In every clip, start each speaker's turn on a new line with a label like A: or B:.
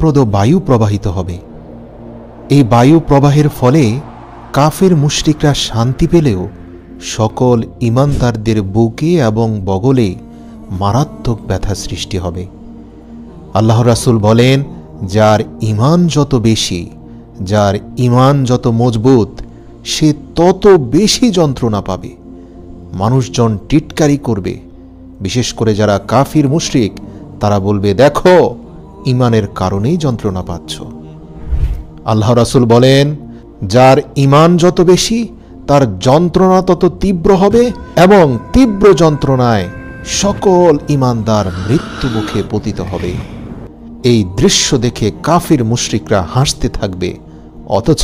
A: কল্যাণপ্রদ বায়ু প্রবাহিত হবে। এই বায়ু প্রবাহের ফলে কাফের মুশরিকরা শান্তি পেলেও সকল ঈমানদারদের বুকে এবং বগলে মারাত্মক ব্যথা সৃষ্টি হবে। আল্লাহর রাসূল বলেন, যার ঈমান যত বেশি, যার ঈমান যত মজবুত, সে তত বেশি যন্ত্রণা পাবে। মানুষজন টিটকারি করবে, বিশেষ করে যারা কাফির মুশরিক, তারা বলবে, দেখো ঈমানের কারণেই যন্ত্রণা পাচ্ছ। আল্লাহ রাসূল বলেন, যার ঈমান যত বেশি, তার যন্ত্রণা তত তীব্র হবে এবং তীব্র যন্ত্রণায় সকল ঈমানদার মৃত্যু মুখে পতিত হবে। এই দৃশ্য দেখে কাফির মুশরিকরা হাসতে থাকবে, অথচ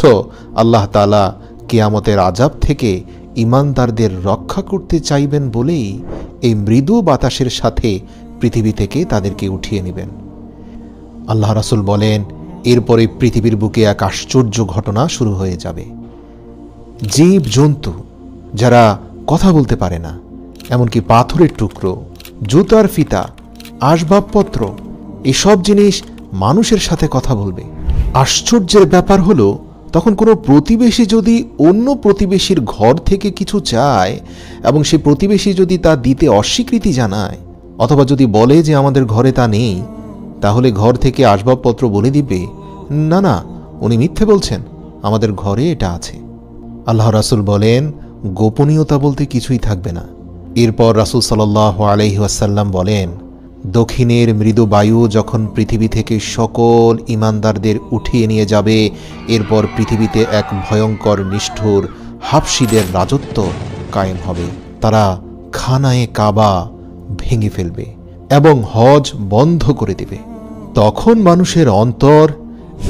A: আল্লাহ তাআলা কিয়ামতের আযাব থেকে ঈমানদারদের রক্ষা করতে চাইবেন বলেই এই মৃদু বাতাসের সাথে পৃথিবী থেকে তাদেরকে উঠিয়ে নেবেন। আল্লাহ রাসূল বলেন, এরপরে পৃথিবীর বুকে এক আশ্চর্য ঘটনা শুরু হয়ে যাবে। জীব জন্তু যারা কথা বলতে পারে না, এমনকি পাথরের টুকরো, জুতার ফিতা, আসবাবপত্র, এসব জিনিস মানুষের সাথে কথা বলবে। আশ্চর্যের ব্যাপার হলো, তখন কোনো প্রতিবেশী যদি অন্য প্রতিবেশীর ঘর থেকে কিছু চায় এবং সে প্রতিবেশী যদি তা দিতে অস্বীকৃতি জানায়, অথবা যদি বলে যে আমাদের ঘরে তা নেই, তাহলে ঘর থেকে আসবাবপত্র বলে দিবে, না না, উনি মিথ্যে বলছেন, আমাদের ঘরে এটা আছে। আল্লাহ রাসূল বলেন, গোপনীয়তা বলতে কিছুই থাকবে না। এরপর রাসূল সাল্লাল্লাহু আলাইহি ওয়াসাল্লাম বলেন, দক্ষিণের মৃদু বায়ু যখন পৃথিবী থেকে সকল ঈমানদারদের উঠিয়ে নিয়ে যাবে, এরপর পৃথিবীতে এক ভয়ঙ্কর নিষ্ঠুর হাবশীদের রাজত্ব কায়েম হবে। তারা খানায়ে কাবা ভেঙে ফেলবে এবং হজ বন্ধ করে দেবে। তখন মানুষের অন্তর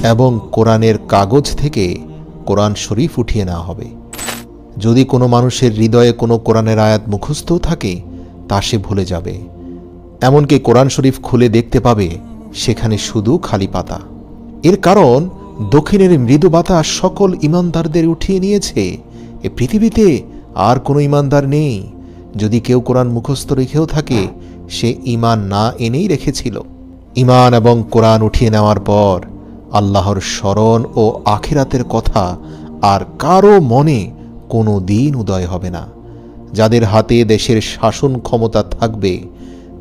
A: এবং কোরআনের কাগজ থেকে কোরআন শরীফ উঠিয়ে নেওয়া হবে। যদি কোনো মানুষের হৃদয়ে কোনো কোরআনের আয়াত মুখস্থ থাকে, তা সে ভুলে যাবে। এমনকি কোরআন শরীফ খুলে দেখতে পাবে সেখানে শুধু খালি পাতা। এর কারণ, দক্ষিণের মৃদু বাতাস সকল ঈমানদারদের উঠিয়ে নিয়েছে। এ পৃথিবীতে আর কোনো ঈমানদার নেই। যদি কেউ কোরআন মুখস্থ রেখেও থাকে, সে ঈমান না এনেই রেখেছিল। ঈমান এবং কোরআন উঠিয়ে নেওয়ার পর আল্লাহর স্মরণ ও আখিরাতের কথা আর কারো মনে কোনো দিন উদয় হবে না। যাদের হাতে দেশের শাসন ক্ষমতা থাকবে,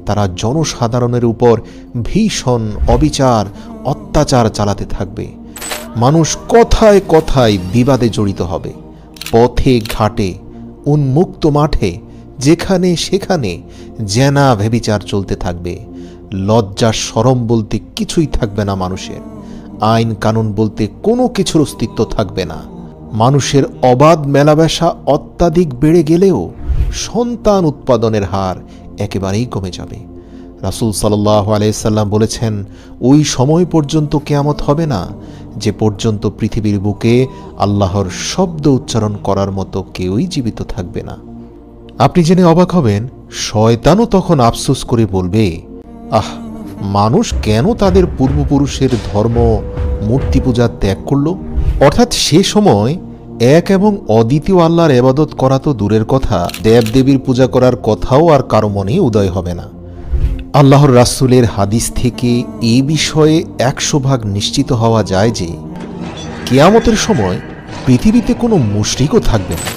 A: তারা জনসাধারণের উপর ভীষণ অবিচার, অত্যাচার চালাতে থাকবে। মানুষ কথায় কথায় বিবাদে জড়িত হবে। পথে ঘাটে, উন্মুক্ত মাঠে, যেখানে সেখানে জেনা ব্যভিচার চলতে থাকবে। লজ্জা শরম বলতে কিছুই থাকবে না মানুষের। আইন কানুন বলতে কোনো কিছুর অস্তিত্ব থাকবে না। মানুষের অবাধ মেলামেশা অত্যাধিক বেড়ে গেলেও সন্তান উৎপাদনের হার একেবারেই কমে যাবে। রাসূল সাল্লাল্লাহু আলাইহি সাল্লাম বলেছেন, ওই সময় পর্যন্ত কিয়ামত হবে না যে পর্যন্ত পৃথিবীর বুকে আল্লাহর শব্দ উচ্চারণ করার মতো কেউই জীবিত থাকবে না। আপনি জেনে অবাক হবেন, শয়তানও তখন আফসোস করে বলবে, আহ, মানুষ কেন তাদের পূর্বপুরুষের ধর্ম মূর্তি পূজা ত্যাগ করল? অর্থাৎ সে সময় এক এবং অদ্বিতীয় আল্লাহর ইবাদত করা তো দূরের কথা, দেবদেবীর পূজা করার কথাও আর কারো মনে উদয় হবে না। আল্লাহর রাসূলের হাদিস থেকে এই বিষয়ে 100% নিশ্চিত হওয়া যায় যে কিয়ামতের সময় পৃথিবীতে কোনো মুশরিকও থাকবে না।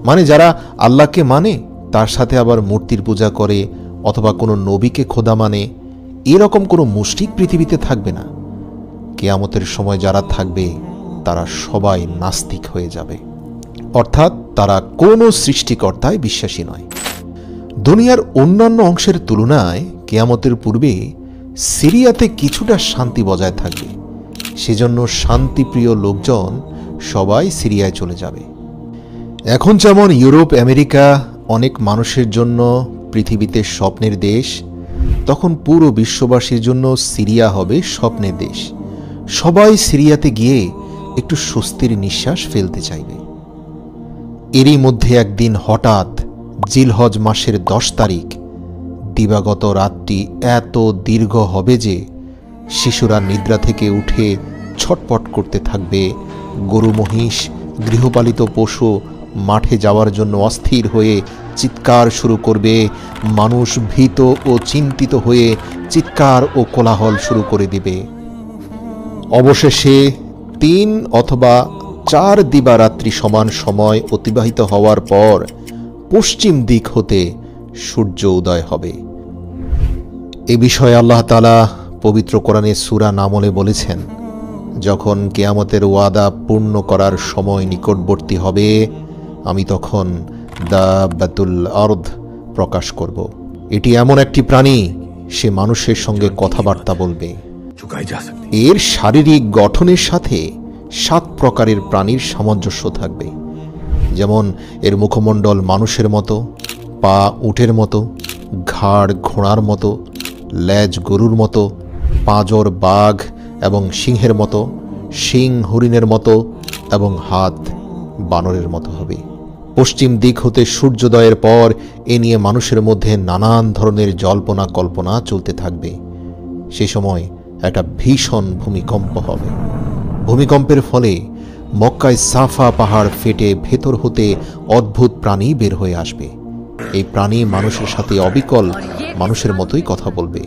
A: মানে যারা আল্লাহকে মানে তার সাথে আবার মূর্তির পূজা করে অথবা কোনো নবীকে খোদা মানে, এরকম কোনো মুশরিক পৃথিবীতে থাকবে না। কিয়ামতের সময় যারা থাকবে তারা সবাই নাস্তিক হয়ে যাবে, অর্থাৎ তারা কোনো সৃষ্টিকর্তায় বিশ্বাসী নয়। দুনিয়ার অন্যান্য অংশের তুলনায় কিয়ামতের পূর্বে সিরিয়াতে কিছুটা শান্তি বজায় থাকবে। সেজন্য শান্তিপ্রিয় লোকজন সবাই সিরিয়ায় চলে যাবে। এখন যেমন ইউরোপ, আমেরিকা অনেক মানুষের জন্য পৃথিবীতে স্বপ্নের দেশ, তখন পুরো বিশ্ববাসীর জন্য সিরিয়া হবে স্বপ্নের দেশ। সবাই সিরিয়াতে গিয়ে একটু স্বস্তির নিঃশ্বাস ফেলতে চাইবে। এরই মধ্যে একদিন হঠাৎ জিলহজ মাসের 10 তারিখ দিবাগত রাতটি এত দীর্ঘ হবে যে শিশুরা নিদ্রা থেকে উঠে ছটপট করতে থাকবে। গরু, মহিষ, গৃহপালিত পশু মাঠে যাওয়ার জন্য অস্থির হয়ে চিৎকার শুরু করবে। মানুষ ভীত ও চিন্তিত হয়ে চিৎকার ও কোলাহল শুরু করে দিবে। অবশেষে 3 অথবা 4 দিবারাত্রি সমান সময় অতিবাহিত হওয়ার পর পশ্চিম দিক হতে সূর্য উদয় হবে। এ বিষয়ে আল্লাহ তাআলা পবিত্র কোরআনে সূরা নামলে বলেছেন, যখন কিয়ামতের ওয়াদা পূর্ণ করার সময় নিকটবর্তী হবে, আমি তখন দাব্বাতুল আরদ প্রকাশ করব। এটি এমন একটি প্রাণী, সে মানুষের সঙ্গে কথাবার্তা বলবে। এর শারীরিক গঠনের সাথে 7 প্রকারের প্রাণীর সামঞ্জস্য থাকবে। যেমন এর মুখমণ্ডল মানুষের মতো, পা উটের মতো, ঘাড় ঘোড়ার মতো, লেজ গরুর মতো, পাঁজর বাঘ এবং সিংহের মতো, শিং হরিণের মতো এবং হাত বানরের মতো হবে। পশ্চিম দিক হতে সূর্যোদয়ের পর এ নিয়ে মানুষের মধ্যে নানান ধরনের জল্পনা কল্পনা চলতে থাকবে। সে সময় একটা ভীষণ ভূমিকম্প হবে। ভূমিকম্পের ফলে মক্কায় সাফা পাহাড় ফেটে ভেতর হতে অদ্ভুত প্রাণী বের হয়ে আসবে। এই প্রাণী মানুষের সাথে অবিকল মানুষের মতোই কথা বলবে।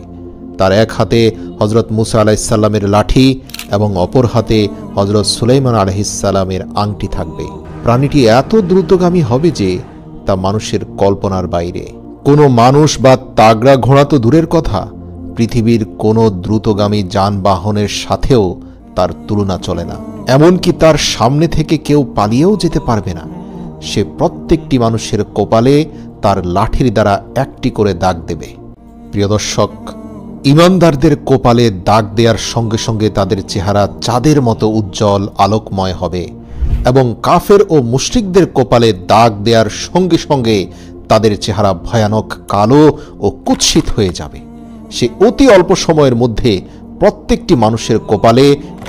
A: তার এক হাতে হযরত মুসা আলাইহিসসালামের লাঠি এবং অপর হাতে হযরত সুলাইমান আলাইহিসসালামের আংটি থাকবে। প্রাণীটি এত দ্রুতগামী হবে যে তা মানুষের কল্পনার বাইরে। কোনো মানুষ বা তাগড়া ঘোড়া তো দূরের কথা, পৃথিবীর কোনো দ্রুতগামী যানবাহনের সাথেও তার তুলনা চলে না। এমনকি তার সামনে থেকে কেউ পালিয়েও যেতে পারবে না। সে প্রত্যেকটি মানুষের কপালে তার লাঠির দ্বারা একটি করে দাগ দেবে। প্রিয় দর্শক, ঈমানদারদের কপালে দাগ দেওয়ার সঙ্গে সঙ্গে তাদের চেহারা চাঁদের মতো উজ্জ্বল আলোকময় হবে এবং কাফের ও মুশরিকদের কপালে দাগ দেওয়ার সঙ্গে সঙ্গে তাদের চেহারা ভয়ানক কালো ও কুৎসিত হয়ে যাবে। সে অতি অল্প সময়ের মধ্যে প্রত্যেকটি মানুষের কপালে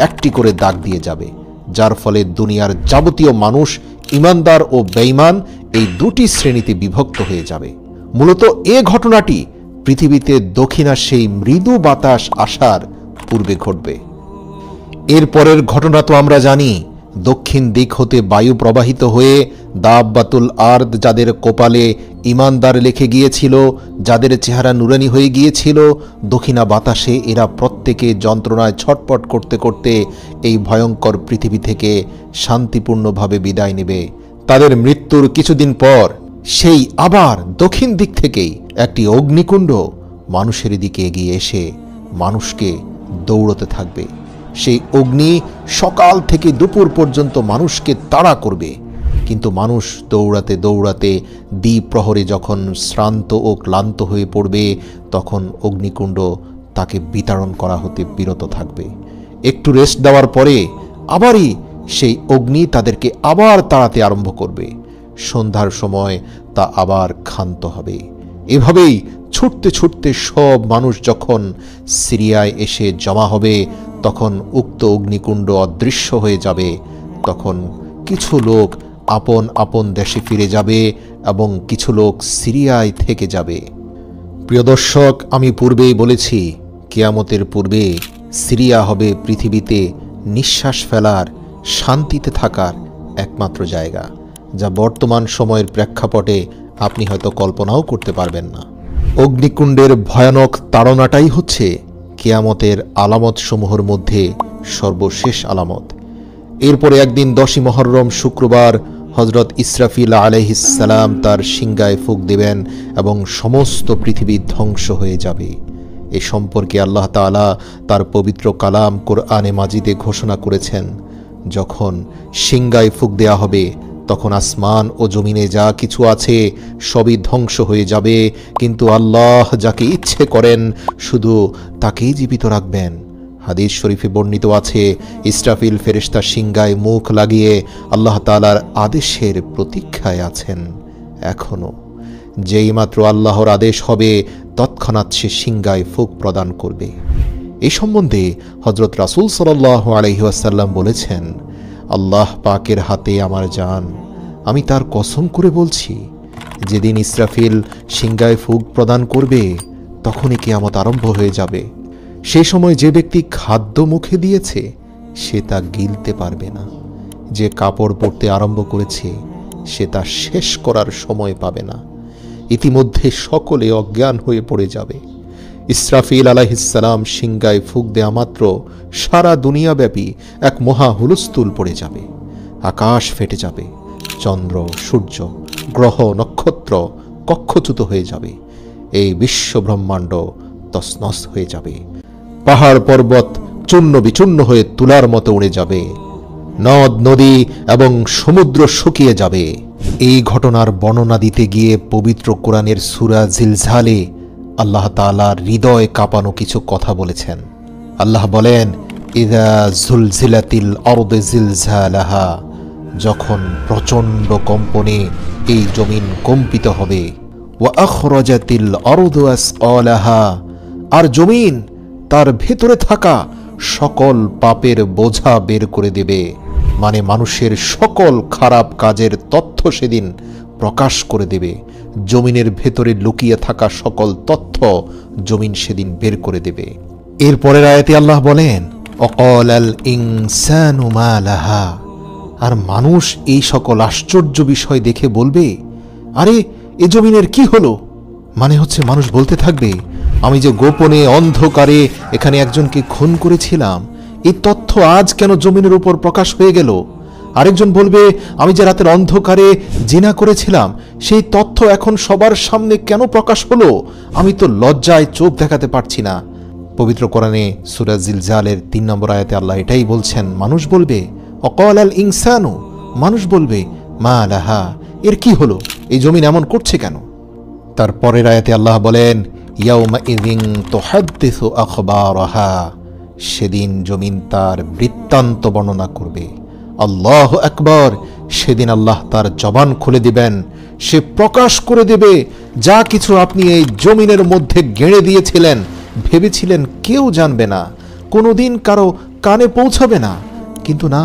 A: একটি করে দাগ দিয়ে যাবে, যার ফলে দুনিয়ার যাবতীয় মানুষ ঈমানদার ও বেঈমান এই দুটি শ্রেণীতে বিভক্ত হয়ে যাবে। মূলত এ ঘটনাটি পৃথিবীতে দক্ষিণাস্যেই মৃদু বাতাস আসার পূর্বে ঘটবে। এরপরের ঘটনা তো আমরা জানি। দক্ষিণ দিক হতে বায়ু প্রবাহিত হয়ে দাব্বাতুল আরদ, যাদের কপালে ঈমানদার লিখে গিয়েছিল, যাদের চেহারা নুরানি হয়ে গিয়েছিল, দক্ষিণা বাতাসে এরা প্রত্যেকে যন্ত্রণায় ছটপট করতে করতে এই ভয়ঙ্কর পৃথিবী থেকে শান্তিপূর্ণভাবে বিদায় নেবে। তাদের মৃত্যুর কিছুদিন পর সেই আবার দক্ষিণ দিক থেকেই একটি অগ্নিকুণ্ড মানুষের দিকে এগিয়ে এসে মানুষকে দৌড়তে থাকবে। সেই অগ্নি সকাল থেকে দুপুর পর্যন্ত মানুষকে তাড়া করবে, কিন্তু মানুষ দৌড়াতে দৌড়াতে দ্বিপ্রহরে যখন শ্রান্ত ও ক্লান্ত হয়ে পড়বে, তখন অগ্নিকুণ্ড তাকে বিতাড়ন করা হতে বিরত থাকবে। একটু রেস্ট দেওয়ার পরে আবারই সেই অগ্নি তাদেরকে আবার তাড়াতে আরম্ভ করবে। সন্ধ্যার সময় তা আবার ক্ষান্ত হবে। এভাবেই ছুটতে ছুটতে সব মানুষ যখন সিরিয়ায় এসে জমা হবে, তখন উক্ত অগ্নিকুণ্ড অদৃশ্য হয়ে যাবে। তখন কিছু লোক আপন আপন দেশে ফিরে যাবে এবং কিছু লোক সিরিয়ায় থেকে যাবে। প্রিয় দর্শক, আমি পূর্বেই বলেছি, কিয়ামতের পূর্বে সিরিয়া হবে পৃথিবীতে নিঃশ্বাস ফেলার, শান্তিতে থাকার একমাত্র জায়গা, যা বর্তমান সময়ের প্রেক্ষাপটে আপনি হয়তো কল্পনাও করতে পারবেন না। অগ্নিকুণ্ডের ভয়ানক তাড়নাটাই হচ্ছে কিয়ামতের আলামত সমূহের মধ্যে সর্বশেষ আলামত। এরপরে একদিন 10ই মুহররম শুক্রবার হযরত ইসরাফিল আলাইহিসসালাম তার সিংগায় ফুঁক দেবেন এবং সমস্ত পৃথিবী ধ্বংস হয়ে যাবে। এ সম্পর্কে আল্লাহ তাআলা তার পবিত্র কালাম কোরআনে মাজিদে ঘোষণা করেছেন, যখন সিংগায় ফুঁক দেয়া হবে তখন আসমান ও জমিনে যা কিছু আছে সবই ধ্বংস হয়ে যাবে, কিন্তু আল্লাহ যাকে ইচ্ছে করেন শুধু তাকেই জীবিত রাখবেন। হাদিস শরীফে বর্ণিত আছে, ইসরাফিল ফেরেশতা সিংগায় মুখ লাগিয়ে আল্লাহ তাআলার আদেশের প্রতীক্ষায় আছেন এখনো। যেই মাত্র আল্লাহর আদেশ হবে তৎক্ষণাৎ সে সিংগায় ফুঁক প্রদান করবে। এই সম্বন্ধে হযরত রাসূল সাল্লাল্লাহু আলাইহি ওয়াসাল্লাম বলেছেন, আল্লাহ পাকের হাতে আমার জান, আমি তার কসম করে বলছি, যেদিন ইসরাফিল সিংগায় ফুঁক প্রদান করবে তখনই কিয়ামত আরম্ভ হয়ে যাবে। সেই সময় যে ব্যক্তি খাদ্য মুখে দিয়েছে সে তা গিলতে পারবে না, যে কাপড় পরতে আরম্ভ করেছে সে তা শেষ করার সময় পাবে না। ইতিমধ্যে সকলে অজ্ঞান হয়ে পড়ে যাবে। ইসরাফিল আলাইহিসসালাম সিংগায় ফুঁক দেয়া মাত্র সারা দুনিয়াব্যাপী এক মহা হুলস্থুল পড়ে যাবে, আকাশ ফেটে যাবে, চন্দ্র, সূর্য, গ্রহ, নক্ষত্র কক্ষচ্যুত হয়ে যাবে, এই বিশ্ব ব্রহ্মাণ্ড তছনছ হয়ে যাবে, পাহাড় পর্বত চূর্ণ বিচূর্ণ হয়ে তুলার মতো উড়ে যাবে, নদ নদী এবং সমুদ্র শুকিয়ে যাবে। এই ঘটনার বর্ণনা দিতে গিয়ে পবিত্র কোরআনের সূরা জিলজালে আল্লাহ তাআলা হৃদয় কাঁপানো কিছু কথা বলেছেন। আল্লাহ বলেন, ইযা জুলজিলাতিল আরদু জিলজালাহা, যখন প্রচণ্ড কম্পনে এই জমিন কম্পিত হবে, ওয়া আখরাজাতিল আরদু আসআলাহা, আর জমিন তার ভেতরে থাকা সকল পাপের বোঝা বের করে দেবে, মানে মানুষের সকল খারাপ কাজের তথ্য সেদিন প্রকাশ করে দেবে। জমিনের ভেতরে লুকিয়ে থাকা সকল তথ্য জমিন সেদিন বের করে দেবে। এরপরের আয়াতে আল্লাহ বলেন, অকালাল ইনসানু মা লাহা, আর মানুষ এই সকল আশ্চর্য বিষয় দেখে বলবে, আরে এ জমিনের কি হলো? মানে হচ্ছে মানুষ বলতে থাকবে, আমি যে গোপনে অন্ধকারে এখানে একজনকে খুন করেছিলাম, এই তথ্য আজ কেন জমিনের উপর প্রকাশ হয়ে গেল? আরেকজন বলবে, আমি যে রাতের অন্ধকারে জিনা করেছিলাম, সেই তথ্য এখন সবার সামনে কেন প্রকাশ হলো? আমি তো লজ্জায় চোখ দেখাতে পারছি না। পবিত্র কোরআনে সূরা জিলজালের ৩ নম্বর আয়াতে আল্লাহ এটাই বলছেন। মানুষ বলবে, অকালাল ইনসানু, মানুষ বলবে, মা লাহা, এর কি হলো? এই জমিন এমন করছে কেন? তারপরের আয়াতে আল্লাহ বলেন, ইয়াউমাইযিন তুহাদ্দিসু আখবারাহা, সেদিন জমিন তার বৃত্তান্ত বর্ণনা করবে। আল্লাহু আকবার, সেদিন আল্লাহ তার জবান খুলে দিবেন, সে প্রকাশ করে দেবে যা কিছু আপনি এই জমিনের মধ্যে গেড়ে দিয়েছিলেন, ভেবেছিলেন কেউ জানবে না, কোনোদিন কারো কানে পৌঁছাবে না, কিন্তু না,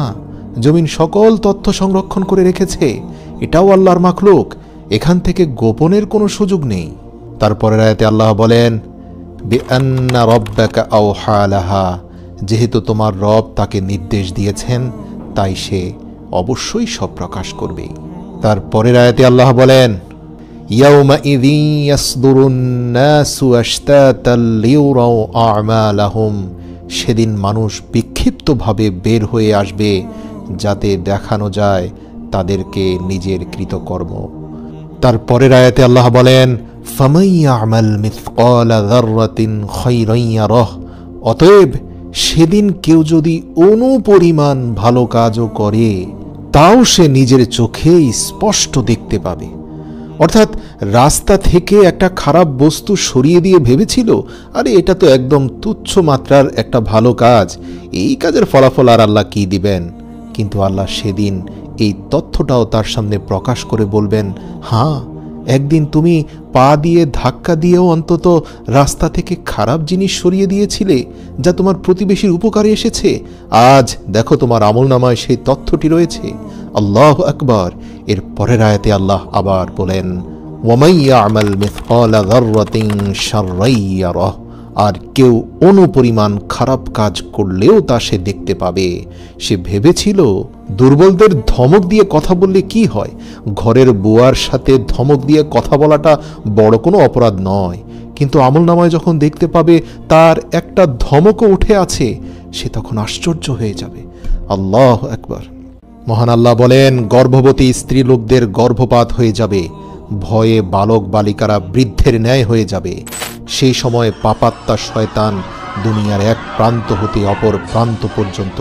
A: জমিন সকল তথ্য সংরক্ষণ করে রেখেছে। এটাও আল্লাহর মাখলুক, এখান থেকে গোপনের কোনো সুযোগ নেই। তারপরের আয়াতে আল্লাহ বলেন, বিআন্না রাব্বাকা আওহা লাহা, যেহেতু তোমার রব তাকে নির্দেশ দিয়েছেন, তাই সে অবশ্যই সব প্রকাশ করবে। তারপরের আয়াতে আল্লাহ বলেন, ইয়াউমাইযিন ইয়াসদুরুন নাসু আশতাতাল লিউরাউ আমালাহুম, সেদিন মানুষ বিক্ষিপ্তভাবে বের হয়ে আসবে যাতে দেখানো যায় তাদেরকে নিজের কৃতকর্ম। তারপরের আয়াতে আল্লাহ বলেন, ফামান ইয়ামাল মিসকালা যাররাতিন খায়রান ইয়ারাহ, অতএব সেদিন কেউ যদি অনুপরিমাণ ভালো কাজও করে, তাও সে নিজের চোখে স্পষ্ট দেখতে পাবে। অর্থাৎ রাস্তা থেকে একটা খারাপ বস্তু সরিয়ে দিয়ে ভেবেছিল, আরে এটা তো একদম তুচ্ছ মাত্রার একটা ভালো কাজ, এই কাজের ফলাফল আর আল্লাহ কি দিবেন? কিন্তু আল্লাহ সেদিন এই তথ্যটাও তার সামনে প্রকাশ করে বলবেন, হ্যাঁ, একদিন তুমি পা দিয়ে ধাক্কা দিয়েও অন্তত রাস্তা থেকে খারাপ জিনিস সরিয়ে দিয়েছিলে, যা তোমার প্রতিবেশীর উপকারে এসেছে। আজ দেখো তোমার আমলনামায় সেই তথ্যটি রয়েছে। আল্লাহু আকবার। এর পরের আয়াতে আল্লাহ আবার বলেন, ওয়ামান ইয়ামাল মিসকালা যাররাতিন শাররান ইয়ারাহ, আর কেউ অনুপরিমাণ খারাপ কাজ করলেও তা সে দেখতে পাবে। সে ভেবেছিল দুর্বলদের ধমক দিয়ে কথা বললে কি হয়, ঘরের বুয়ার সাথে ধমক দিয়ে কথা বলাটা বড় কোনো অপরাধ নয়, কিন্তু আমলনামায় যখন দেখতে পাবে তার একটা ধমকও উঠে আছে, সে তখন আশ্চর্য হয়ে যাবে। আল্লাহু আকবার। মহান আল্লাহ বলেন, গর্ভবতী স্ত্রী লোকদের গর্ভপাত হয়ে যাবে, ভয়ে বালক বালিকারা বৃদ্ধের ন্যায় হয়ে যাবে। সেই সময় পাপাত্মা শয়তান দুনিয়ার এক প্রান্ত হতে অপর প্রান্ত পর্যন্ত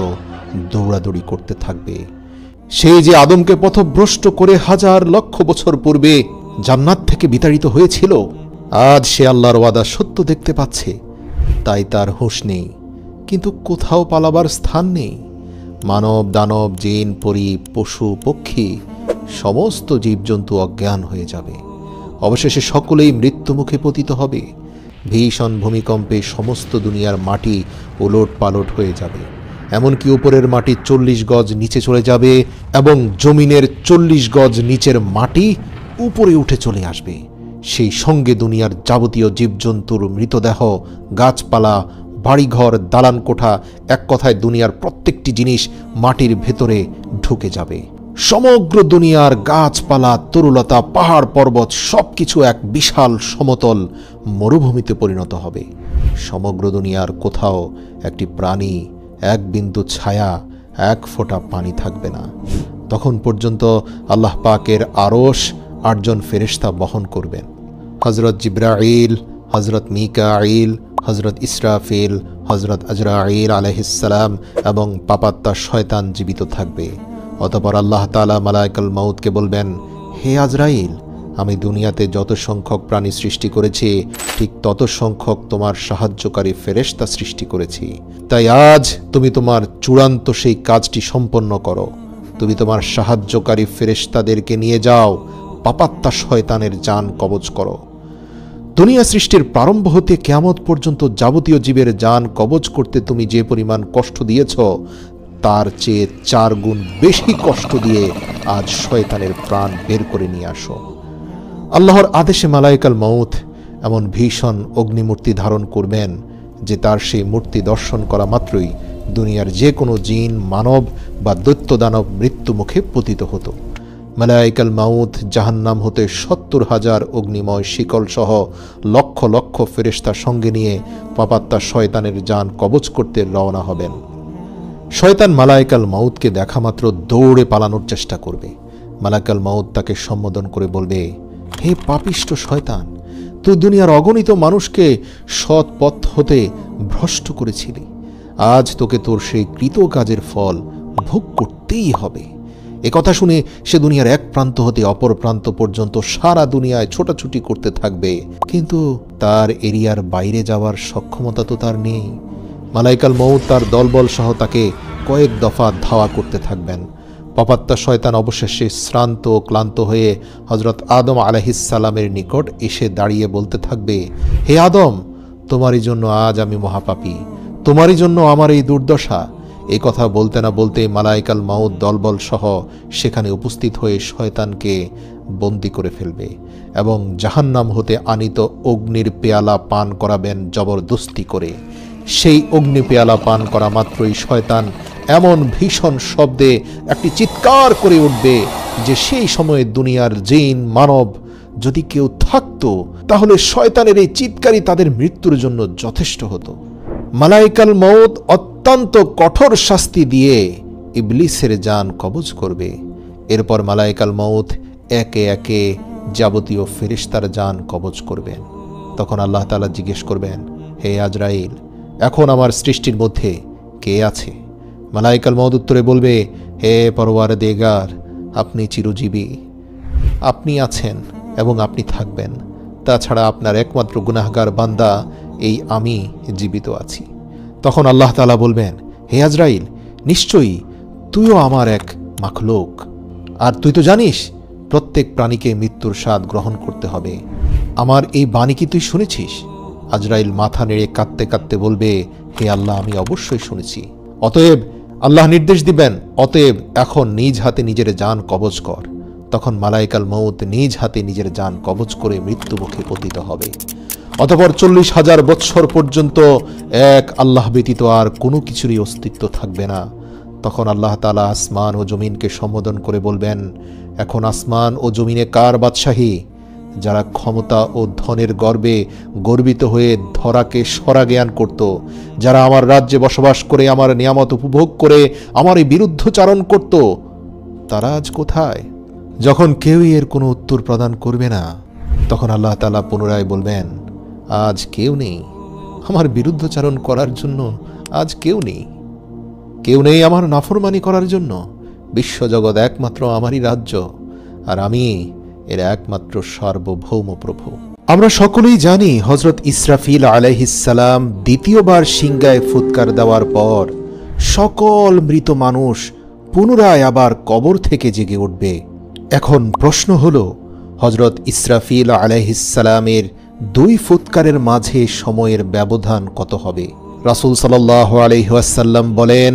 A: দৌড়াদৌড়ি করতে থাকবে। সেই যে আদমকে পথভ্রষ্ট করে হাজার লক্ষ বছর পূর্বে জান্নাত থেকে বিতাড়িত হয়েছিল, আজ সে আল্লাহর ওয়াদা সত্য দেখতে পাচ্ছে, তাই তার হুঁশ নেই, কিন্তু কোথাও পালাবার স্থান নেই। মানব দানব জিন পরি পশু পক্ষী সমস্ত জীবজন্তু অজ্ঞান হয়ে যাবে, অবশেষে সকলেই মৃত্যুমুখে পতিত হবে। ভীষণ ভূমিকম্পে সমস্ত দুনিয়ার মাটি ওলট পালট হয়ে যাবে, এমনকি উপরের মাটি 40 গজ নিচে চলে যাবে এবং জমিনের 40 গজ নিচের মাটি উপরে উঠে চলে আসবে। সেই সঙ্গে দুনিয়ার যাবতীয় জীবজন্তুর মৃতদেহ, গাছপালা, বাড়িঘর, দালান কোঠা, এক কথায় দুনিয়ার প্রত্যেকটি জিনিস মাটির ভেতরে ঢুকে যাবে। সমগ্র দুনিয়ার গাছপালা, তরুলতা, পাহাড় পর্বত সবকিছু এক বিশাল সমতল মরুভূমিতে পরিণত হবে। সমগ্র দুনিয়ার কোথাও একটি প্রাণী, এক বিন্দু ছায়া, এক ফোঁটা পানি থাকবে না। তখন পর্যন্ত আল্লাহ পাকের আরশ 8 জন ফেরেশতা বহন করবেন। হযরত জিবরাইল, হযরত মিকাইল, হযরত ইসরাফিল, হযরত আজরাইল আলাইহিস সালাম এবং পাপাত্তা শয়তান জীবিত থাকবে। অতঃপর আল্লাহ তাআলা মালায়েকুল মাউতকে বলবেন, হে আজরাইল, আমি দুনিয়াতে যত সংখ্যক প্রাণী সৃষ্টি করেছি ঠিক তত সংখ্যক তোমার সাহায্যকারী ফেরেশতা সৃষ্টি করেছি। তাই আজ তুমি তোমার চূড়ান্ত সেই কাজটি সম্পন্ন করো। তুমি তোমার সাহায্যকারী ফেরেশতাদেরকে নিয়ে যাও, পাপাত্তা শয়তানের জান কবজ করো। দুনিয়া সৃষ্টির প্রারম্ভ হতে কিয়ামত পর্যন্ত যাবতীয় জীবের জান কবজ করতে তুমি যে পরিমাণ কষ্ট দিয়েছ, তার চেয়ে 4 গুণ বেশি কষ্ট দিয়ে আজ শয়তানের প্রাণ বের করে নিয়ে আসো। আল্লাহর আদেশে মালায়েকুল মাউত এমন ভীষণ অগ্নিমূর্তি ধারণ করবেন যে তার সেই মূর্তি দর্শন করা মাত্রই দুনিয়ার যে কোনো জিন, মানব বা দৈত্য দানব মৃত্যু মুখে পতিত হতো। মালায়েকুল মাউত জাহান্নাম হতে 70,000 অগ্নিময় শিকল সহ লক্ষ লক্ষ ফেরেশতা সঙ্গে নিয়ে পাপাত্তা শয়তানের জান কবজ করতে রওনা হবেন। শয়তান মালায়েকুল মাউতকে দেখা মাত্র দৌড়ে পালানোর চেষ্টা করবে। মালায়েকুল মাউত তাকে সম্বোধন করে বলবে, হে পাপিষ্ঠ শয়তান, তুই দুনিয়ার অগণিত মানুষকে সৎ পথ হতে ভ্রষ্ট করেছিলি। আজ তোকে তোর সেই কৃত কাজের ফল ভোগ করতেই হবে। একথা শুনে সে দুনিয়ার এক প্রান্ত হতে অপর প্রান্ত পর্যন্ত সারা দুনিয়ায় ছোটাছুটি করতে থাকবে, কিন্তু তার এরিয়ার বাইরে যাওয়ার সক্ষমতা তো তার নেই। মালায়েকুল মাউত তার দলবল সহ তাকে কয়েক দফা ধাওয়া করতে থাকবেন। পাপাত্তা শয়তান অবশেষে শ্রান্ত ও ক্লান্ত হয়ে হযরত আদম আলাইহিস সালামের নিকট এসে দাঁড়িয়ে বলতে থাকবে, হে আদম, তোমারই জন্য আজ আমি মহাপাপী, তোমারই জন্য আমার এই দুর্দশা। এই কথা বলতে না বলতে মালায়েকুল মাউত দলবল সহ সেখানে উপস্থিত হয়ে শয়তানকে বন্দী করে ফেলবে এবং জাহান্নাম হতে আনিত অগ্নির পেয়ালা পান করাবেন জবরদস্তি করে। সেই অগ্নি পেয়ালা পান করা মাত্রই শয়তান এমন ভীষণ শব্দে একটি চিৎকার করে উঠবে যে সেই সময়ে দুনিয়ার জিন, মানব যদি কেউ থাকতো তাহলে শয়তানের এই চিৎকারই তাদের মৃত্যুর জন্য যথেষ্ট হতো। মালায়েকুল মাউত অত্যন্ত কঠোর শাস্তি দিয়ে ইবলিসের জান কবজ করবে। এরপর মালায়েকুল মাউত একে একে যাবতীয় ফেরেশতার জান কবজ করবেন। তখন আল্লাহ তাআলা জিজ্ঞেস করবেন, হে আজরাইল, এখন আমার সৃষ্টির মধ্যে কে আছে? মালায়েকুল মাউত উত্তরে বলবে, হে পরওয়ারদিগার, আপনি চিরজীবী, আপনি আছেন এবং আপনি থাকবেন। তাছাড়া আপনার একমাত্র গুনাহগার বান্দা এই আমি জীবিত আছি। তখন আল্লাহ তাআলা বলবেন, হে আজরাইল, নিশ্চয়ই তুইও আমার এক মাখলুক, আর তুই তো জানিস প্রত্যেক প্রাণীকে মৃত্যুর স্বাদ গ্রহণ করতে হবে। আমার এই বাণী কি তুই শুনেছিস? আজরাইল মাথা নেড়ে কাঁদতে কাঁদতে বলবে, হে আল্লাহ, আমি অবশ্যই শুনেছি। অতএব আল্লাহ নির্দেশ দিবেন, অতএব এখন নিজ হাতে নিজের জান কবজ কর। তখন মালায়েকুল মাউত নিজ হাতে নিজের জান কবজ করে মৃত্যুমুখে পতিত হবে। অতঃপর 40,000 বৎসর পর্যন্ত এক আল্লাহ ব্যতীত আর কোনো কিছুরই অস্তিত্ব থাকবে না। তখন আল্লাহ তাআলা আসমান ও জমিনকে সম্বোধন করে বলবেন, এখন আসমান ও জমিনে কার বাদশাহী? যারা ক্ষমতা ও ধনের গর্বে গর্বিত হয়ে ধরাকে সরা জ্ঞান করত, যারা আমার রাজ্যে বসবাস করে আমার নিয়ামত উপভোগ করে আমারই বিরুদ্ধচারণ করত, তারা আজ কোথায়? যখন কেউই এর কোনো উত্তর প্রদান করবে না, তখন আল্লাহ তাআলা পুনরায় বলবেন, আজ কেউ নেই আমার বিরুদ্ধচারণ করার জন্য, আজ কেউ নেই, কেউ নেই আমার নাফরমানি করার জন্য। বিশ্বজগৎ একমাত্র আমারই রাজ্য, আর আমি এর একমাত্র সার্বভৌম প্রভু। আমরা সকলেই জানি হযরত ইসরাফিল আলাইহিস সালাম দ্বিতীয়বার সিংগায় ফুৎকার দেওয়ার পর সকল মৃত মানুষ পুনরায় আবার কবর থেকে জেগে উঠবে। এখন প্রশ্ন হলো, হযরত ইসরাফিল আলাইহিস সালামের 2 ফুৎকারের মাঝে সময়ের ব্যবধান কত হবে? রাসূল সাল্লাল্লাহু আলাইহি ওয়াসাল্লাম বলেন,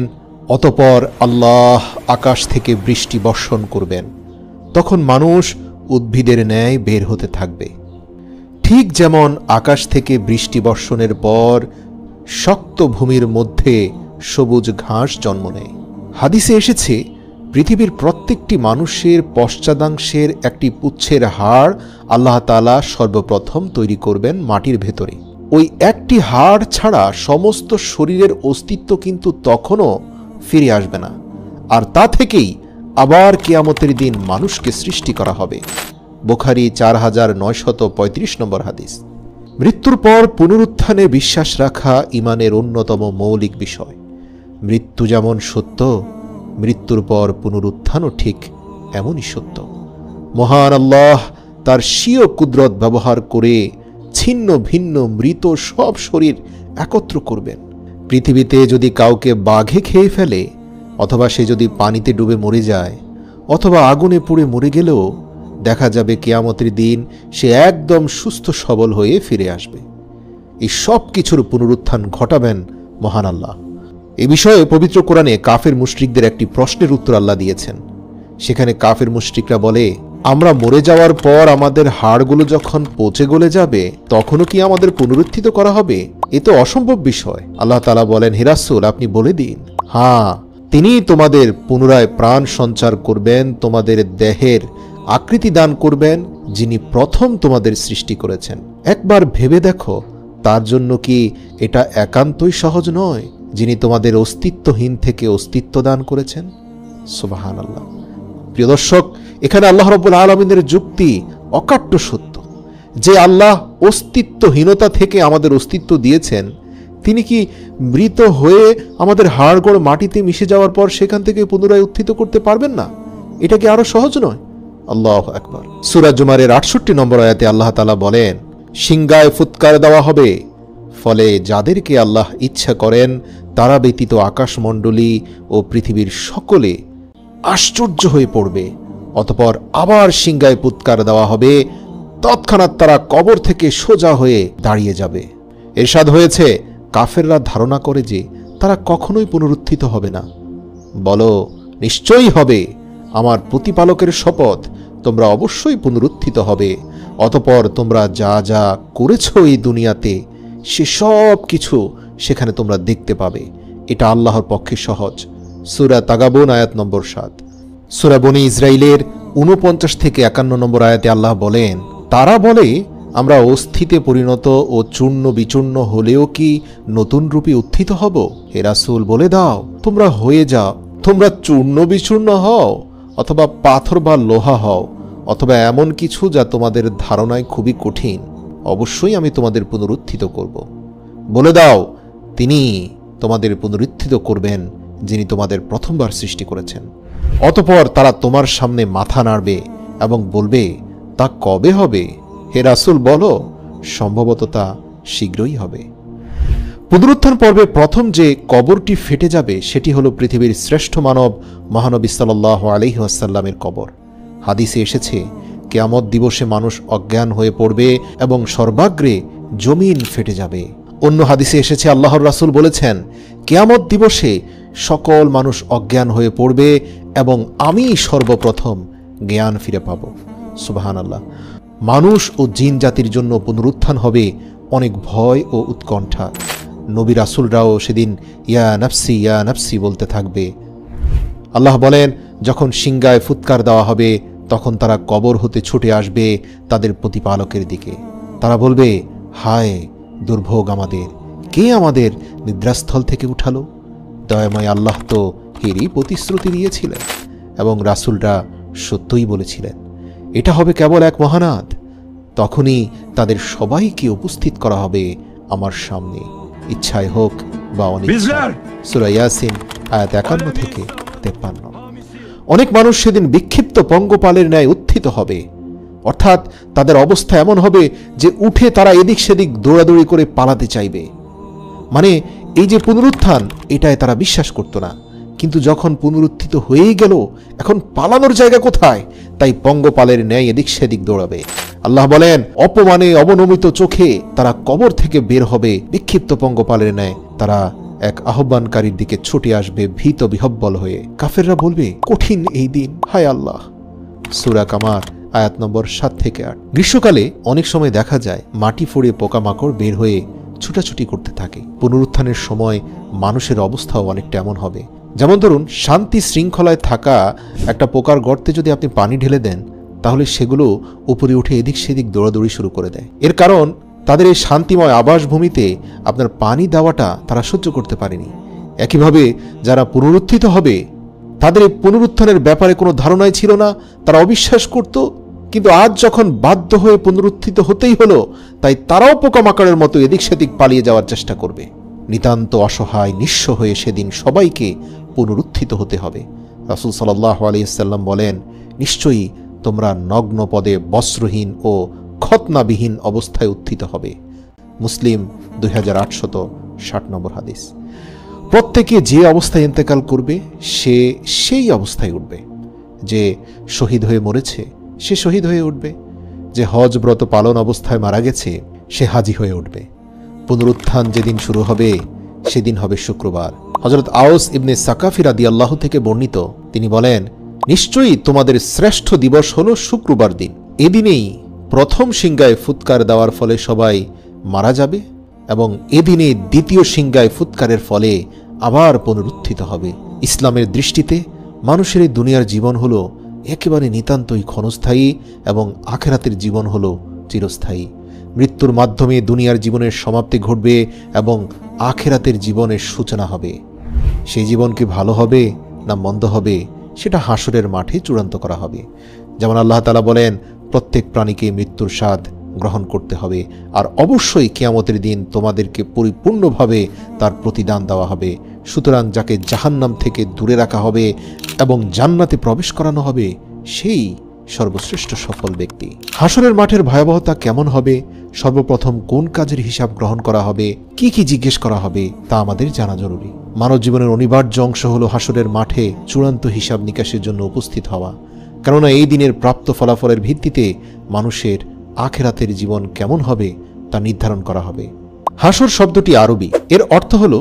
A: অতঃপর আল্লাহ আকাশ থেকে বৃষ্টি বর্ষণ করবেন। তখন মানুষ উদ্ভিদের ন্যায় বের হতে থাকবে, ঠিক যেমন আকাশ থেকে বৃষ্টি বর্ষণের পর শক্ত ভূমির মধ্যে সবুজ ঘাস জন্ম নেয়। হাদিসে এসেছে, পৃথিবীর প্রত্যেকটি মানুষের পশ্চাদাংশের একটি পুচ্ছের হাড় আল্লাহ তাআলা সর্বপ্রথম তৈরি করবেন মাটির ভেতরে। ওই একটি হাড় ছাড়া সমস্ত শরীরের অস্তিত্ব কিন্তু তখনও ফিরে আসবে না, আর তা থেকেই আবার কিয়ামতের দিন মানুষকে সৃষ্টি করা হবে। বুখারী 4935 নম্বর হাদিস। মৃত্যুর পর পুনরুত্থানে বিশ্বাস রাখা ঈমানের অন্যতম মৌলিক বিষয়। মৃত্যু যেমন সত্য, মৃত্যুর পর পুনরুত্থানও ঠিক এমনই সত্য। মহান আল্লাহ তার স্বীয় কুদরত ব্যবহার করে ছিন্ন ভিন্ন মৃত সব শরীর একত্র করবেন। পৃথিবীতে যদি কাউকে বাঘে খেয়ে ফেলে, অথবা সে যদি পানিতে ডুবে মরে যায়, অথবা আগুনে পুড়ে মরে গেলেও দেখা যাবে কিয়ামতের দিন সে একদম সুস্থ সবল হয়ে ফিরে আসবে। এই সব কিছুর পুনরুত্থান ঘটাবেন মহান আল্লাহ। এ বিষয়ে পবিত্র কোরআনে কাফের মুশরিকদের একটি প্রশ্নের উত্তর আল্লাহ দিয়েছেন। সেখানে কাফের মুশরিকরা বলে, আমরা মরে যাওয়ার পর আমাদের হাড়গুলো যখন পচে গলে যাবে তখনও কি আমাদের পুনরুত্থিত করা হবে? এ তো অসম্ভব বিষয়। আল্লাহ তাআলা বলেন, হে রাসূল, আপনি বলে দিন, হ্যাঁ, তিনি তোমাদের পুনরায় প্রাণ সঞ্চার করবেন, তোমাদের দেহের আকৃতি দান করবেন, যিনি প্রথম তোমাদের সৃষ্টি করেছেন। একবার ভেবে দেখো, তার জন্য কি এটা একান্তই সহজ নয়, যিনি তোমাদের অস্তিত্বহীন থেকে অস্তিত্ব দান করেছেন? সুবহানাল্লাহ। প্রিয় দর্শক, এখানে আল্লাহ রাব্বুল আলামিনের যুক্তি অকাট্য সত্য যে আল্লাহ অস্তিত্বহীনতা থেকে আমাদের অস্তিত্ব দিয়েছেন, তিনি কি মৃত হয়ে আমাদের হাড়গোড় মাটিতে মিশে যাওয়ার পর সেখান থেকে পুনরায় উত্থিত করতে পারবেন না? এটা কি আরো সহজ নয়? আল্লাহু আকবার। সূরা জুমারের 68 নম্বর আয়াতে আল্লাহ তাআলা বলেন, সিংগায় ফুৎকার দেওয়া হবে, ফলে যাদেরকে আল্লাহ ইচ্ছা করেন তারা ব্যতীত আকাশমণ্ডলী ও পৃথিবীর সকলে আশ্চর্য হয়ে পড়বে। অতঃপর আবার সিংগায় ফুৎকার দেওয়া হবে, তৎক্ষণাৎ তারা কবর থেকে সোজা হয়ে দাঁড়িয়ে যাবে। ইরশাদ হয়েছে, কাফেররা ধারণা করে যে তারা কখনোই পুনরুত্থিত হবে না। বলো, নিশ্চয়ই হবে, আমার প্রতিপালকের শপথ, তোমরা অবশ্যই পুনরুত্থিত হবে। অতঃপর তোমরা যা যা করেছ এই দুনিয়াতে সে সব কিছু সেখানে তোমরা দেখতে পাবে। এটা আল্লাহর পক্ষে সহজ। সূরা তাগাবুন আয়াত নম্বর 7। সূরা বনী ইসরাইলের 49 থেকে 51 নম্বর আয়াতে আল্লাহ বলেন, তারা বলে, আমরা অস্থিতে পরিণত ও চূর্ণ বিচূর্ণ হলেও কি নতুন রূপে উত্থিত হব? হে রাসূল, বলে দাও, তোমরা হয়ে যাও, তোমরা চূর্ণ বিচূর্ণ হও, অথবা পাথর বা লোহা হও, অথবা এমন কিছু যা তোমাদের ধারণায় খুবই কঠিন, অবশ্যই আমি তোমাদের পুনরুত্থিত করব। বলে দাও, তিনি তোমাদের পুনরুত্থিত করবেন যিনি তোমাদের প্রথমবার সৃষ্টি করেছেন। অতঃপর তারা তোমার সামনে মাথা নাড়বে এবং বলবে, তা কবে হবে? হে রাসূল, বলো, সম্ভবত তা শীঘ্রই হবে। পুনরুত্থান পর্বে প্রথম যে কবরটি ফেটে যাবে সেটি হলো পৃথিবীর শ্রেষ্ঠ মানব মহানবী সাল্লাল্লাহু আলাইহি ওয়াসাল্লামের কবর। হাদিসে এসেছে, কিয়ামত দিবসে মানুষ অজ্ঞান হয়ে পড়বে এবং সর্বাগ্রে জমিন ফেটে যাবে। অন্য হাদিসে এসেছে, আল্লাহর রাসূল বলেছেন, কিয়ামত দিবসে সকল মানুষ অজ্ঞান হয়ে পড়বে এবং আমি সর্বপ্রথম জ্ঞান ফিরে পাব। সুবহানাল্লাহ। মানুষ ও জিন জাতির জন্য পুনরুত্থান হবে অনেক ভয় ও উৎকণ্ঠা। নবী রাসূলরাও সেদিন ইয়া নাফসি ইয়া নাফসি বলতে থাকবে। আল্লাহ বলেন, যখন সিংগায় ফুৎকার দেওয়া হবে তখন তারা কবর হতে ছুটে আসবে তাদের প্রতিপালকের দিকে। তারা বলবে, হায় দুর্ভোগ আমাদের, কে আমাদের নিদ্রাস্থল থেকে উঠালো? দয়াময় আল্লাহ তো এরই প্রতিশ্রুতি দিয়েছিলেন এবং রাসূলরা সত্যই বলেছিলেন। এটা হবে কেবল এক মহানাদ। তখনই তাদের সবাইকে উপস্থিত করা হবে আমার সামনে, ইচ্ছায় হোক বা অনিচ্ছায়। সূরা ইয়াসিন আয়াত 51 থেকে 53। অনেক মানুষ সেদিন বিক্ষিপ্ত পঙ্গপালের ন্যায় উত্থিত হবে, অর্থাৎ তাদের অবস্থা এমন হবে যে উঠে তারা এদিক সেদিক দৌড়াদৌড়ি করে পালাতে চাইবে। মানে এই যে পুনরুত্থান, এটাই তারা বিশ্বাস করত না, কিন্তু যখন পুনরুত্থিত হয়েই গেল, এখন পালানোর জায়গা কোথায়? তাই পঙ্গপালের ন্যায় এদিক সেদিক দৌড়াবে। আল্লাহ বলেন, অপমানে অবনমিত চোখে তারা কবর থেকে বের হবে বিক্ষিপ্ত পঙ্গপালের ন্যায়। তারা এক আহ্বানকারীর দিকে ছুটে আসবে ভীত বিহব্বল হয়ে। কাফেররা বলবে, কঠিন এই দিন, হায় আল্লাহ। সূরা কামার আয়াত নম্বর 7 থেকে 8। গ্রীষ্মকালে অনেক সময় দেখা যায় মাটি ফুঁড়ে পোকামাকড় বের হয়ে ছুটাছুটি করতে থাকে। পুনরুত্থানের সময় মানুষের অবস্থাও অনেকটা এমন হবে। যেমন ধরুন, শান্তি শৃঙ্খলায় থাকা একটা পোকার গর্তে যদি আপনি পানি ঢেলে দেন, তাহলে সেগুলো উপরে উঠে এদিক সেদিক দৌড়াদৌড়ি শুরু করে দেয়। এর কারণ তাদের এই শান্তিময় আবাসভূমিতে আপনার পানি দেওয়াটা তারা সহ্য করতে পারেনি। একইভাবে যারা পুনরুত্থিত হবে, তাদের এই পুনরুত্থানের ব্যাপারে কোনো ধারণাই ছিল না, তারা অবিশ্বাস করত। কিন্তু আজ যখন বাধ্য হয়ে পুনরুত্থিত হতেই হলো, তাই তারাও পোকামাকড়ের মতো এদিক সেদিক পালিয়ে যাওয়ার চেষ্টা করবে। নিতান্ত অসহায় নিঃস্ব হয়ে সেদিন সবাইকে পুনরুত্থিত হতে হবে। রাসূল সাল্লাল্লাহু আলাইহি ওয়াসাল্লাম বলেন, নিশ্চয়ই তোমরা নগ্ন পদে বস্ত্রহীন ও খতনাবিহীন অবস্থায় উত্থিত হবে। মুসলিম 2860 নম্বর হাদিস। প্রত্যেকে যে অবস্থায় ইন্তেকাল করবে সে সেই অবস্থায় উঠবে। যে শহীদ হয়ে মরেছে সে শহীদ হয়ে উঠবে। যে হজ ব্রত পালন অবস্থায় মারা গেছে সে হাজি হয়ে উঠবে। পুনরুত্থান যেদিন শুরু হবে সেদিন হবে শুক্রবার। হযরত আওস ইবনে সাকাফি রাদিয়াল্লাহু থেকে বর্ণিত, তিনি বলেন, নিশ্চয়ই তোমাদের শ্রেষ্ঠ দিবস হলো শুক্রবার দিন। এদিনেই প্রথম সিংগায় ফুৎকার দেওয়ার ফলে সবাই মারা যাবে এবং এদিনে দ্বিতীয় সিংগায় ফুৎকারের ফলে আবার পুনরুত্থিত হবে। ইসলামের দৃষ্টিতে মানুষের এই দুনিয়ার জীবন হলো একেবারে নিতান্তই ক্ষণস্থায়ী এবং আখিরাতের জীবন হলো চিরস্থায়ী। মৃত্যুর মাধ্যমে দুনিয়ার জীবনের সমাপ্তি ঘটবে এবং আখিরাতের জীবনের সূচনা হবে। সেই জীবন কি ভালো হবে না মন্দ হবে সেটা হাসরের মাঠে চূড়ান্ত করা হবে। যেমন আল্লাহ তাআলা বলেন, প্রত্যেক প্রাণীকে মৃত্যুর স্বাদ গ্রহণ করতে হবে, আর অবশ্যই কিয়ামতের দিন তোমাদেরকে পরিপূর্ণভাবে তার প্রতিদান দেওয়া হবে। সুতরাং যাকে জাহান্নাম থেকে দূরে রাখা হবে এবং জান্নাতে প্রবেশ করানো হবে সেই সর্বশ্রেষ্ঠ সফল ব্যক্তি। হাসরের মাঠের ভয়াবহতা কেমন হবে, সর্বপ্রথম কোন কাজের হিসাব গ্রহণ করা হবে, কি কি জিজ্ঞেস করা হবে তা আমাদের জানা জরুরি। মানব জীবনের অনিবার্য অংশ হলো হাসরের মাঠে চূড়ান্ত হিসাব নিকাশের জন্য উপস্থিত হওয়া। কেননা এই দিনের প্রাপ্ত ফলাফলের ভিত্তিতে মানুষের আখিরাতের জীবন কেমন হবে তা নির্ধারণ করা হবে। হাসর শব্দটি আরবি, এর অর্থ হলো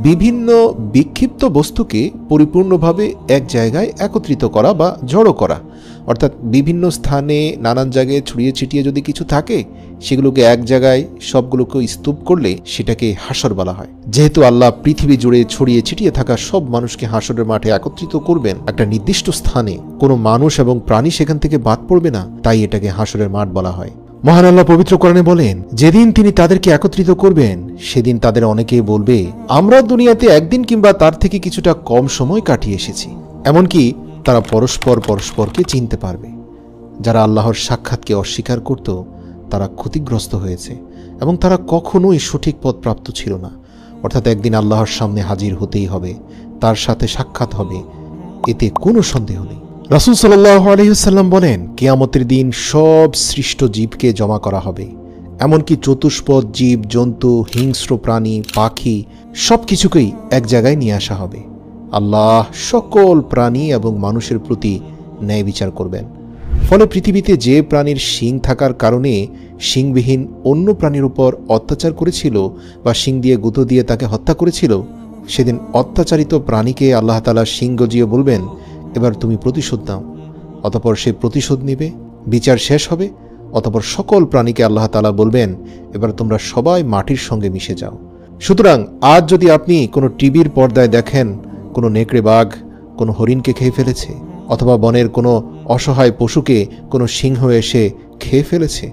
A: বিভিন্ন বিক্ষিপ্ত বস্তুকে পরিপূর্ণভাবে এক জায়গায় একত্রিত করা বা জড়ো করা। অর্থাৎ বিভিন্ন স্থানে নানান জায়গায় ছড়িয়ে ছিটিয়ে যদি কিছু থাকে সেগুলোকে এক জায়গায় সবগুলোকে স্তূপ করলে সেটাকে হাসর বলা হয়। যেহেতু আল্লাহ পৃথিবী জুড়ে ছড়িয়ে ছিটিয়ে থাকা সব মানুষকে হাসরের মাঠে একত্রিত করবেন একটা নির্দিষ্ট স্থানে, কোনো মানুষ এবং প্রাণী সেখান থেকে বাদ পড়বে না, তাই এটাকে হাসরের মাঠ বলা হয়। মহান আল্লাহ পবিত্র কোরআনে বলেন, যেদিন তিনি তাদেরকে একত্রিত করবেন সেদিন তাদের অনেকেই বলবে, আমরা দুনিয়াতে একদিন কিংবা তার থেকে কিছুটা কম সময় কাটিয়ে এসেছি। এমনকি তারা পরস্পরকে চিনতে পারবে। যারা আল্লাহর সাক্ষাৎকে অস্বীকার করত তারা ক্ষতিগ্রস্ত হয়েছে এবং তারা কখনোই সঠিক পথ প্রাপ্ত ছিল না। অর্থাৎ একদিন আল্লাহর সামনে হাজির হতেই হবে, তার সাথে সাক্ষাৎ হবে, এতে কোনো সন্দেহ নেই। রাসূল সাল্লাল্লাহু আলাইহি ওয়াসাল্লাম বলেন, কিয়ামতের দিন সব সৃষ্ট জীবকে জমা করা হবে, এমনকি চতুষ্পদ জীব জন্তু, হিংস্র প্রাণী, পাখি সবকিছুকেই এক জায়গায় নিয়ে আসা হবে। আল্লাহ সকল প্রাণী এবং মানুষের প্রতি ন্যায় বিচার করবেন। ফলে পৃথিবীতে যে প্রাণীর শিং থাকার কারণে শিংবিহীন অন্য প্রাণীর উপর অত্যাচার করেছিল বা শিং দিয়ে গুঁতো দিয়ে তাকে হত্যা করেছিল, সেদিন অত্যাচারিত প্রাণীকে আল্লাহ তাআলা শিং গজিয়ে বলবেন, এবার তুমি প্রতিশোধ নাও। অতঃপর সে প্রতিশোধ নিবে, বিচার শেষ হবে। অতঃপর সকল প্রাণীকে আল্লাহ তাআলা বলবেন, এবার তোমরা সবাই মাটির সঙ্গে মিশে যাও। সুতরাং আজ যদি আপনি কোনো টিভির পর্দায় দেখেন কোনো নেকড়ে বাঘ কোনো হরিণকে খেয়ে ফেলেছে, অথবা বনের কোনো অসহায় পশুকে কোনো সিংহ এসে খেয়ে ফেলেছে,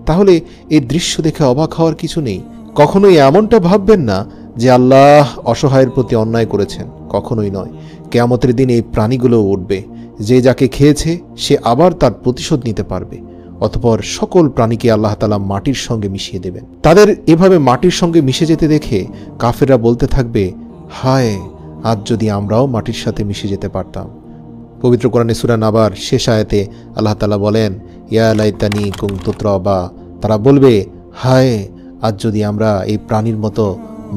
A: তাহলে এই দৃশ্য দেখে অবাক হওয়ার কিছু নেই। কখনোই এমনটা ভাববেন না যে আল্লাহ অসহায়ের প্রতি অন্যায় করেছেন, কখনোই নয়। কিয়ামতের দিন এই প্রাণীগুলো উঠবে, যে যাকে খেয়েছে সে আবার তার প্রতিশোধ নিতে পারবে। অতঃপর সকল প্রাণীকে আল্লাহ তাআলা মাটির সঙ্গে মিশিয়ে দেবেন। তাদের এভাবে মাটির সঙ্গে মিশে যেতে দেখে কাফেররা বলতে থাকবে, হায়, আজ যদি আমরাও মাটির সাথে মিশে যেতে পারতাম। পবিত্র কোরআনে সূরা নাবার শেষ আয়াতে আল্লাহ তাআলা বলেন, ইয়া লাইতানি কুনতু তুরাবা, তারা বলবে, হায়, আজ যদি আমরা এই প্রাণীর মতো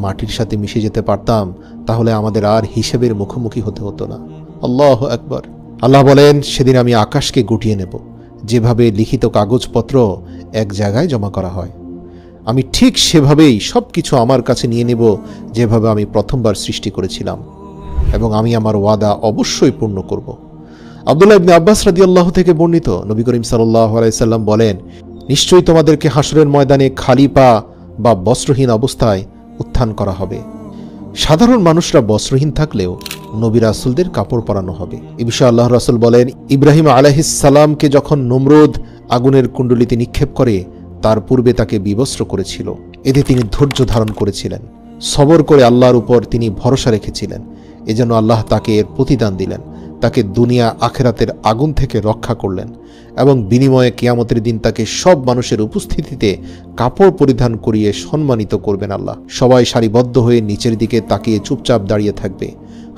A: মাটির সাথে মিশে যেতে পারতাম তাহলে আমাদের আর হিসেবের মুখোমুখি হতে হতো না। আল্লাহু আকবার। আল্লাহ বলেন, সেদিন আমি আকাশকে গুটিয়ে নেব, যেভাবে লিখিত কাগজপত্র এক জায়গায় জমা করা হয়, আমি ঠিক সেভাবেই সব কিছু আমার কাছে নিয়ে নেব যেভাবে আমি প্রথমবার সৃষ্টি করেছিলাম, এবং আমি আমার ওয়াদা অবশ্যই পূর্ণ করব। আব্দুল্লাহ ইবনে আব্বাস রাদিয়াল্লাহু থেকে বর্ণিত, নবী করিম সাল্লাল্লাহু আলাইহি সাল্লাম বলেন, নিশ্চয়ই তোমাদেরকে হাসরের ময়দানে খালি পা বা বস্ত্রহীন অবস্থায় উত্থান করা হবে। সাধারণ মানুষরা বস্ত্রহীন থাকলেও নবী রাসূলদের কাপড় পরানো হবে। এ বিষয়ে আল্লাহর রাসূল বলেন, ইব্রাহিম আলাইহিস সালামকে যখন নমরুদ আগুনের কুণ্ডলিতে নিক্ষেপ করে তার পূর্বে তাকে বিবস্ত্র করেছিল। এতে তিনি ধৈর্য ধারণ করেছিলেন, সবর করে আল্লাহর উপর তিনি ভরসা রেখেছিলেন। এজন্য আল্লাহ তাকে এর প্রতিদান দিলেন, তাকে দুনিয়া আখেরাতের আগুন থেকে রক্ষা করলেন এবং বিনিময়ে কিয়ামতের দিন তাকে সব মানুষের উপস্থিতিতে কাপড় পরিধান করিয়ে সম্মানিত করবেন আল্লাহ। সবাই সারিবদ্ধ হয়ে নিচের দিকে তাকিয়ে চুপচাপ দাঁড়িয়ে থাকবে।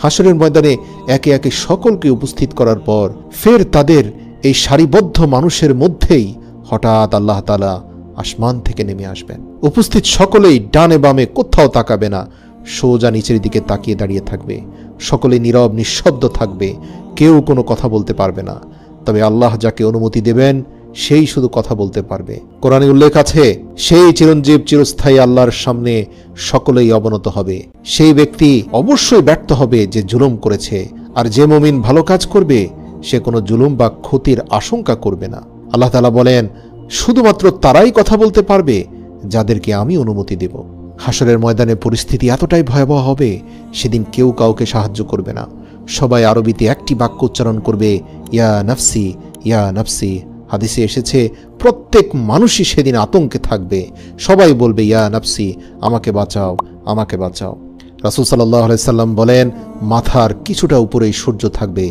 A: হাসরের ময়দানে একে একে সকলকে উপস্থিত করার পর ফের তাদের এই সারিবদ্ধ মানুষের মধ্যেই হঠাৎ আল্লাহ তাআলা আসমান থেকে নেমে আসবেন। উপস্থিত সকলেই ডানে বামে কোথাও তাকাবে না, সোজা নিচের দিকে তাকিয়ে দাঁড়িয়ে থাকবে। সকলে নীরব নিঃশব্দ থাকবে, কেউ কোনো কথা বলতে পারবে না। তবে আল্লাহ যাকে অনুমতি দেবেন সেই শুধু কথা বলতে পারবে। কোরআনে উল্লেখ আছে, সেই চিরঞ্জীব চিরস্থায়ী আল্লাহর সামনে সকলেই অবনত হবে। সেই ব্যক্তি অবশ্যই ব্যর্থ হবে যে জুলুম করেছে, আর যে মুমিন ভালো কাজ করবে সে কোনো জুলুম বা ক্ষতির আশঙ্কা করবে না। আল্লাহ তাআলা বলেন, শুধুমাত্র তারাই কথা বলতে পারবে যাদেরকে আমি অনুমতি দেব। হাসরের ময়দানে পরিস্থিতি এতটাই ভয়াবহ হবে, সেদিন কেউ কাউকে সাহায্য করবে না। সবাই আরবিতে একটি বাক্য উচ্চারণ করবে, ইয়া নাফসি ইয়া নাফসি। হাদিসে এসেছে, প্রত্যেক মানুষই সেদিন আতঙ্কে থাকবে। সবাই বলবে, ইয়া নাফসি, আমাকে বাঁচাও, আমাকে বাঁচাও। রাসূল সাল্লাল্লাহু আলাইহি সাল্লাম বলেন, মাথার কিছুটা উপরেই সূর্য থাকবে।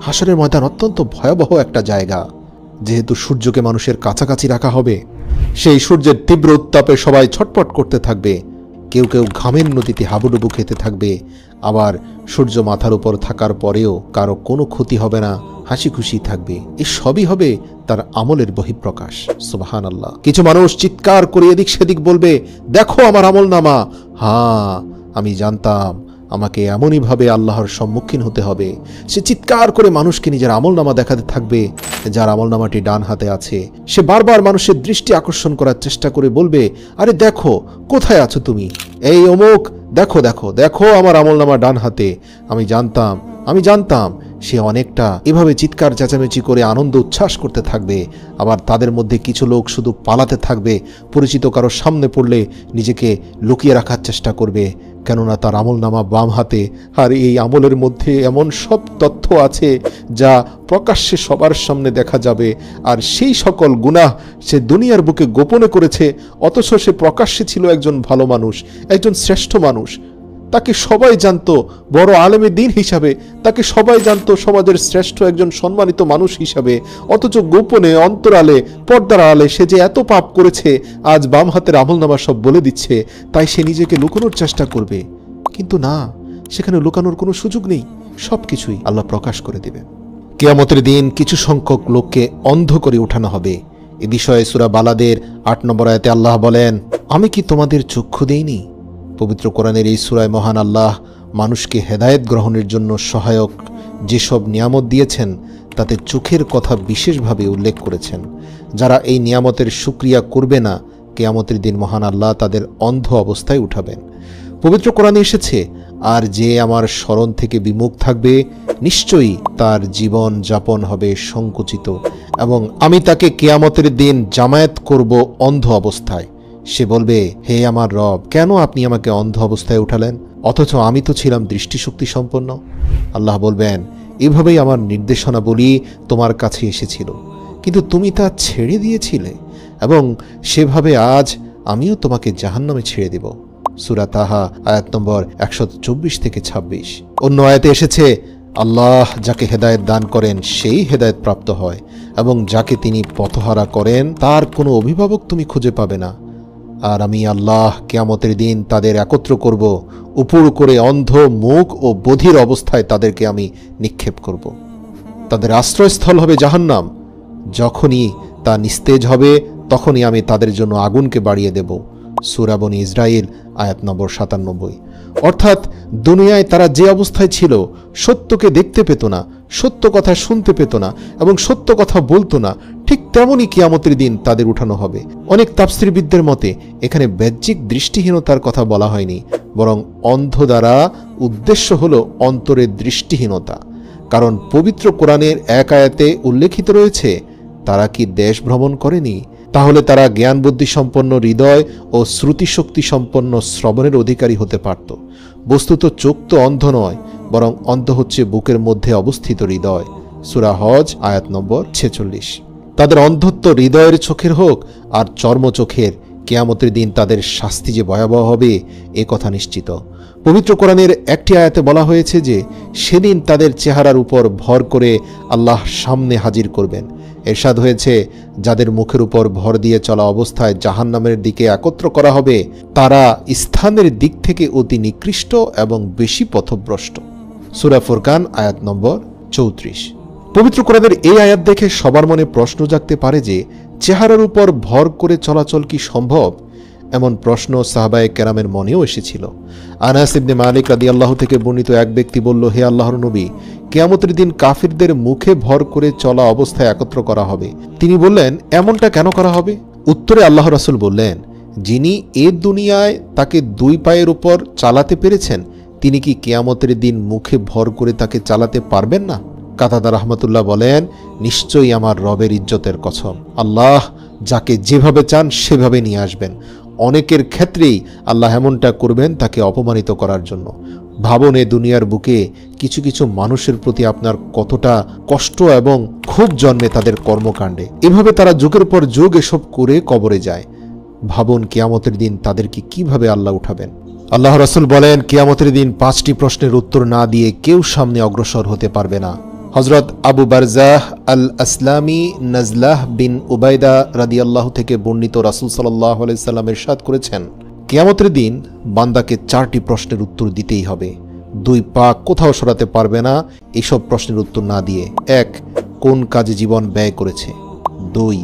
A: হাসরের ময়দান অত্যন্ত ভয়াবহ একটা জায়গা। যেহেতু সূর্যকে মানুষের কাছাকাছি রাখা হবে, সেই সূর্যের তীব্র উত্তাপে সবাই ছটপট করতে থাকবে। কেউ কেউ ঘামের নদীতে হাবুডুবু খেতে থাকবে। আবার সূর্য মাথার উপর থাকার পরেও কারো কোনো ক্ষতি হবে না, হাসি খুশি থাকবে। এই সবই হবে তার আমলের বহিঃপ্রকাশ। সুবহানাল্লাহ। কিছু মানুষ চিৎকার করে এদিক সেদিক বলবে, দেখো আমার আমলনামা। হ্যাঁ, আমি জানতাম আমাকে এমনইভাবে আল্লাহর সম্মুখীন হতে হবে। সে চিৎকার করে মানুষকে নিজের আমলনামা দেখাতে থাকবে। যার আমলনামাটি ডান হাতে আছে সে বারবার মানুষের দৃষ্টি আকর্ষণ করার চেষ্টা করে বলবে, আরে দেখো, কোথায় আছো তুমি, এই অমুক, দেখো দেখো দেখো আমার আমলনামা ডান হাতে। আমি জানতাম। সে অনেকটা এভাবে চিৎকার চেঁচামেচি করে আনন্দ উচ্ছ্বাস করতে থাকবে। আবার তাদের মধ্যে কিছু লোক শুধু পালাতে থাকবে। পরিচিত কারো সামনে পড়লে নিজেকে লুকিয়ে রাখার চেষ্টা করবে, কেননা তার আমলনামা বাম হাতে। আর এই আমলের মধ্যে এমন সব তথ্য আছে যা প্রকাশ্যে সবার সামনে দেখা যাবে। আর সেই সকল গুনাহ সে দুনিয়ার বুকে গোপনে করেছে, অথচ সে প্রকাশ্যে ছিল একজন ভালো মানুষ, একজন শ্রেষ্ঠ মানুষ। তাকে সবাই জানতো বড় আলেমে দ্বীন হিসাবে, তাকে সবাই জানতো সমাজের শ্রেষ্ঠ একজন সম্মানিত মানুষ হিসাবে। অথচ গোপনে, অন্তরালে, পর্দার আড়ালে সে যে এত পাপ করেছে, আজ বাম হাতের আমলনামা সব বলে দিচ্ছে। তাই সে নিজেকে লুকানোর চেষ্টা করবে, কিন্তু না, সেখানে লুকানোর কোনো সুযোগ নেই। সবকিছুই আল্লাহ প্রকাশ করে দেবে। কিয়ামতের দিন কিছু সংখ্যক লোককে অন্ধ করে উঠানো হবে। এ বিষয়ে সূরা বালাদের ৮ নম্বর আয়াতে আল্লাহ বলেন, আমি কি তোমাদের চক্ষু দেইনি? পবিত্র কোরআনের এই সূরায় মহান আল্লাহ মানুষকে হেদায়েত গ্রহণের জন্য সহায়ক যেসব নিয়ামত দিয়েছেন তাতে চোখের কথা বিশেষভাবে উল্লেখ করেছেন। যারা এই নিয়ামতের শুকরিয়া করবে না, কিয়ামতের দিন মহান আল্লাহ তাদের অন্ধ অবস্থায় উঠাবেন। পবিত্র কোরআনে এসেছে, আর যে আমার স্মরণ থেকে বিমুখ থাকবে নিশ্চয়ই তার জীবন যাপন হবে সংকুচিত, এবং আমি তাকে কিয়ামতের দিন জামায়াত করব অন্ধ অবস্থায়। সে বলবে, হে আমার রব, কেন আপনি আমাকে অন্ধ অবস্থায় উঠালেন, অথচ আমি তো ছিলাম দৃষ্টিশক্তি সম্পন্ন? আল্লাহ বলবেন, এভাবেই আমার নির্দেশনাবলী তোমার কাছে এসেছিল, কিন্তু তুমি তা ছেড়ে দিয়েছিলে, এবং সেভাবে আজ আমিও তোমাকে জাহান্নামে ছেড়ে দেব। সূরা তাহা আয়াত নম্বর ১২৪ থেকে ২৬। অন্য আয়াতে এসেছে, আল্লাহ যাকে হেদায়েত দান করেন সেই হেদায়েত প্রাপ্ত হয়, এবং যাকে তিনি পথহারা করেন তার কোনো অভিভাবক তুমি খুঁজে পাবে না। আর আমি আল্লাহ কিয়ামতের দিন তাদের একত্র করব, উপুড় করে অন্ধ, মুখ ও বধির অবস্থায় তাদেরকে আমি নিক্ষেপ করব। তাদের আশ্রয়স্থল হবে জাহান্নাম। যখনই তা নিস্তেজ হবে তখনই আমি তাদের জন্য আগুনকে বাড়িয়ে দেব। সূরা বনী ইসরাঈল আয়াত নম্বর ৯৭। অর্থাৎ দুনিয়ায় তারা যে অবস্থায় ছিল, সত্যকে দেখতে পেত না, সত্য কথা শুনতে পেত না, এবং সত্য কথা বলতো না, ঠিক তেমনই কিয়ামতের দিন তাদের উঠানো হবে। অনেক তাফসীরবিদদের মতে এখানে বাহ্যিক দৃষ্টিহীনতার কথা বলা হয়নি, বরং অন্ধ দ্বারা উদ্দেশ্য হলো অন্তরের দৃষ্টিহীনতা। কারণ পবিত্র কোরআনের এক আয়াতে উল্লেখিত রয়েছে, তারা কি দেশ ভ্রমণ করেনি? তাহলে তারা জ্ঞান বুদ্ধি সম্পন্ন হৃদয় ও শ্রুতিশক্তি সম্পন্ন শ্রবণের অধিকারী হতে পারত। বস্তুত চোখ তো অন্ধ নয়, বরং অন্ধ হচ্ছে বুকের মধ্যে অবস্থিত হৃদয়। সূরা হজ আয়াত নম্বর ৪৬। তাদের অন্ধত্ব হৃদয়ের চোখের হোক আর চর্মচোখের, কিয়ামতের দিন তাদের শাস্তি যে ভয়াবহ হবে এ কথা নিশ্চিত। পবিত্র কোরআনের একটি আয়াতে বলা হয়েছে যে সেদিন তাদের চেহারার উপর ভর করে আল্লাহ সামনে হাজির করবেন। এরশাদ হয়েছে, যাদের মুখের উপর ভর দিয়ে চলা অবস্থায় জাহান্নামের দিকে একত্র করা হবে তারা স্থানের দিক থেকে অতি নিকৃষ্ট এবং বেশি পথভ্রষ্ট। সূরা ফুরকান আয়াত নম্বর 34। পবিত্র কোরআনের এই আয়াত দেখে সবার মনে প্রশ্ন জাগতে পারে যে চেহারার উপর ভর করে চলাচল কি সম্ভব? এমন প্রশ্ন সাহাবায়ে কেরামের মনেও এসেছিল। আনাস ইবনে মালিক রাদিয়াল্লাহু থেকে বর্ণিত এক ব্যক্তি বলল, হে আল্লাহর নবী, কিয়ামতের দিন কাফিরদের মুখে ভর করে চলা অবস্থায় একত্র করা হবে। তিনি বললেন, এমনটা কেন করা হবে? উত্তরে আল্লাহ রাসূল বললেন, যিনি এ দুনিয়ায় তাকে দুই পায়ের উপর চালাতে পেরেছেন তিনি কি কিয়ামতের দিন মুখে ভর করে তাকে চালাতে পারবেন না? কাতাদা রাহমাতুল্লাহ বলেন, নিশ্চয়ই আমার রবের ইজ্জতের কসম, আল্লাহ যাকে যেভাবে চান সেভাবে নিয়ে আসবেন। অনেকের ক্ষেত্রেই আল্লাহ এমনটা করবেন তাকে অপমানিত করার জন্য। ভাবুন, এ দুনিয়ার বুকে কিছু কিছু মানুষের প্রতি আপনার কতটা কষ্ট এবং ক্ষোভ জন্মে তাদের কর্মকাণ্ডে। এভাবে তারা যুগের পর যুগ এসব করে কবরে যায়। ভাবুন কিয়ামতের দিন তাদেরকে কিভাবে আল্লাহ উঠাবেন। আল্লাহ রাসূল বলেন, কিয়ামতের দিন 5টি প্রশ্নের উত্তর না দিয়ে কেউ সামনে অগ্রসর হতে পারবে না। হযরত আবু বারজাহ আল আসলামি নাজলাহ বিন উবাইদা রাদিয়াল্লাহু থেকে বর্ণিত, রাসূল সাল্লাল্লাহু আলাইহি সাল্লাম ইরশাদ করেছেন, কিয়ামতের দিন বান্দাকে 4টি প্রশ্নের উত্তর দিতেই হবে। 2 পা কোথাও সরাতে পারবে না এইসব প্রশ্নের উত্তর না দিয়ে। 1, কোন কাজে জীবন ব্যয় করেছে। 2,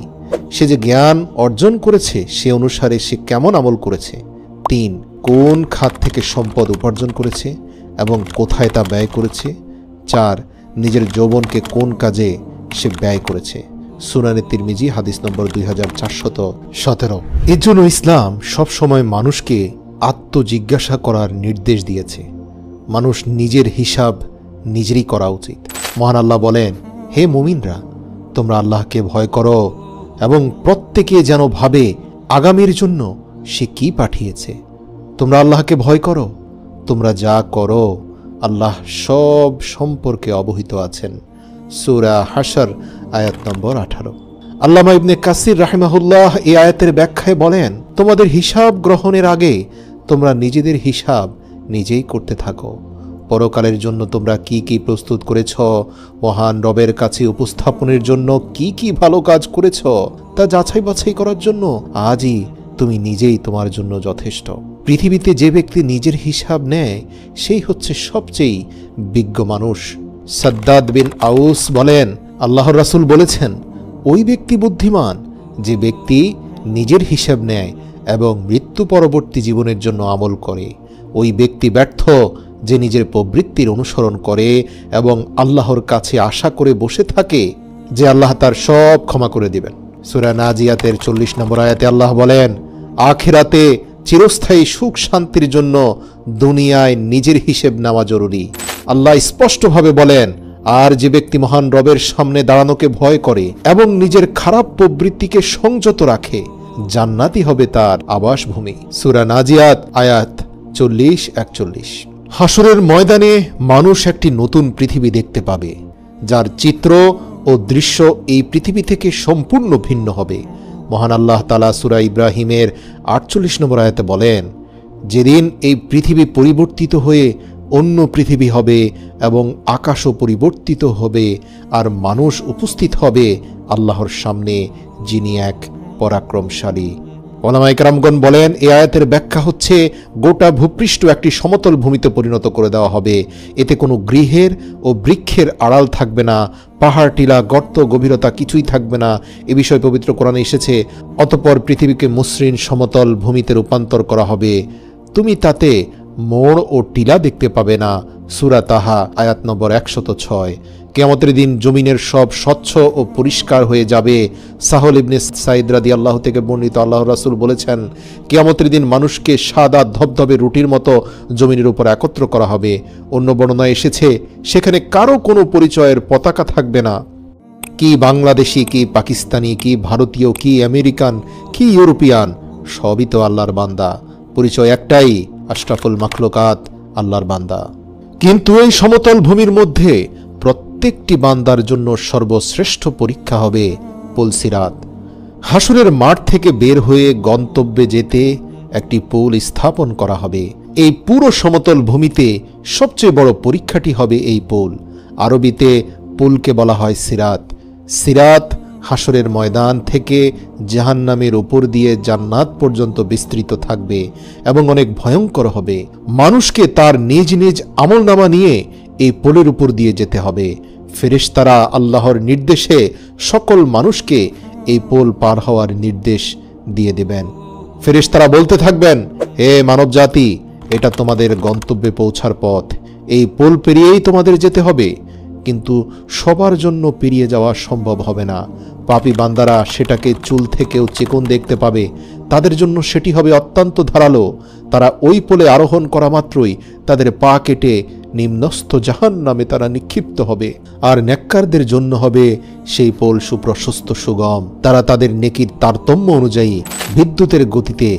A: সে যে জ্ঞান অর্জন করেছে সে অনুসারে সে কেমন আমল করেছে। 3, কোন খাত থেকে সম্পদ উপার্জন করেছে এবং কোথায় তা ব্যয় করেছে। 4, নিজের যৌবনকে কোন কাজে সে ব্যয় করেছে। সুনানে তিরমিজি হাদিস নম্বর 2417। এর জন্য ইসলাম সবসময় মানুষকে আত্মজিজ্ঞাসা করার নির্দেশ দিয়েছে। মানুষ নিজের হিসাব নিজেরই করা উচিত। মহান আল্লাহ বলেন, হে মুমিনরা, তোমরা আল্লাহকে ভয় করো এবং প্রত্যেকে যেন ভাবে আগামীর জন্য সে কি পাঠিয়েছে। তোমরা আল্লাহকে ভয় করো, তোমরা যা করো আল্লাহ সব সম্পর্কে অবহিত আছেন। সূরা হাশর আয়াত নম্বর 18। আল্লামা ইবনে কাসির রাহিমাহুল্লাহ এই আয়াতের ব্যাখ্যায় বলেন, তোমাদের হিসাব গ্রহণের আগে তোমরা নিজেদের হিসাব নিজেই করতে থাকো। পরকালের জন্য তোমরা কি কি প্রস্তুত করেছ, মহান রবের কাছে উপস্থাপনের জন্য কি কি ভালো কাজ করেছ তা যাচাই বাছাই করার জন্য আজই তুমি নিজেই তোমার জন্য যথেষ্ট। পৃথিবীতে যে ব্যক্তি নিজের হিসাব নেয় সেই হচ্ছে সবচেয়ে বিজ্ঞ মানুষ। সাদ্দাদ বিন আউস বলেন, আল্লাহর রাসূল বলেছেন, ওই ব্যক্তি বুদ্ধিমান যে ব্যক্তি নিজের হিসাব নেয় এবং মৃত্যু পরবর্তী জীবনের জন্য আমল করে। ওই ব্যক্তি ব্যর্থ যে নিজের প্রবৃত্তির অনুসরণ করে এবং আল্লাহর কাছে আশা করে বসে থাকে যে আল্লাহ তার সব ক্ষমা করে দিবেন। সূরা নাজিয়াতের 40 নম্বর আয়াতে আল্লাহ বলেন, আখিরাতে চিরস্থায়ী সুখ শান্তির জন্য দুনিয়ায় নিজের হিসেব নেওয়া জরুরি। আল্লাহ স্পষ্টভাবে বলেন, আর যে ব্যক্তি মহান রবের সামনে দাঁড়ানোকে ভয় করে এবং নিজের খারাপ প্রবৃত্তিকে সংযত রাখে, জান্নাতই হবে তার আবাসভূমি। সূরা নাজিয়াত আয়াত 40-41। হাসরের ময়দানে মানুষ একটি নতুন পৃথিবী দেখতে পাবে, যার চিত্র ও দৃশ্য এই পৃথিবী থেকে সম্পূর্ণ ভিন্ন হবে। মহান আল্লাহ তাআলা সূরা ইব্রাহিমের 48 নম্বর আয়াতে বলেন, যেদিন এই পৃথিবী পরিবর্তিত হয়ে অন্য পৃথিবী হবে এবং আকাশও পরিবর্তিত হবে আর মানুষ উপস্থিত হবে আল্লাহর সামনে, যিনি এক পরাক্রমশালী। ওলামায়ে কেরামগণ বলেন, এই আয়াতের ব্যাখ্যা হচ্ছে গোটা ভূপৃষ্ঠ একটি সমতল ভূমিতে পরিণত করে দেওয়া হবে। এতে কোনো গৃহের ও বৃক্ষের আড়াল থাকবে না, পাহাড় টিলা গর্ত গভীরতা কিছুই থাকবে না। এ বিষয়ে পবিত্র কোরআনে এসেছে, অতঃপর পৃথিবীকে মসৃণ সমতল ভূমিতে রূপান্তর করা হবে, তুমি তাতে মোড় ও টিলা দেখতে পাবে না। সূরা তাহা আয়াত নম্বর 106। কিয়ামতের দিন জমিনের সব স্বচ্ছ ও পরিষ্কার হয়ে যাবে। সাহল ইবনে সাইদ রাদিয়াল্লাহু থেকে বর্ণিত, আল্লাহর রাসূল বলেছেন, কিয়ামতের দিন মানুষকে সাদা ধবধবে রুটির মতো জমিনের উপর একত্র করা হবে। অন্য বর্ণনায় এসেছে, সেখানে কারো কোনো পরিচয়ের পতাকা থাকবে না। কি বাংলাদেশি, কি পাকিস্তানি, কি ভারতীয়, কি আমেরিকান, কি ইউরোপিয়ান, সবই তো আল্লাহর বান্দা। পরিচয় একটাই, আশরাফুল মাখলুকাত, আল্লাহর বান্দা। কিন্তু এই সমতল ভূমির মধ্যে প্রত্যেকটি বান্দার জন্য সর্বশ্রেষ্ঠ পরীক্ষা হবে পুলসিরাত। হাসরের মাঠ থেকে বের হয়ে গন্তব্যে যেতে একটি পুল স্থাপন করা হবে। এই পুরো সমতল ভূমিতে সবচেয়ে বড় পরীক্ষাটি হবে এই পুল। আরবিতে পুলকে বলা হয় সিরাত। সিরাত হাসরের ময়দান থেকে জাহান্নামের উপর দিয়ে জান্নাত পর্যন্ত বিস্তৃত থাকবে এবং অনেক ভয়ঙ্কর হবে। মানুষকে তার নিজ নিজ আমলনামা নিয়ে এই পোলের উপর দিয়ে যেতে হবে। ফেরেশতারা আল্লাহর নির্দেশে সকল মানুষকে এই পোল পার হওয়ার নির্দেশ দিয়ে দেবেন। ফেরেশতারা বলতে থাকবেন, হে মানবজাতি, এটা তোমাদের গন্তব্যে পৌঁছার পথ, এই পোল পেরিয়েই তোমাদের যেতে হবে। কিন্তু সবার জন্য পেরিয়ে যাওয়া সম্ভব হবে না। পাপী বান্দারা সেটাকে চুল থেকেও চিকন দেখতে পাবে, তাদের জন্য সেটি হবে অত্যন্ত ধারালো। তারা ওই পোলে আরোহণ করা মাত্রই তাদের পা কেটে নিম্নস্থ জাহান্নামে তারা নিক্ষিপ্ত হবে। আর নেককারদের জন্য হবে সেই পোল সুপ্রশস্ত সুগম। তারা তাদের নেকির তারতম্য অনুযায়ী বিদ্যুতের গতিতে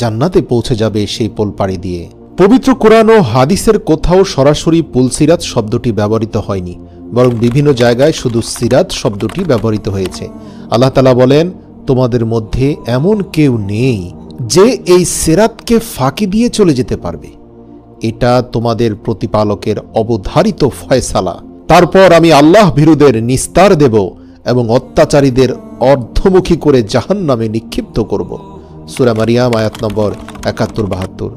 A: জান্নাতে পৌঁছে যাবে সেই পোল পাড়ি দিয়ে। পবিত্র কোরআন ও হাদিসের কোথাও সরাসরি পুলসিরাত শব্দটি ব্যবহৃত হয়নি, বরং বিভিন্ন জায়গায় শুধু সিরাত শব্দটি ব্যবহৃত হয়েছে। আল্লাহ তাআলা বলেন, তোমাদের মধ্যে এমন কেউ নেই যে এই সিরাতকে ফাঁকি দিয়ে চলে যেতে পারবে। এটা তোমাদের প্রতিপালকের অবধারিত ফয়সালা। তারপর আমি আল্লাহ ভীরুদের নিস্তার দেব এবং অত্যাচারীদের অর্ধমুখী করে জাহান্নামে নিক্ষিপ্ত করব। সূরা মারিয়াম আয়াত নম্বর ৭১-৭২।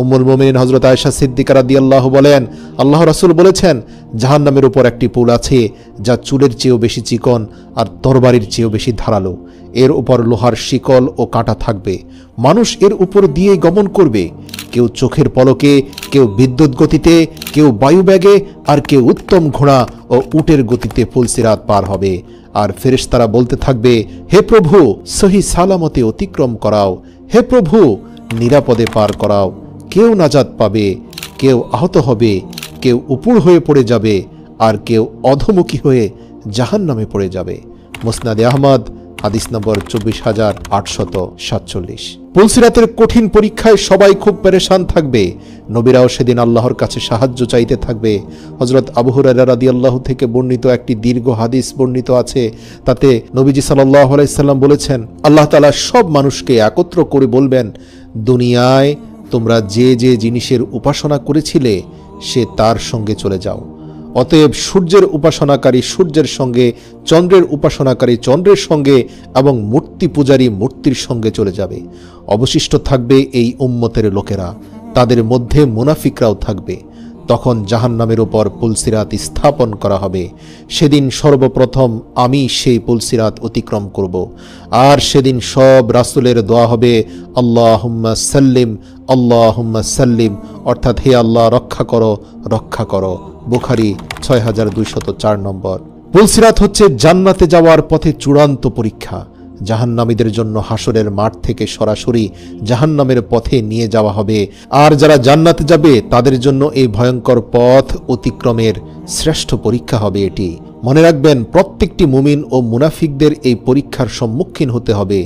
A: উম্মুল মুমিনিন হযরত আয়েশা সিদ্দিকা রাদিয়াল্লাহু বলেন, আল্লাহ রাসূল বলেছেন, জাহান্নামের উপর একটি পুল আছে যা চুলের চেয়েও বেশি চিকন আর তরবারির চেয়েও বেশি ধারালো। এর উপর লোহার শিকল ও কাঁটা থাকবে। মানুষ এর উপর দিয়ে গমন করবে, কেউ চোখের পলকে, কেউ বিদ্যুৎ গতিতে, কেউ বায়ুবেগে, আর কেউ উত্তম ঘোড়া ও উটের গতিতে পুলসিরাত পার হবে। আর ফেরেশতারা বলতে থাকবে, হে প্রভু, সহি সালামতে অতিক্রম করাও, হে প্রভু, নিরাপদে পার করাও। কেউ নাজাত পাবে, কেউ আহত হবে, কেউ উপুড় হয়ে পড়ে যাবে, আর কেউ অধমুখী হয়ে জাহান্নামে পড়ে যাবে। মুসনাদে আহমদ হাদিস নম্বর ২৪,৮৪৭। পুলসিরাতের কঠিন পরীক্ষায় সবাই খুব পেরেশান থাকবে। নবীরাও সেদিন আল্লাহর কাছে সাহায্য চাইতে থাকবে। হযরত আবু হুরায়রা রাদিয়াল্লাহু থেকে বর্ণিত একটি দীর্ঘ হাদিস বর্ণিত আছে। তাতে নবীজি সাল্লাল্লাহু আলাইহি সাল্লাম বলেছেন, আল্লাহ তাআলা সব মানুষকে একত্র করে বলবেন, দুনিয়ায় তোমরা যে যে জিনিসের উপাসনা করেছিলে সে তার সঙ্গে চলে যাও। অতএব সূর্যের উপাসনাকারী সূর্যের সঙ্গে, চন্দ্রের উপাসনাকারী চন্দ্রের সঙ্গে এবং মূর্তি পূজারী মূর্তির সঙ্গে চলে যাবে। অবশিষ্ট থাকবে এই উম্মতের লোকেরা, তাদের মধ্যে মুনাফিকরাও থাকবে। তখন জাহান্নামের উপর পুলসিরাত স্থাপন করা হবে। সেদিন সর্বপ্রথম আমি সেই পুলসিরাত অতিক্রম করব। আর সেদিন সব রাসূলের দোয়া হবে, আল্লাহুম্মা সাল্লিম, আল্লাহুম্মা সাল্লিম, অর্থাৎ হে আল্লাহ রক্ষা করো, রক্ষা করো। বুখারী ৬২০৪ নম্বর। পুলসিরাত হচ্ছে জান্নাতে যাওয়ার পথে চূড়ান্ত পরীক্ষা। জাহান্নামীদের জন্য হাসরের মাঠ থেকে সরাসরি জাহান্নামের পথে নিয়ে যাওয়া হবে। আর যারা জান্নাতে যাবে তাদের জন্য এই ভয়ঙ্কর পথ অতিক্রমের শ্রেষ্ঠ পরীক্ষা হবে এটি। মনে রাখবেন, প্রত্যেকটি মুমিন ও মুনাফিকদের এই পরীক্ষার সম্মুখীন হতে হবে।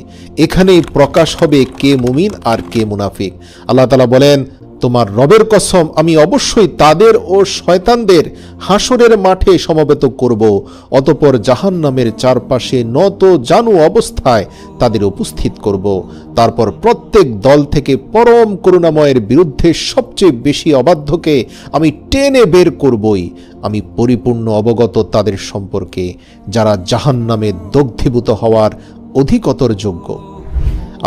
A: এখানেই প্রকাশ হবে কে মুমিন আর কে মুনাফিক। আল্লাহ তাআলা বলেন, তোমার রবের কসম, আমি অবশ্যই তাদের ও শয়তানদের হাসরের মাঠে সমবেত করব। অতঃপর জাহান্নামের চারপাশে নত জানু অবস্থায় তাদের উপস্থিত করব। তারপর প্রত্যেক দল থেকে পরম করুণাময়ের বিরুদ্ধে সবচেয়ে বেশি অবাধ্যকে আমি টেনে বের করবই। আমি পরিপূর্ণ অবগত তাদের সম্পর্কে, যারা জাহান্নামে দগ্ধীভূত হওয়ার অধিকতর যোগ্য।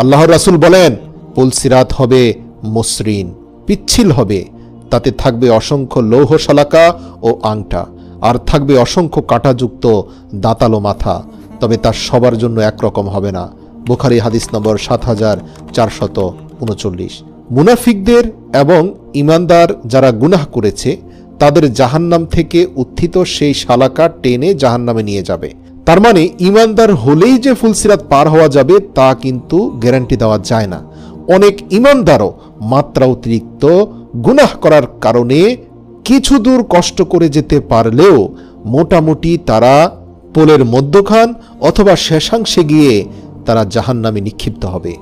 A: আল্লাহর রাসূল বলেন, পুলসিরাত হবে মসৃণ, পিচ্ছিল হবে। তাতে থাকবে অসংখ্য লৌহ শলাকা ও আংটা, আর থাকবে অসংখ্য কাঁটাযুক্ত দাঁতালো মাথা। তবে তা সবার জন্য একরকম হবে না। বুখারী হাদিস নম্বর ৭৪39। মুনাফিকদের এবং ঈমানদার যারা গুনাহ করেছে তাদের জাহান্নাম থেকে উত্থিত সেই শালাকা টেনে জাহান্নামে নিয়ে যাবে। তার মানে ঈমানদার হলেই যে ফুলসিরাত পার হওয়া যাবে তা কিন্তু গ্যারান্টি দেওয়া যায় না। অনেক ঈমানদারও মাত্রা অতিরিক্ত গুনাহ করার কারণে কিছু দূর কষ্ট করে যেতে পারলেও মোটামুটি তারা পোলের মধ্যখান অথবা শেষাংশে গিয়ে তারা জাহান্নামে নিক্ষিপ্ত হবে।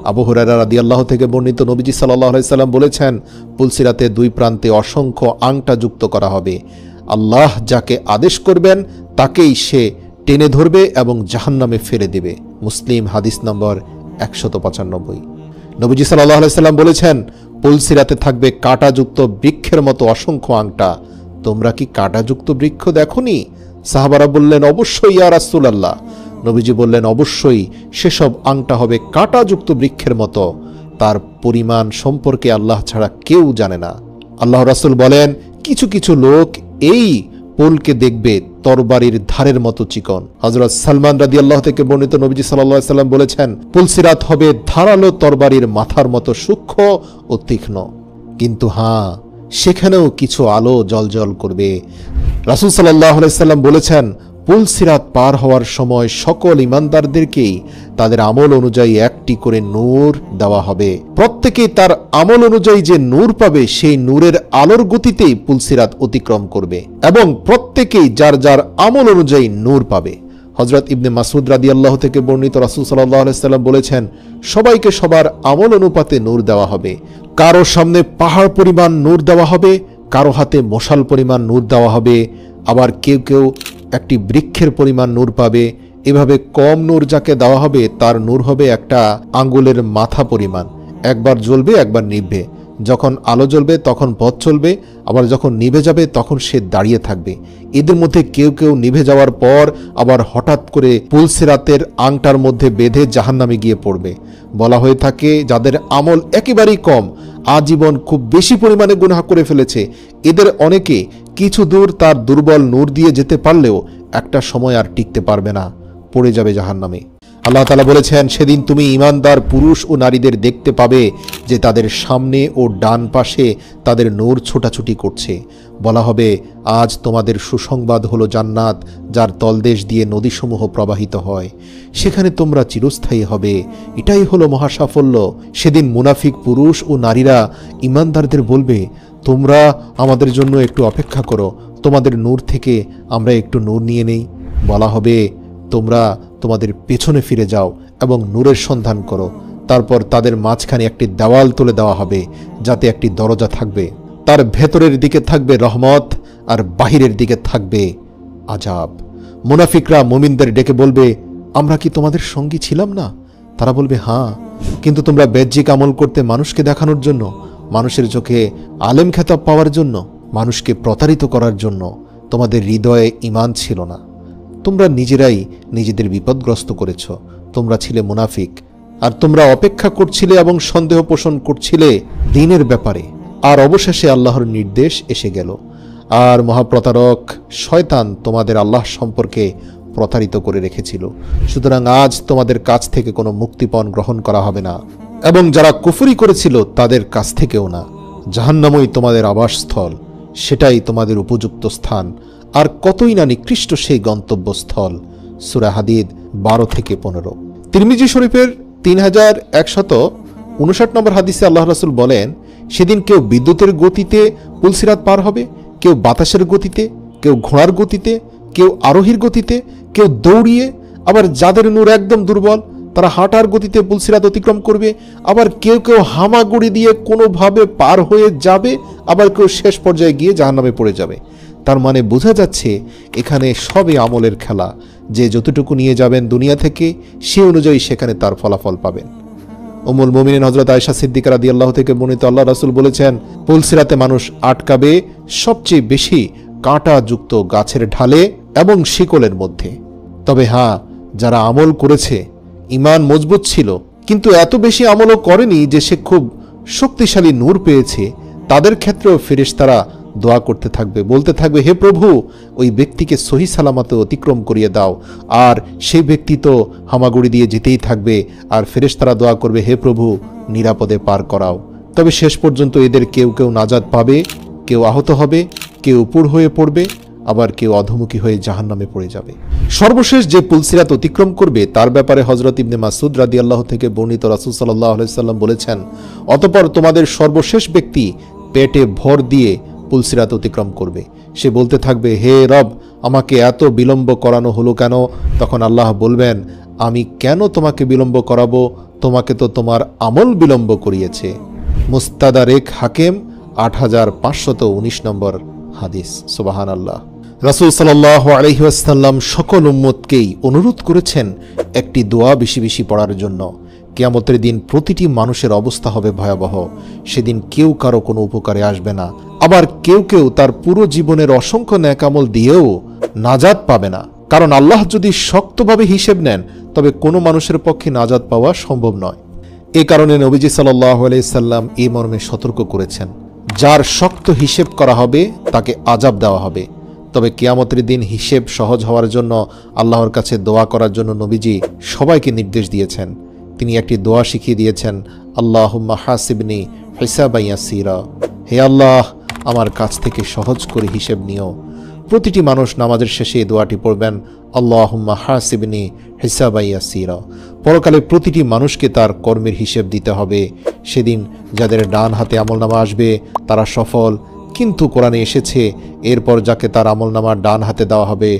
A: আবু হুরায়রা রাদিয়াল্লাহু থেকে বর্ণিত, নবীজি সাল্লাল্লাহু আলাইহি সাল্লাম বলেছেন, পুলসিরাতে দুই প্রান্তে অসংখ্য আংটা যুক্ত করা হবে। আল্লাহ যাকে আদেশ করবেন তাকেই সে টেনে ধরবে এবং জাহান্নামে ফেলে দেবে। মুসলিম হাদিস নম্বর 195। নবীজি সাল্লাল্লাহু আলাইহি সাল্লাম বলেছেন, পুলসিরাতে থাকবে কাঁটাযুক্ত বৃক্ষের মতো অসংখ্য আংটা। তোমরা কি কাঁটাযুক্ত বৃক্ষ দেখোনি? সাহাবারা বললেন, অবশ্যই ইয়া রাসূলুল্লাহ। নবীজি বললেন, অবশ্যই সেসব আংটা হবে কাঁটাযুক্ত বৃক্ষের মতো। তার পরিমাণ সম্পর্কে আল্লাহ ছাড়া কেউ জানে না। আল্লাহ রাসূল বলেন, কিছু কিছু লোক এই পোলকে দেখবে তরবারির ধারের মতো চিকন। হযরত সালমান রাদিয়াল্লাহু থেকে বর্ণিত, নবীজি সাল্লাল্লাহু আলাইহি সাল্লাম বলেছেন, পুলসিরাত হবে ধারালো তরবারির মাথার মতো সূক্ষ্ম ও তীক্ষ্ণ। কিন্তু হ্যাঁ, সেখানেও কিছু আলো জ্বলজ্বল করবে। রাসূল সাল্লাল্লাহু আলাইহি সাল্লাম বলেছেন, পুলসিরাত পার হওয়ার সময় সকল ঈমানদারদেরকেই তাদের আমল অনুযায়ী একটি করে নূর দেওয়া হবে। প্রত্যেকেই তার আমল অনুযায়ী যে নূর পাবে সেই নূরের আলোর গতিতেই পুলসিরাত অতিক্রম করবে এবং প্রত্যেকেই যার যার আমল অনুযায়ী নূর পাবে। হযরত ইবনে মাসউদ রাদিয়াল্লাহু থেকে বর্ণিত, রাসূল সাল্লাল্লাহু আলাইহি সাল্লাম বলেছেন, সবাইকে সবার আমল অনুপাতে নূর দেওয়া হবে। কারো সামনে পাহাড় পরিমাণ নূর দেওয়া হবে, কারো হাতে মশাল পরিমাণ নূর দেওয়া হবে, আবার কেউ কেউ একটি বৃক্ষের পরিমাণ নূর পাবে। এভাবে কম নূর যাকে দেওয়া হবে তার নূর হবে একটা আঙ্গুলের মাথা পরিমাণ। একবার জ্বলবে, একবার নিভবে। যখন আলো জ্বলবে তখন পথ চলবে, আবার যখন নিভে যাবে তখন সে দাঁড়িয়ে থাকবে। এদের মধ্যে কেউ কেউ নিভে যাওয়ার পর আবার হঠাৎ করে পুলসিরাতের আংটার মধ্যে বেঁধে জাহান্নামে গিয়ে পড়বে। বলা হয়ে থাকে, যাদের আমল একেবারেই কম, আজীবন খুব বেশি পরিমাণে গুনাহ করে ফেলেছে, এদের অনেকে কিছু দূর তার দুর্বল নূর দিয়ে যেতে পারলেও একটা সময় আর টিকতে পারবে না, পড়ে যাবে জাহান্নামে। আল্লাহ তাআলা বলেছেন, সেদিন তুমি ঈমানদার পুরুষ ও নারীদের দেখতে পাবে যে তাদের সামনে ও ডান পাশে তাদের নূর ছোটাছুটি করছে। বলা হবে, আজ তোমাদের সুসংবাদ হলো জান্নাত, যার তলদেশ দিয়ে নদীসমূহ প্রবাহিত হয়। সেখানে তোমরা চিরস্থায়ী হবে। এটাই হলো মহাসাফল্য। সেদিন মুনাফিক পুরুষ ও নারীরা ঈমানদারদের বলবে, তোমরা আমাদের জন্য একটু অপেক্ষা করো, তোমাদের নূর থেকে আমরা একটু নূর নিয়ে নেই। বলা হবে, তোমরা তোমাদের পেছনে ফিরে যাও এবং নূরের সন্ধান করো। তারপর তাদের মাঝখানে একটি দেওয়াল তুলে দেওয়া হবে, যাতে একটি দরজা থাকবে। তার ভেতরের দিকে থাকবে রহমত আর বাহিরের দিকে থাকবে আযাব। মুনাফিকরা মুমিনদের ডেকে বলবে, আমরা কি তোমাদের সঙ্গী ছিলাম না? তারা বলবে, হ্যাঁ, কিন্তু তোমরা বাহ্যিক আমল করতে মানুষকে দেখানোর জন্য, মানুষের চোখে আলেম খেতাব পাওয়ার জন্য, মানুষকে প্রতারিত করার জন্য। তোমাদের হৃদয়ে ঈমান ছিল না। তোমরা নিজেরাই নিজেদের বিপদগ্রস্ত করেছ। তোমরা ছিলে মুনাফিক, আর তোমরা অপেক্ষা করছিলে এবং সন্দেহ পোষণ করছিলে দ্বীনের ব্যাপারে। আর অবশেষে আল্লাহর নির্দেশ এসে গেল, আর মহাপ্রতারক শয়তান তোমাদের আল্লাহ সম্পর্কে প্রতারিত করে রেখেছিল। সুতরাং আজ তোমাদের কাছ থেকে কোনো মুক্তিপণ গ্রহণ করা হবে না, এবং যারা কুফরি করেছিল তাদের কাছ থেকেও না। জাহান্নামই তোমাদের আবাসস্থল, সেটাই তোমাদের উপযুক্ত স্থান। আর কতই না নিকৃষ্ট সেই গন্তব্যস্থল। সূরা হাদীদ 12 থেকে 15। তিরমিজি শরীফের 3159 নম্বর হাদিসে আল্লাহ রাসূল বলেন, সেদিন কেউ বিদ্যুতের গতিতে পুলসিরাত পার হবে, কেউ বাতাসের গতিতে, কেউ ঘোড়ার গতিতে, কেউ আরোহীর গতিতে, কেউ দৌড়িয়ে। আবার যাদের নূর একদম দুর্বল তারা হাঁটার গতিতে পুলসিরাত অতিক্রম করবে। আবার কেউ কেউ হামাগুড়ি দিয়ে কোনোভাবে পার হয়ে যাবে, আবার কেউ শেষ পর্যায়ে গিয়ে জাহান্নামে পড়ে যাবে। তার মানে বোঝা যাচ্ছে এখানে সবই আমলের খেলা। যে যতটুকু নিয়ে যাবেন দুনিয়া থেকে, সে অনুযায়ী সেখানে তার ফলাফল পাবেন। উম্মুল মুমিনিন হযরত আয়েশা সিদ্দিকা রাদিয়াল্লাহু থেকে বর্ণিত, আল্লাহ রাসূল বলেছেন, পুলসিরাতে মানুষ আটকাবে সবচেয়ে বেশি কাঁটাযুক্ত গাছের ঢালে এবং শিকলের মধ্যে। তবে হ্যাঁ, যারা আমল করেছে, ঈমান মজবুত ছিল, কিন্তু এত বেশি আমলও করেনি যে সে খুব শক্তিশালী নূর পেয়েছে, তাদের ক্ষেত্রেও ফেরেশতারা দোয়া করতে থাকবে, বলতে থাকবে, হে প্রভু, ওই ব্যক্তিকে সহি সালামতে অতিক্রম করিয়ে দাও। আর সেই ব্যক্তি তো হামাগুড়ি দিয়ে যেতেই থাকবে, আর ফেরেশতারা দোয়া করবে, হে প্রভু, নিরাপদে পার করাও। তবে শেষ পর্যন্ত এদের কেউ কেউ নাজাত পাবে, কেউ আহত হবে, কেউ উপর হয়ে পড়বে, আবার কেউ অধমুখী হয়ে জাহান্নামে পড়ে যাবে। সর্বশেষ যে পুলসিরাত অতিক্রম করবে তার ব্যাপারে হযরত ইবনে মাসউদ রাদিয়াল্লাহু থেকে বর্ণিত, রাসূল সাল্লাল্লাহু আলাইহি সাল্লাম বলেছেন, অতঃপর তোমাদের সর্বশেষ ব্যক্তি পেটে ভর দিয়ে পুলসিরাত অতিক্রম করবে। সে বলতে থাকবে, হে রব, আমাকে এত বিলম্ব করানো হলো কেন? তখন আল্লাহ বলবেন, আমি কেন তোমাকে বিলম্ব করাবো? তোমাকে তো তোমার আমল বিলম্ব করিয়েছে। মুস্তাদরাক হাকিম 8519 নম্বর হাদিস। সুবহানাল্লাহ। রাসূল সাল্লাল্লাহু আলাইহি ওয়াসাল্লাম সকল উম্মতকেই অনুরোধ করেছেন একটি দোয়া বেশি বেশি পড়ার জন্য। কিয়ামতের দিন প্রতিটি মানুষের অবস্থা হবে ভয়াবহ। সেদিন কেউ কারো কোনো উপকারে আসবে না, আবার কেউ কেউ তার পুরো জীবনের অসংখ্য নেকামল দিয়েও নাজাত পাবে না। কারণ আল্লাহ যদি শক্তভাবে হিসেব নেন তবে কোনো মানুষের পক্ষে নাজাত পাওয়া সম্ভব নয়। এ কারণে নবীজি সাল্লাল্লাহু আলাইহি সাল্লাম এই মর্মে সতর্ক করেছেন, যার শক্ত হিসেব করা হবে তাকে আযাব দেওয়া হবে। তবে কিয়ামতের দিন হিসেব সহজ হওয়ার জন্য আল্লাহর কাছে দোয়া করার জন্য নবীজি সবাইকে নির্দেশ দিয়েছেন। তিনি একটি দোয়া শিখিয়ে দিয়েছেন, আল্লাহুম্মা হাসিবনি হিসাবান ইয়াসীরা। হে আল্লাহ, আমার কাছ থেকে সহজ করে হিসেব নিও। প্রতিটি মানুষ নামাজের শেষে এই দোয়াটি পড়বেন, আল্লাহুম্মা হাসিবনি হিসাবান ইয়াসীরা। পরকালে প্রতিটি মানুষকে তার কর্মের হিসেব দিতে হবে। সেদিন যাদের ডান হাতে আমলনামা আসবে তারা সফল, কিন্তু কোরআনে এসেছে এরপর যাকে তার আমলনামা ডান হাতে দেওয়া হবে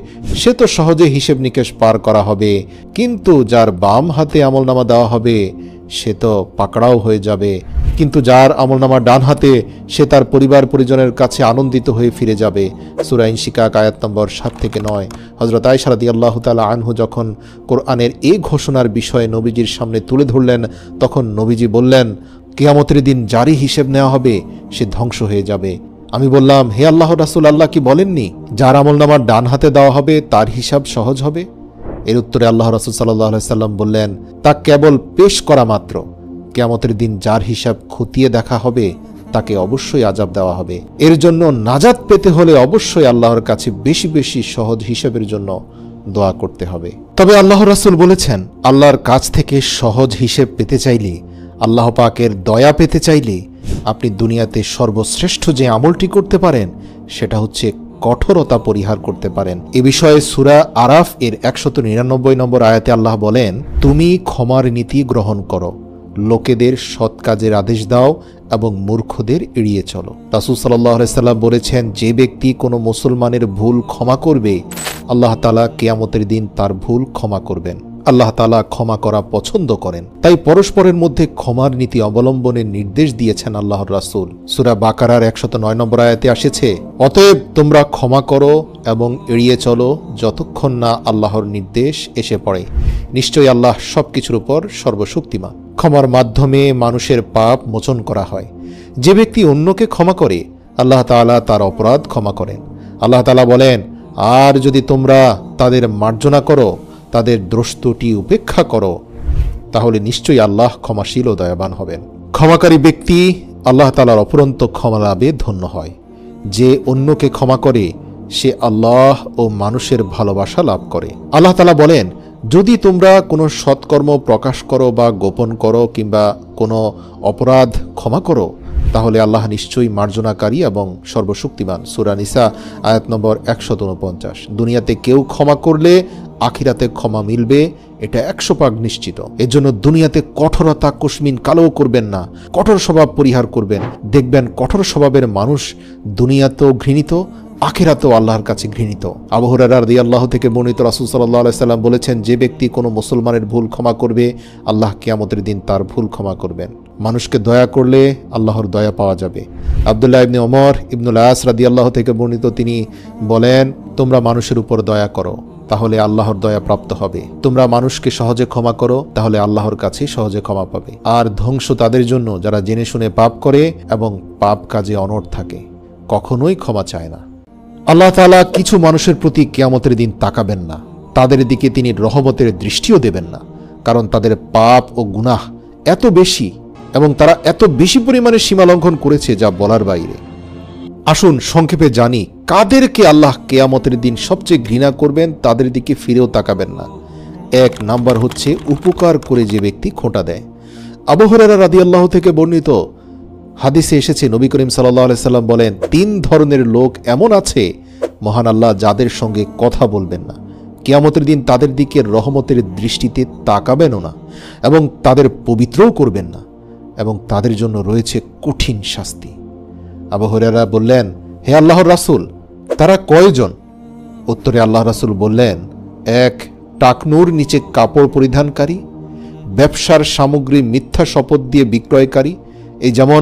A: সে তো সহজে হিসেব নিকেশ পার করা হবে, কিন্তু যার বাম হাতে আমলনামা দেওয়া হবে সে তো পাকড়াও হয়ে যাবে। কিন্তু যার আমলনামা ডান হাতে সে তার পরিবার পরিজনের কাছে আনন্দিত হয়ে ফিরে যাবে। সূরা ইনশিকাক আয়াত নম্বর 7 থেকে 9। হযরত আয়েশা রাদিয়াল্লাহু তাআলা আনহু যখন কোরআনের এই ঘোষণার বিষয়ে নবীজির সামনে তুলে ধরলেন তখন নবীজি বললেন, কিয়ামতের দিন যারই হিসেব নেওয়া হবে সে ধ্বংস হয়ে যাবে। আমি বললাম, হে আল্লাহর রাসূল, আল্লাহ কি বলেননি যার আমলনামার ডান হাতে দেওয়া হবে তার হিসাব সহজ হবে? এর উত্তরে আল্লাহ রাসূল সাল্লাল্লাহু আলাইহি সাল্লাম বললেন, তা কেবল পেশ করা মাত্র। কিয়ামতের দিন যার হিসাব খতিয়ে দেখা হবে তাকে অবশ্যই আযাব দেওয়া হবে। এর জন্য নাজাত পেতে হলে অবশ্যই আল্লাহর কাছে বেশি বেশি সহজ হিসাবের জন্য দোয়া করতে হবে। তবে আল্লাহর রাসূল বলেছেন, আল্লাহর কাছ থেকে সহজ হিসেব পেতে চাইলে, আল্লাহ পাকের দয়া পেতে চাইলে আপনি দুনিয়াতে সর্বশ্রেষ্ঠ যে আমলটি করতে পারেন সেটা হচ্ছে কঠোরতা পরিহার করতে পারেন। এ বিষয়ে সূরা আরাফ এর 199 নম্বর আয়াতে আল্লাহ বলেন, তুমি ক্ষমার নীতি গ্রহণ করো, লোকেদের সৎ কাজের আদেশ দাও এবং মূর্খদের এড়িয়ে চলো। রাসূল সাল্লাল্লাহু আলাইহি সাল্লাম বলেছেন, যে ব্যক্তি কোনো মুসলমানের ভুল ক্ষমা করবে আল্লাহ তাআলা কিয়ামতের দিন তার ভুল ক্ষমা করবেন। আল্লাহ তাআলা ক্ষমা করা পছন্দ করেন, তাই পরস্পরের মধ্যে ক্ষমার নীতি অবলম্বনের নির্দেশ দিয়েছেন আল্লাহর রাসূল। সূরা বাকারার 109 নম্বর আয়াতে আসছে, অতএব তোমরা ক্ষমা করো এবং এড়িয়ে চলো যতক্ষণ না আল্লাহর নির্দেশ এসে পড়ে। নিশ্চয়ই আল্লাহ সবকিছুর উপর সর্বশক্তিমান। ক্ষমার মাধ্যমে মানুষের পাপ মোচন করা হয়। যে ব্যক্তি অন্যকে ক্ষমা করে আল্লাহ তাআলা তার অপরাধ ক্ষমা করেন। আল্লাহ তাআলা বলেন, আর যদি তোমরা তাদের মার্জনা করো, তাদের দ্রষ্টটি উপেক্ষা করো, তাহলে নিশ্চয়ই আল্লাহ ক্ষমাশীল ও দয়াবান হবেন। ক্ষমাকারী ব্যক্তি আল্লাহ তাআলার অফুরন্ত ক্ষমা লাভে ধন্য হয়। যে অন্যকে ক্ষমা করে সে আল্লাহ ও মানুষের ভালোবাসা লাভ করে। আল্লাহ তাআলা বলেন, যদি তোমরা কোনো সৎকর্ম প্রকাশ করো বা গোপন করো কিংবা কোনো অপরাধ ক্ষমা করো তাহলে আল্লাহ নিশ্চয়ই মার্জনাকারী এবং সর্বশক্তিমান। সূরা নিসা আয়াত নম্বর 149। দুনিয়াতে কেউ ক্ষমা করলে আখিরাতে ক্ষমা মিলবে, এটা 100% নিশ্চিত। এজন্য দুনিয়াতে কঠোরতা কুশমিন কালো করবেন না, কঠোর স্বভাব পরিহার করবেন। দেখবেন কঠোর স্বভাবের মানুষ দুনিয়াতেও ঘৃণিত, আখিরাতেও আল্লাহর কাছে ঘৃণিত। আবু হুরায়রা রাদিয়াল্লাহু থেকে বর্ণিত, রাসূল সাল্লাল্লাহু আলাইহি সাল্লাম বলেছেন, যে ব্যক্তি কোনো মুসলমানের ভুল ক্ষমা করবে আল্লাহ কিয়ামতের দিন তার ভুল ক্ষমা করবেন। মানুষকে দয়া করলে আল্লাহর দয়া পাওয়া যাবে। আব্দুল্লাহ ইবনে ওমর ইবনুল আস রাদিয়াল্লাহু থেকে বর্ণিত, তিনি বলেন, তোমরা মানুষের উপর দয়া করো তাহলে আল্লাহর দয়া প্রাপ্ত হবে। তোমরা মানুষকে সহজে ক্ষমা করো তাহলে আল্লাহর কাছে সহজে ক্ষমা পাবে। আর ধ্বংস তাদের জন্য যারা জেনে শুনে পাপ করে এবং পাপ কাজে অনড় থাকে, কখনোই ক্ষমা চায় না। আল্লাহ তাআলা কিছু মানুষের প্রতি কিয়ামতের দিন তাকাবেন না, তাদের দিকে তিনি রহমতের দৃষ্টিও দেবেন না, কারণ তাদের পাপ ও গুনাহ এত বেশি এবং তারা এত বেশি পরিমাণে সীমা লঙ্ঘন করেছে যা বলার বাইরে। আসুন সংক্ষেপে জানি কাদেরকে আল্লাহ কিয়ামতের দিন সবচেয়ে ঘৃণা করবেন, তাদের দিকে ফিরেও তাকাবেন না। 1 নাম্বার হচ্ছে উপকার করে যে ব্যক্তি খোঁটা দেয়। আবু হুরায়রা রাদিয়াল্লাহু থেকে বর্ণিত হাদিসে এসেছে, নবী করিম সাল্লাল্লাহু আলাইহি সাল্লাম বলেন, 3 ধরনের লোক এমন আছে মহান আল্লাহ যাদের সঙ্গে কথা বলবেন না, কিয়ামতের দিন তাদের দিকে রহমতের দৃষ্টিতে তাকাবেনও না এবং তাদের পবিত্রও করবেন না, এবং তাদের জন্য রয়েছে কঠিন শাস্তি। আবু হুরায়রা বললেন, হে আল্লাহর রাসূল, তারা কয়জন? উত্তরে আল্লাহ রাসূল বললেন, 1 টাকনুর নিচে কাপড় পরিধানকারী, ব্যবসার সামগ্রী মিথ্যা শপথ দিয়ে বিক্রয়কারী, এই যেমন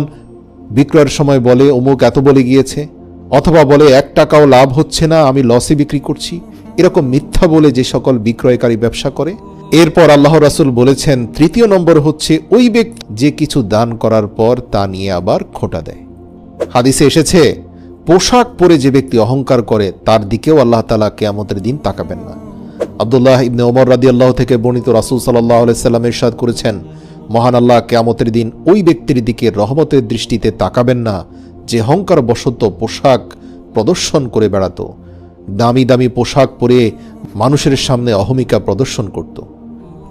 A: বিক্রয়ের সময় বলে অমুক এত বলে গিয়েছে, অথবা বলে 1 টাকাও লাভ হচ্ছে না, আমি লসে বিক্রি করছি, এরকম মিথ্যা বলে যে সকল বিক্রয়কারী ব্যবসা করে। এরপর আল্লাহ রাসূল বলেছেন 3য় নম্বর হচ্ছে ওই ব্যক্তি যে কিছু দান করার পর তা নিয়ে আবার খোটা দেয়। হাদিসে এসেছে পোশাক পরে যে ব্যক্তি অহংকার করে তার দিকেও আল্লাহ তাআলা কিয়ামতের দিন তাকাবেন না। আব্দুল্লাহ ইবনে ওমর রাদিয়াল্লাহু থেকে বর্ণিত, রাসূল সাল্লাল্লাহু আলাইহি সাল্লাম ইরশাদ করেছেন, মহান আল্লাহ কিয়ামতের দিন ওই ব্যক্তির দিকে রহমতের দৃষ্টিতে তাকাবেন না যে অহংকার বশত পোশাক প্রদর্শন করে বেড়াতো, দামি দামি পোশাক পরে মানুষের সামনে অহমিকা প্রদর্শন করত।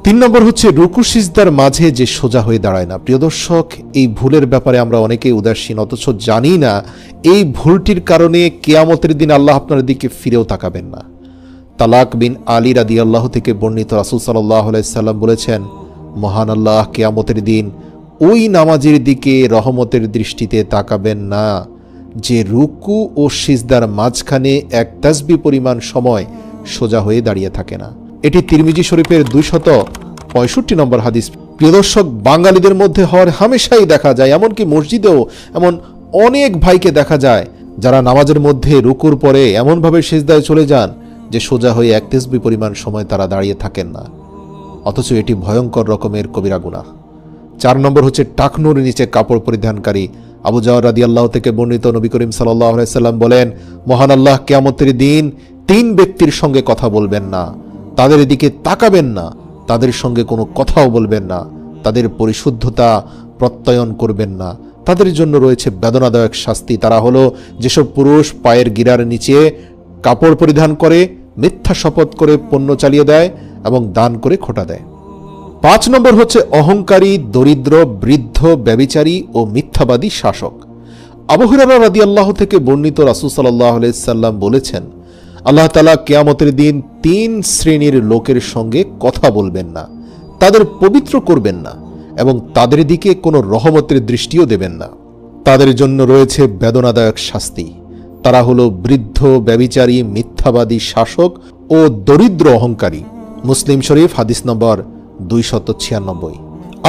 A: 3 নম্বর হচ্ছে রুকু সিজদার মাঝে যে সোজা হয়ে দাঁড়ায় না। প্রিয় দর্শক, এই ভুলের ব্যাপারে আমরা অনেকেই উদাসীন, অথচ জানি না এই ভুলটির কারণে কিয়ামতের দিন আল্লাহ আপনার দিকে ফিরেও তাকাবেন না। তালাক বিন আলী রাদিয়াল্লাহু থেকে বর্ণিত, রাসূল সাল্লাল্লাহু আলাইহি সাল্লাম বলেছেন, মহান আল্লাহ কিয়ামতের দিন ওই নামাজের দিকে রহমতের দৃষ্টিতে তাকাবেন না যে রুকু ও সিজদার মাঝখানে 1 তাসবিহ পরিমাণ সময় সোজা হয়ে দাঁড়িয়ে থাকে না। এটি তিরমিজি শরীফের 265 নম্বর হাদিস। প্রিয় দর্শক, বাঙালিদের মধ্যে হওয়ার হামেশাই দেখা যায়, এমনকি মসজিদেও এমন অনেক ভাইকে দেখা যায় যারা নামাজের মধ্যে রুকুর পরে এমনভাবে সিজদায় চলে যান যে সোজা হয়ে 1 তাসবিহ পরিমাণ সময় তারা দাঁড়িয়ে থাকেন না, অথচ এটি ভয়ঙ্কর রকমের কবিরা গুনাহ। 4 নম্বর হচ্ছে টাকনুর নিচে কাপড় পরিধানকারী। আবু জাহর রাদিয়াল্লাহু থেকে বর্ণিত, নবী করিম সাল্লাল্লাহু আলাইহি সাল্লাম বলেন, মহান আল্লাহ কিয়ামতের দিন 3 ব্যক্তির সঙ্গে কথা বলবেন না, তাদের দিকে তাকাবেন না, তাদের সঙ্গে কোনো কথাও বলবেন না, তাদের পরিশুদ্ধতা প্রত্যয়ন করবেন না, তাদের জন্য রয়েছে বেদনাদায়ক শাস্তি। তারা হলো যেসব পুরুষ পায়ের গিরার নিচে কাপড় পরিধান করে, মিথ্যা শপথ করে পণ্য চালিয়ে দেয় এবং দান করে খোটা দেয়। 5 নম্বর হচ্ছে অহংকারী, দরিদ্র, বৃদ্ধ, ব্যভিচারী ও মিথ্যাবাদী শাসক। আবু হুরায়রা রাদিয়াল্লাহু থেকে বর্ণিত, রাসূল সাল্লাল্লাহু আলাইহি সাল্লাম বলেছেন, আল্লাহ তাআলা কিয়ামতের দিন 3 শ্রেণীর লোকের সঙ্গে কথা বলবেন না, তাদের পবিত্র করবেন না এবং তাদের দিকে কোনো রহমতের দৃষ্টিও দেবেন না। তাদের জন্য রয়েছে বেদনাদায়ক শাস্তি। তারা হলো বৃদ্ধ, ব্যভিচারী, মিথ্যাবাদী শাসক ও দরিদ্র অহংকারী। মুসলিম শরীফ হাদিস নম্বর 296।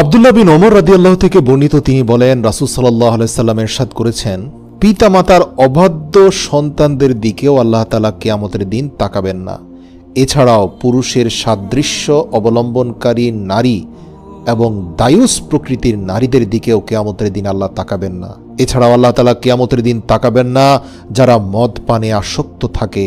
A: আব্দুল্লাহ বিন ওমর রাদিয়াল্লাহু থেকে বর্ণিত, তিনি বলেন, রাসূল সাল্লাল্লাহু আলাইহি সাল্লাম ইরশাদ করেছেন, পিতামাতার অবাধ্য সন্তানদের দিকেও আল্লাহ তাআলা কিয়ামতের দিন তাকাবেন না। এছাড়াও পুরুষের সাদৃশ্য অবলম্বনকারী নারী এবং দায়ুস প্রকৃতির নারীদের দিকেও কিয়ামতের দিন আল্লাহ তাকাবেন না। এছাড়াও আল্লাহ তাআলা কিয়ামতের দিন তাকাবেন না যারা মদ পানে আসক্ত থাকে।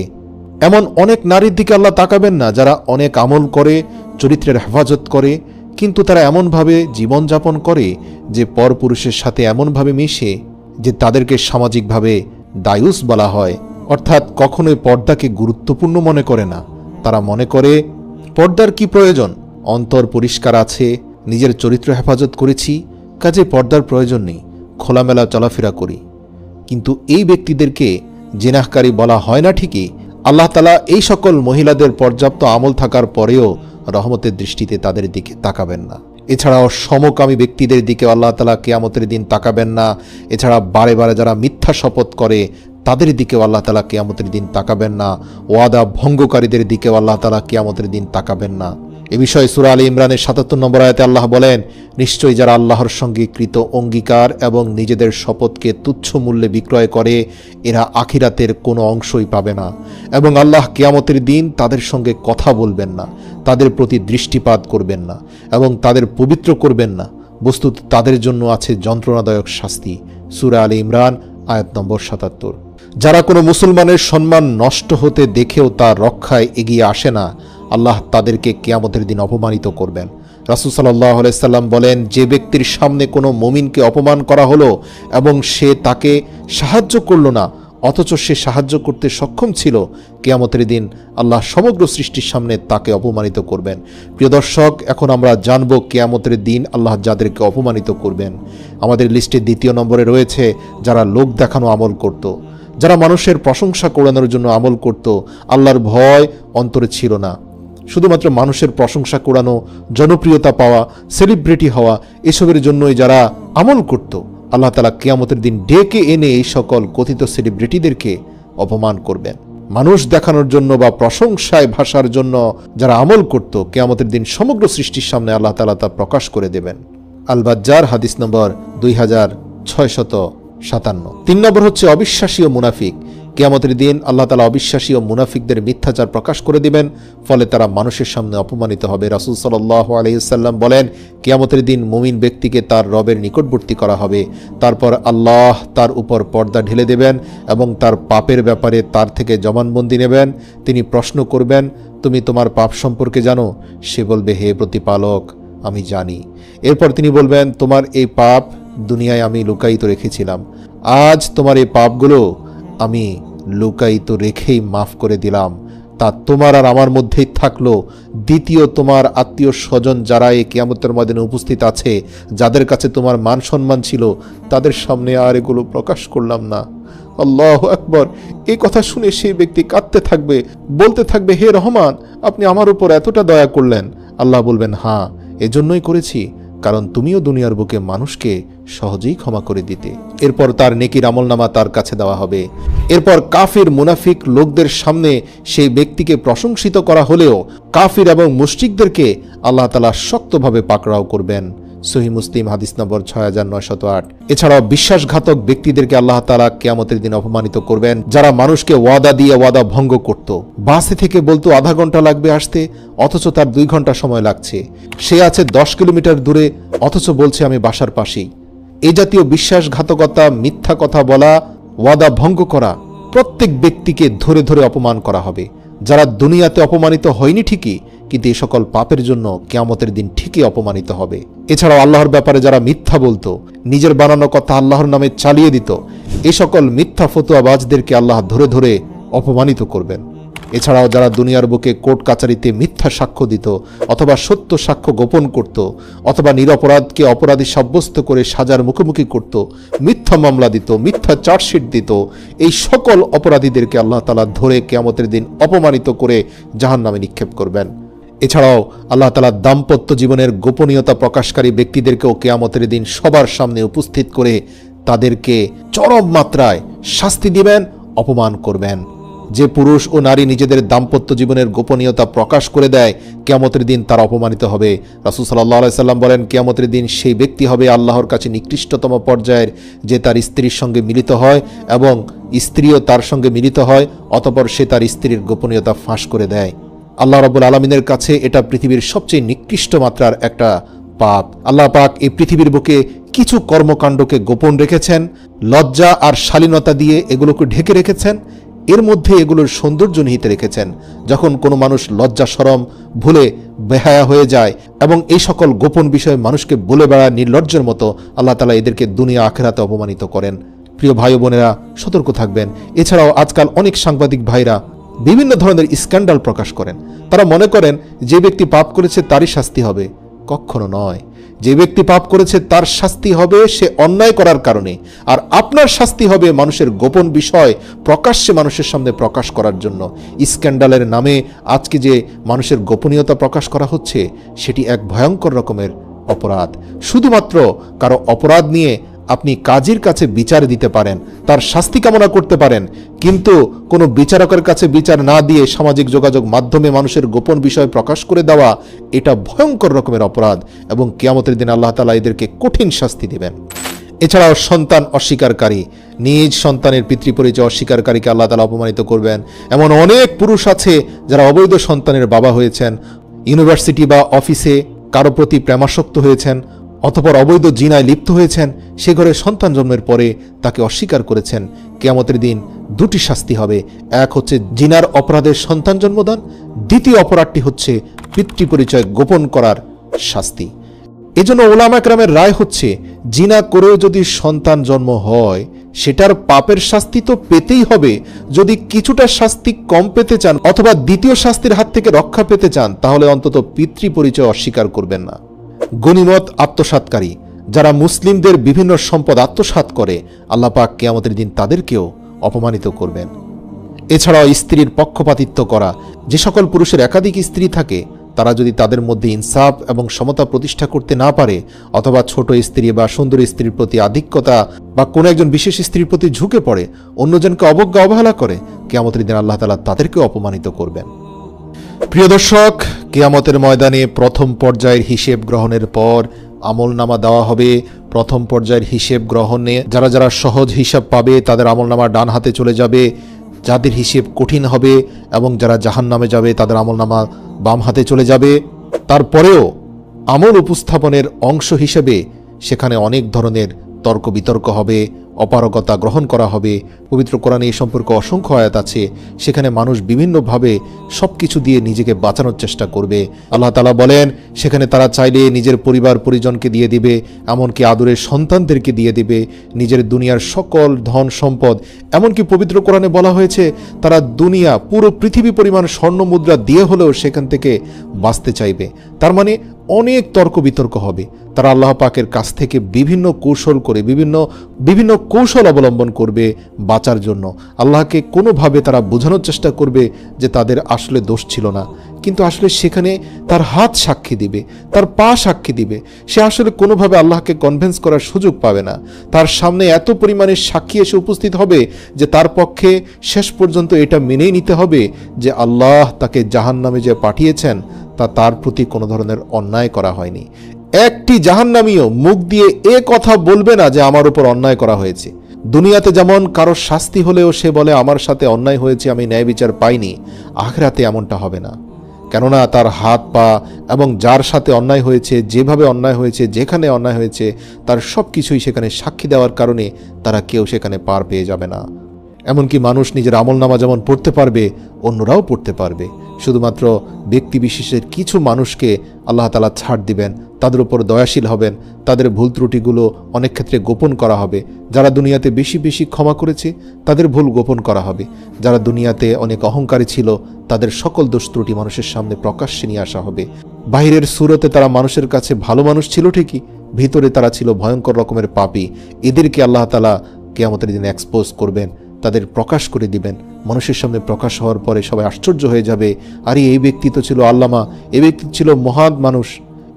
A: এমন অনেক নারীর দিকে আল্লাহ তাকাবেন না যারা অনেক আমল করে, চরিত্রের হেফাজত করে, কিন্তু তারা এমনভাবে জীবনযাপন করে যে পরপুরুষের সাথে এমনভাবে মিশে যে তাদেরকে সামাজিকভাবে দায়ুস বলা হয়, অর্থাৎ কখনোই পর্দাকে গুরুত্বপূর্ণ মনে করে না। তারা মনে করে পর্দার কি প্রয়োজন, অন্তর পরিষ্কার আছে, নিজের চরিত্র হেফাজত করেছি, কাজে পর্দার প্রয়োজন নেই, খোলামেলা চলাফেরা করি। কিন্তু এই ব্যক্তিদেরকে জিনাহকারী বলা হয় না ঠিকই, আল্লাহ তাআলা এই সকল মহিলাদের পর্যাপ্ত আমল থাকার পরেও রহমতের দৃষ্টিতে তাদের দিকে তাকাবেন না। এছাড়াও সমকামী ব্যক্তিদের দিকে আল্লাহ তাআলা কিয়ামতের দিন তাকাবেন না। এছাড়া বারে বারে যারা মিথ্যা শপথ করে তাদের দিকেও আল্লাহ তাআলা কিয়ামতের দিন তাকাবেন না। ওয়াদা ভঙ্গকারীদের দিকেও আল্লাহ তাআলা কিয়ামতের দিন তাকাবেন না। এ বিষয়ে সূরা আলে ইমরানের ৭৭ নম্বর আয়াতে আল্লাহ বলেন, নিশ্চয়ই যারা আল্লাহর সঙ্গে কৃত অঙ্গীকার এবং নিজেদের শপথকে তুচ্ছ মূল্যে বিক্রয় করে এরা আখিরাতের কোনো অংশই পাবে না এবং আল্লাহ কিয়ামতের দিন তাদের সঙ্গে কথা বলবেন না, তাদের প্রতি দৃষ্টিপাত করবেন না এবং তাদের পবিত্র করবেন না। বস্তুত তাদের জন্য আছে যন্ত্রণাদায়ক শাস্তি। সূরা আলে ইমরান আয়াত নম্বর ৭৭। যারা কোনো মুসলমানের সম্মান নষ্ট হতে দেখেও তার রক্ষায় এগিয়ে আসে না, আল্লাহ তাদেরকে কিয়ামতের দিন অপমানিত করবেন। রাসূল সাল্লাল্লাহু আলাইহি সাল্লাম বলেন, যে ব্যক্তির সামনে কোনো মুমিনকে অপমান করা হলো এবং সে তাকে সাহায্য করল না অথচ সে সাহায্য করতে সক্ষম ছিল, কিয়ামতের দিন আল্লাহ সমগ্র সৃষ্টির সামনে তাকে অপমানিত করবেন। প্রিয় দর্শক, এখন আমরা জানব কিয়ামতের দিন আল্লাহ যাদেরকে অপমানিত করবেন। আমাদের লিস্টে 2 নম্বরে রয়েছে যারা লোক দেখানো আমল করত, যারা মানুষের প্রশংসা করানোর জন্য আমল করত, আল্লাহর ভয় অন্তরে ছিল না। শুধুমাত্র মানুষের প্রশংসা কুড়ানো, জনপ্রিয়তা পাওয়া, সেলিব্রিটি হওয়া, এসবের জন্যই যারা আমল করত, আল্লাহ তাআলা কিয়ামতের দিন ডেকে এনে এই সকল কথিত সেলিব্রিটিদেরকে অপমান করবেন। মানুষ দেখানোর জন্য বা প্রশংসায় ভাষার জন্য যারা আমল করত, কিয়ামতের দিন সমগ্র সৃষ্টির সামনে আল্লাহ তাআলা তা প্রকাশ করে দেবেন। আল বাজ্জার হাদিস নম্বর 2687। 57। 3 নম্বর হচ্ছে অবিশ্বাসী ও মুনাফিক। কিয়ামতের দিন আল্লাহ তাআলা অবিশ্বাসী ও মুনাফিকদের মিথ্যাচার প্রকাশ করে দিবেন, ফলে তারা মানুষের সামনে অপমানিত হবে। রাসূল সাল্লাল্লাহু আলাইহি ওয়াসাল্লাম বলেন, কিয়ামতের দিন মুমিন ব্যক্তিকে তার রবের নিকটবর্তী করা হবে, তারপর আল্লাহ তার উপর পর্দা ঢেলে দেবেন এবং তার পাপের ব্যাপারে তার থেকে জবানবন্দি নেবেন। তিনি প্রশ্ন করবেন, তুমি তোমার পাপ সম্পর্কে জানো? সে বলবে, হে প্রতিপালক, আমি জানি। এরপর তিনি বলবেন, তোমার এই পাপ দুনিয়ায় আমি লুকায়িত রেখেছিলাম, আজ তোমার এই পাপগুলো আমি লুকায়িত রেখেই মাফ করে দিলাম, তা তোমার আর আমার মধ্যেই থাকলো। দ্বিতীয়, তোমার আত্মীয় স্বজন যারা এই কিয়ামতের ময়দানে উপস্থিত আছে, যাদের কাছে তোমার মান সম্মান ছিল, তাদের সামনে আর এগুলো প্রকাশ করলাম না। আল্লাহু আকবার। এই কথা শুনে সেই ব্যক্তি কাঁদতে থাকবে, বলতে থাকবে, হে রহমান, আপনি আমার উপর এতটা দয়া করলেন। আল্লাহ বলবেন, হ্যাঁ, এজন্যই করেছি, কারণ তুমিও দুনিয়ার বুকে মানুষকে সহজেই ক্ষমা করে দিতে। এরপর তার নেকির আমলনামা তার কাছে দেওয়া হবে। এরপর কাফির মুনাফিক লোকদের সামনে সেই ব্যক্তিকে প্রশংসিত করা হলেও কাফির এবং মুশরিকদেরকে আল্লাহ তাআলা শক্তভাবে পাকড়াও করবেন। সহিহ মুসলিম হাদিস নম্বর 6908। এছাড়াও বিশ্বাসঘাতক ব্যক্তিদেরকে আল্লাহ তাআলা কিয়ামতের দিন অপমানিত করবেন, যারা মানুষকে ওয়াদা দিয়ে ওয়াদা ভঙ্গ করত। বাসে থেকে বলতো আধা ঘন্টা লাগবে আসতে, অথচ তার 2 ঘন্টা সময় লাগছে। সে আছে 10 কিলোমিটার দূরে, অথচ বলছে আমি বাসার পাশেই। এই জাতীয় বিশ্বাসঘাতকতা, মিথ্যা কথা বলা, ওয়াদা ভঙ্গ করা, প্রত্যেক ব্যক্তিকে ধরে ধরে অপমান করা হবে। যারা দুনিয়াতে অপমানিত হয়নি ঠিকই, কিন্তু এই সকল পাপের জন্য কিয়ামতের দিন ঠিকই অপমানিত হবে। এছাড়াও আল্লাহর ব্যাপারে যারা মিথ্যা বলতো, নিজের বানানো কথা আল্লাহর নামে চালিয়ে দিত, এই সকল মিথ্যা ফতোয়াবাজদেরকে আল্লাহ ধরে ধরে অপমানিত করবেন। এছাড়াও যারা দুনিয়ার বুকে কোর্ট কাচারিতে মিথ্যা সাক্ষ্য দিত, অথবা সত্য সাক্ষ্য গোপন করত, অথবা নিরপরাধকে অপরাধী সাব্যস্ত করে সাজার মুখোমুখি করত, মিথ্যা মামলা দিত, মিথ্যা চার্জশিট দিত, এই সকল অপরাধীদেরকে আল্লাহ তাআলা ধরে কিয়ামতের দিন অপমানিত করে জাহান্নামে নিক্ষেপ করবেন। এছাড়াও আল্লাহ তাআলা দাম্পত্য জীবনের গোপনীয়তা প্রকাশকারী ব্যক্তিদেরকেও কিয়ামতের দিন সবার সামনে উপস্থিত করে তাদেরকে চরম মাত্রায় শাস্তি দিবেন, অপমান করবেন। যে পুরুষ ও নারী নিজেদের দাম্পত্য জীবনের গোপনীয়তা প্রকাশ করে দেয়, কিয়ামতের দিন তারা অপমানিত হবে। রাসূল সাল্লাল্লাহু আলাইহি সাল্লাম বলেন, কিয়ামতের দিন সেই ব্যক্তি হবে আল্লাহর কাছে নিকৃষ্টতম পর্যায়ের, যে তার স্ত্রীর সঙ্গে মিলিত হয় এবং স্ত্রীও তার সঙ্গে মিলিত হয়, অতঃপর সে তার স্ত্রীর গোপনীয়তা ফাঁস করে দেয়। আল্লাহ রাব্বুল আলামিনের কাছে এটা পৃথিবীর সবচেয়ে নিকৃষ্ট মাত্রার একটা পাপ। আল্লাহ পাক এই পৃথিবীর বুকে কিছু কর্মকাণ্ডকে গোপন রেখেছেন, লজ্জা আর শালীনতা দিয়ে এগুলোকে ঢেকে রেখেছেন, এর মধ্যে এগুলোর সৌন্দর্য নিহিত রেখেছেন। যখন কোনো মানুষ লজ্জা শরম ভুলে বেহায়া হয়ে যায় এবং এই সকল গোপন বিষয়ে মানুষকে বলে বেড়ায় নির্লজ্জের মতো, আল্লাহ তাআলা এদেরকে দুনিয়া আখিরাতে অপমানিত করেন। প্রিয় ভাই বোনেরা, সতর্ক থাকবেন। এছাড়াও আজকাল অনেক সাংবাদিক ভাইরা বিভিন্ন ধরনের স্ক্যান্ডাল প্রকাশ করেন। তারা মনে করেন যে ব্যক্তি পাপ করেছে তারই শাস্তি হবে। কখনো নয়। যে ব্যক্তি পাপ করেছে তার শাস্তি হবে সে অন্যায় করার কারণে, আর আপনার শাস্তি হবে মানুষের গোপন বিষয় প্রকাশ্যে মানুষের সামনে প্রকাশ করার জন্য। স্ক্যান্ডালের নামে আজকে যে মানুষের গোপনীয়তা প্রকাশ করা হচ্ছে, সেটি এক ভয়ঙ্কর রকমের অপরাধ। শুধুমাত্র কারো অপরাধ নিয়ে আপনি কাজীর কাছে বিচার দিতে পারেন, তার শাস্তি কামনা করতে পারেন, কিন্তু কোনো বিচারকের কাছে বিচার না দিয়ে সামাজিক যোগাযোগ মাধ্যমে মানুষের গোপন বিষয় প্রকাশ করে দেওয়া, এটা ভয়ঙ্কর রকমের অপরাধ এবং কিয়ামতের দিন আল্লাহ তাআলা এদেরকে কঠিন শাস্তি দিবেন। এছাড়াও সন্তান অস্বীকারী, নিজ সন্তানের পিতৃপরিচয় অস্বীকারীকে আল্লাহ তাআলা অপমানিত করবেন। এমন অনেক পুরুষ আছে যারা অবৈধ সন্তানের বাবা হয়েছেন, ইউনিভার্সিটি বা অফিসে কারো প্রতি প্রেমাসক্ত হয়েছেন, অতঃপর অবৈধ জিনায় লিপ্ত হয়েছেন, সে ঘরে সন্তান জন্মের পরে তাকে অস্বীকার করেছেন। কিয়ামতের দিন 2টি শাস্তি হবে। এক হচ্ছে জিনার অপরাধের সন্তান জন্মদান, দ্বিতীয় অপরাধটি হচ্ছে পিতৃপরিচয় গোপন করার শাস্তি। এজন্য উলামা কেরামের রায় হচ্ছে, জিনা করেও যদি সন্তান জন্ম হয় সেটার পাপের শাস্তি তো পেতেই হবে। যদি কিছুটা শাস্তি কম পেতে চান অথবা দ্বিতীয় শাস্তির হাত থেকে রক্ষা পেতে চান, তাহলে অন্তত পিতৃপরিচয় অস্বীকার করবেন না। গনিমত আত্মসাৎকারী, যারা মুসলিমদের বিভিন্ন সম্পদ আত্মসাৎ করে, আল্লাহ পাক কিয়ামতের দিন তাদেরকেও অপমানিত করবেন। এছাড়াও স্ত্রীর পক্ষপাতিত্ব করা, যে সকল পুরুষের একাধিক স্ত্রী থাকে তারা যদি তাদের মধ্যে ইনসাফ এবং সমতা প্রতিষ্ঠা করতে না পারে, অথবা ছোট স্ত্রী বা সুন্দর স্ত্রীর প্রতি আধিক্যতা বা কোনো একজন বিশেষ স্ত্রীর প্রতি ঝুঁকে পড়ে, অন্যজনকে অবজ্ঞা অবহেলা করে, কিয়ামতের দিন আল্লাহ তাআলা তাদেরকেও অপমানিত করবেন। প্রিয় দর্শক, কিয়ামতের ময়দানে প্রথম পর্যায়ের হিসেব গ্রহণের পর আমলনামা দেওয়া হবে। প্রথম পর্যায়ের হিসেব গ্রহণে যারা যারা সহজ হিসাব পাবে তাদের আমলনামা ডান হাতে চলে যাবে, যাদের হিসেব কঠিন হবে এবং যারা জাহান্নামে যাবে তাদের আমলনামা বাম হাতে চলে যাবে। তারপরেও আমল উপস্থাপনের অংশ হিসেবে সেখানে অনেক ধরনের তর্ক বিতর্ক হবে, অপারগতা গ্রহণ করা হবে। পবিত্র কোরআনে এই সম্পর্কে অসংখ্য আয়াত আছে, সেখানে মানুষ বিভিন্নভাবে সব কিছু দিয়ে নিজেকে বাঁচানোর চেষ্টা করবে। আল্লাহ তাআলা বলেন সেখানে তারা চাইলে নিজের পরিবার পরিজনকে দিয়ে দিবে, এমনকি আদরের সন্তানদেরকে দিয়ে দিবে, নিজের দুনিয়ার সকল ধন সম্পদ, এমনকি পবিত্র কোরআনে বলা হয়েছে তারা দুনিয়া পুরো পৃথিবী পরিমাণ স্বর্ণ মুদ্রা দিয়ে হলেও সেখান থেকে বাঁচতে চাইবে। তার মানে অনেক তর্ক বিতর্ক হবে। তারা আল্লাহ পাকের কাছ থেকে বিভিন্ন কৌশল করে বিভিন্ন কৌশল অবলম্বন করবে বাঁচার জন্য। আল্লাহকে কোনোভাবে তারা বোঝানোর চেষ্টা করবে যে তাদের আসলে দোষ ছিল না, কিন্তু আসলে সেখানে তার হাত সাক্ষী দিবে, তার পা সাক্ষী দিবে। সে আসলে কোনোভাবে আল্লাহকে কনভিন্স করার সুযোগ পাবে না। তার সামনে এত পরিমাণে সাক্ষী এসে উপস্থিত হবে যে তার পক্ষে শেষ পর্যন্ত এটা মেনেই নিতে হবে যে আল্লাহ তাকে জাহান্নামে যে পাঠিয়েছেন তা তার প্রতি কোনো ধরনের অন্যায় করা হয়নি। একটি জাহান্নামীও মুখ দিয়ে এ কথা বলবে না যে আমার উপর অন্যায় করা হয়েছে। দুনিয়াতে যেমন কারো শাস্তি হলেও সে বলে আমার সাথে অন্যায় হয়েছে, আমি ন্যায় বিচার পাইনি, আখিরাতে এমনটা হবে না। কেননা তার হাত পা এবং যার সাথে অন্যায় হয়েছে, যেভাবে অন্যায় হয়েছে, যেখানে অন্যায় হয়েছে, তার সব কিছুই সেখানে সাক্ষী দেওয়ার কারণে তারা কেউ সেখানে পার পেয়ে যাবে না। এমনকি মানুষ নিজের আমলনামা যেমন পড়তে পারবে, অন্যরাও পড়তে পারবে। শুধুমাত্র ব্যক্তি বিশেষের কিছু মানুষকে আল্লাহ তাআলা ছাড় দিবেন, তাদের উপর দয়াশীল হবেন, তাদের ভুল ত্রুটিগুলো অনেক ক্ষেত্রে গোপন করা হবে। যারা দুনিয়াতে বেশি বেশি ক্ষমা করেছে তাদের ভুল গোপন করা হবে। যারা দুনিয়াতে অনেক অহংকারী ছিল তাদের সকল দোষ ত্রুটি মানুষের সামনে প্রকাশ্যে নিয়ে আসা হবে। বাহিরের সুরতে তারা মানুষের কাছে ভালো মানুষ ছিল ঠিকই, ভিতরে তারা ছিল ভয়ঙ্কর রকমের পাপী। এদেরকে আল্লাহ তাআলা কিয়ামতের দিনে এক্সপোজ করবেন, তাদের প্রকাশ করে দিবেন। মানুষের সামনে প্রকাশ হওয়ার পরে সবাই আশ্চর্য হয়ে যাবে, আরে এই ব্যক্তি তো ছিল আল্লামা, এই ব্যক্তি ছিল মহান মানুষ,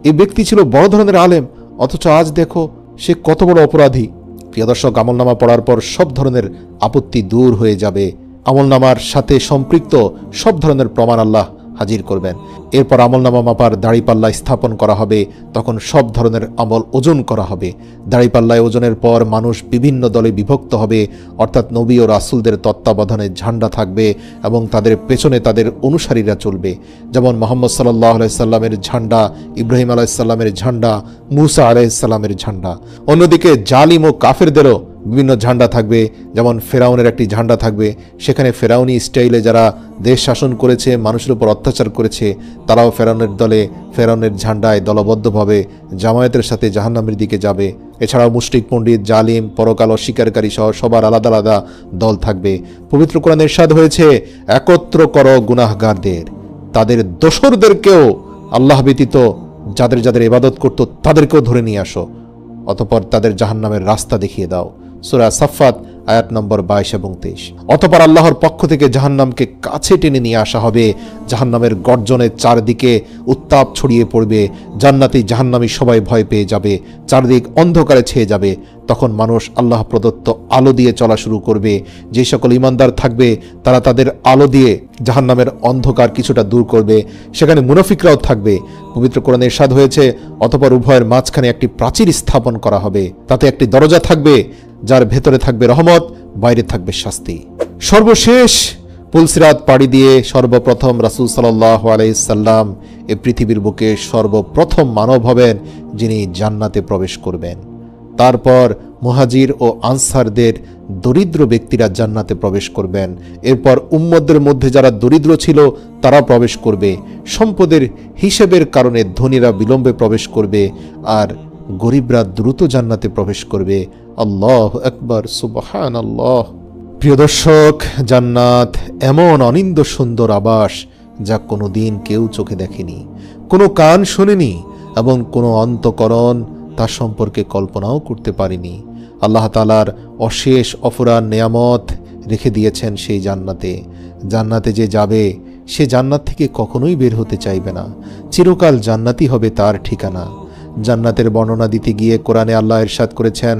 A: এই ব্যক্তি ছিল বড় ধরনের আলেম, অথচ আজ দেখো সে কত বড় অপরাধী। প্রিয় দর্শক, আমলনামা পড়ার পর সব ধরনের আপত্তি দূর হয়ে যাবে। আমলনামার সাথে সম্পৃক্ত সব ধরনের প্রমাণ আল্লাহ হাজির করবেন। এরপর আমলনামা মাপার দাড়িপাল্লা স্থাপন করা হবে, তখন সব ধরনের আমল ওজন করা হবে। দাড়িপাল্লায় ওজনের পর মানুষ বিভিন্ন দলে বিভক্ত হবে, অর্থাৎ নবী ও রাসূলদের তত্ত্বাবধানে ঝান্ডা থাকবে এবং তাদের পেছনে তাদের অনুসারীরা চলবে। যেমন মুহাম্মদ সাল্লাল্লাহু আলাইহি সাল্লামের ঝান্ডা, ইব্রাহিম আলাইহিস সালামের ঝান্ডা, মূসা আলাইহিস সালামের ঝান্ডা। অন্যদিকে জালিম ও কাফেরদেরও বিভিন্ন ঝান্ডা থাকবে। যেমন ফেরাউনের একটি ঝান্ডা থাকবে, সেখানে ফেরাউনি স্টাইলে যারা দেশ শাসন করেছে, মানুষের উপর অত্যাচার করেছে, তারাও ফেরাউনের দলে, ফেরাউনের ঝান্ডায় দলবদ্ধভাবে জামায়াতের সাথে জাহান্নামের দিকে যাবে। এছাড়াও মুশরিক, পণ্ডিত, জালিম, পরকাল অস্বীকারী সহ সবার আলাদা আলাদা দল থাকবে। পবিত্র কোরআনে ইরশাদ হয়েছে, একত্র করো গুনাহগারদের, তাদের দোসরদেরকেও, আল্লাহ ব্যতীত যাদের যাদের ইবাদত করত তাদেরকেও ধরে নিয়ে আসো, অতঃপর তাদের জাহান্নামের রাস্তা দেখিয়ে দাও। সূরা সাফফাত আয়াত নম্বর 22 এবং 23। অতঃপর আল্লাহর পক্ষ থেকে জাহান্নামকে কাছে টেনে নিয়ে আসা হবে। জাহান্নামের গর্জনে চারদিকে উত্তাপ ছড়িয়ে পড়বে। জান্নাতি জাহান্নামী সবাই ভয় পেয়ে যাবে, চারদিক অন্ধকারে ছেয়ে যাবে। তখন মানুষ আল্লাহ প্রদত্ত আলো দিয়ে চলা শুরু করবে। যে সকল ঈমানদার থাকবে তারা তাদের আলো দিয়ে জাহান্নামের অন্ধকার কিছুটা দূর করবে। সেখানে মুনাফিকরাও থাকবে। পবিত্র কোরআনে ইরশাদ হয়েছে, অতঃপর উভয়ের মাঝখানে একটি প্রাচীর স্থাপন করা হবে, তাতে একটি দরজা থাকবে, যার ভেতরে থাকবে রহমত, বাইরে থাকবে শাস্তি। সর্বশেষ পুলসিরাত পাড়ি দিয়ে সর্বপ্রথম রাসূল সাল্লাল্লাহু আলাইহি সাল্লাম এই পৃথিবীর বুকে সর্বপ্রথম মানব হবেন যিনি জান্নাতে প্রবেশ করবেন। তারপর মুহাজির ও আনসারদের দরিদ্র ব্যক্তিরা জান্নাতে প্রবেশ করবেন। এরপর উম্মতদের মধ্যে যারা দরিদ্র ছিল তারা প্রবেশ করবে। সম্পদের হিসেবের কারণে ধনীরা বিলম্বে প্রবেশ করবে আর গরিবরা দ্রুত জান্নাতে প্রবেশ করবে। আল্লাহু আকবার, সুবহানাল্লাহ। প্রিয় দর্শক, জান্নাত এমন অনিন্দ্য সুন্দর আবাস যা কোনোদিন কেউ চোখে দেখেনি, কোনো কান শোনেনি এবং কোনো অন্তঃকরণ তার সম্পর্কে কল্পনাও করতে পারেনি। আল্লাহ তাআলার অশেষ অফুরান নেয়ামত রেখে দিয়েছেন সেই জান্নাতে। জান্নাতে যে যাবে সে জান্নাত থেকে কখনোই বের হতে চাইবে না, চিরকাল জান্নাতই হবে তার ঠিকানা। জান্নাতের বর্ণনা দিতে গিয়ে কোরআনে আল্লাহ ইরশাদ করেছেন,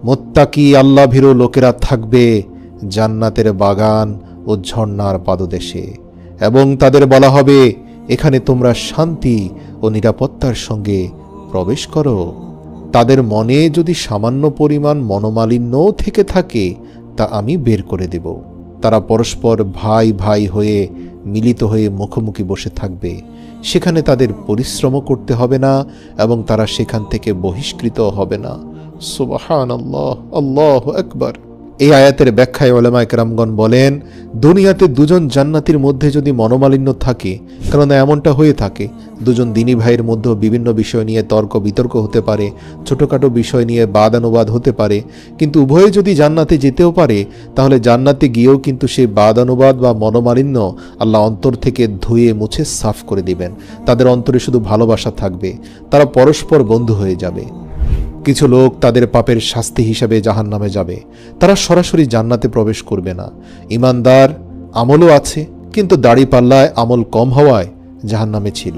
A: মুত্তাকি আল্লাহ ভীরু লোকেরা থাকবে জান্নাতের বাগান ও ঝর্ণার পাদদেশে, এবং তাদের বলা হবে, এখানে তোমরা শান্তি ও নিরাপত্তার সঙ্গে প্রবেশ করো। তাদের মনে যদি সামান্য পরিমাণ মনোমালিন্য থেকে থাকে তা আমি বের করে দেব। তারা পরস্পর ভাই ভাই হয়ে মিলিত হয়ে মুখোমুখি বসে থাকবে। সেখানে তাদের পরিশ্রমও করতে হবে না এবং তারা সেখান থেকে বহিষ্কৃত হবে না। সুবহানাল্লাহ, আল্লাহু আকবার। এই আয়াতের ব্যাখ্যায় উলামায়ে কেরামগণ বলেন, দুনিয়াতে দুজন জান্নাতীর মধ্যে যদি মনোমালিন্য থাকে, কারণ এমনটা হয়ে থাকে, দুজন দিনী ভাইয়ের মধ্যেও বিভিন্ন বিষয় নিয়ে তর্ক বিতর্ক হতে পারে, ছোটোখাটো বিষয় নিয়ে বাদানুবাদ হতে পারে, কিন্তু উভয়ে যদি জান্নাতে যেতেও পারে, তাহলে জান্নাতে গিয়েও কিন্তু সেই বাদানুবাদ বা মনোমালিন্য আল্লাহ অন্তর থেকে ধুয়ে মুছে সাফ করে দিবেন। তাদের অন্তরে শুধু ভালোবাসা থাকবে, তারা পরস্পর বন্ধু হয়ে যাবে। কিছু লোক তাদের পাপের শাস্তি হিসাবে জাহান্নামে যাবে, তারা সরাসরি জান্নাতে প্রবেশ করবে না। ইমানদার, আমলও আছে, কিন্তু দাড়িপাল্লায় আমল কম হওয়ায় জাহান্নামে ছিল,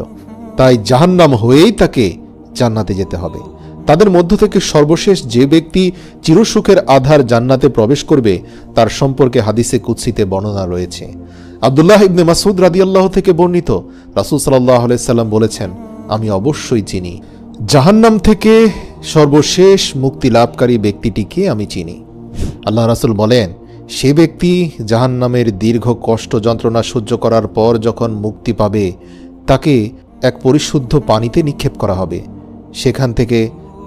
A: তাই জাহান্নাম হয়েই তাকে জান্নাতে যেতে হবে। তাদের মধ্য থেকে সর্বশেষ যে ব্যক্তি চিরসুখের আধার জান্নাতে প্রবেশ করবে তার সম্পর্কে হাদিসে কুদসিতে বর্ণনা রয়েছে। আব্দুল্লাহ ইবনে মাসউদ রাদিয়াল্লাহু থেকে বর্ণিত, রাসূল সাল্লাল্লাহু আলাইহি সাল্লাম বলেছেন, আমি অবশ্যই চিনি জাহান্নাম থেকে সর্বশেষ মুক্তি লাভকারী ব্যক্তিটিকে আমি চিনি। আল্লাহ রাসূল বলেন, সে ব্যক্তি জাহান্নামের দীর্ঘ কষ্ট যন্ত্রণা সহ্য করার পর যখন মুক্তি পাবে, তাকে এক পরিশুদ্ধ পানিতে নিক্ষেপ করা হবে। সেখান থেকে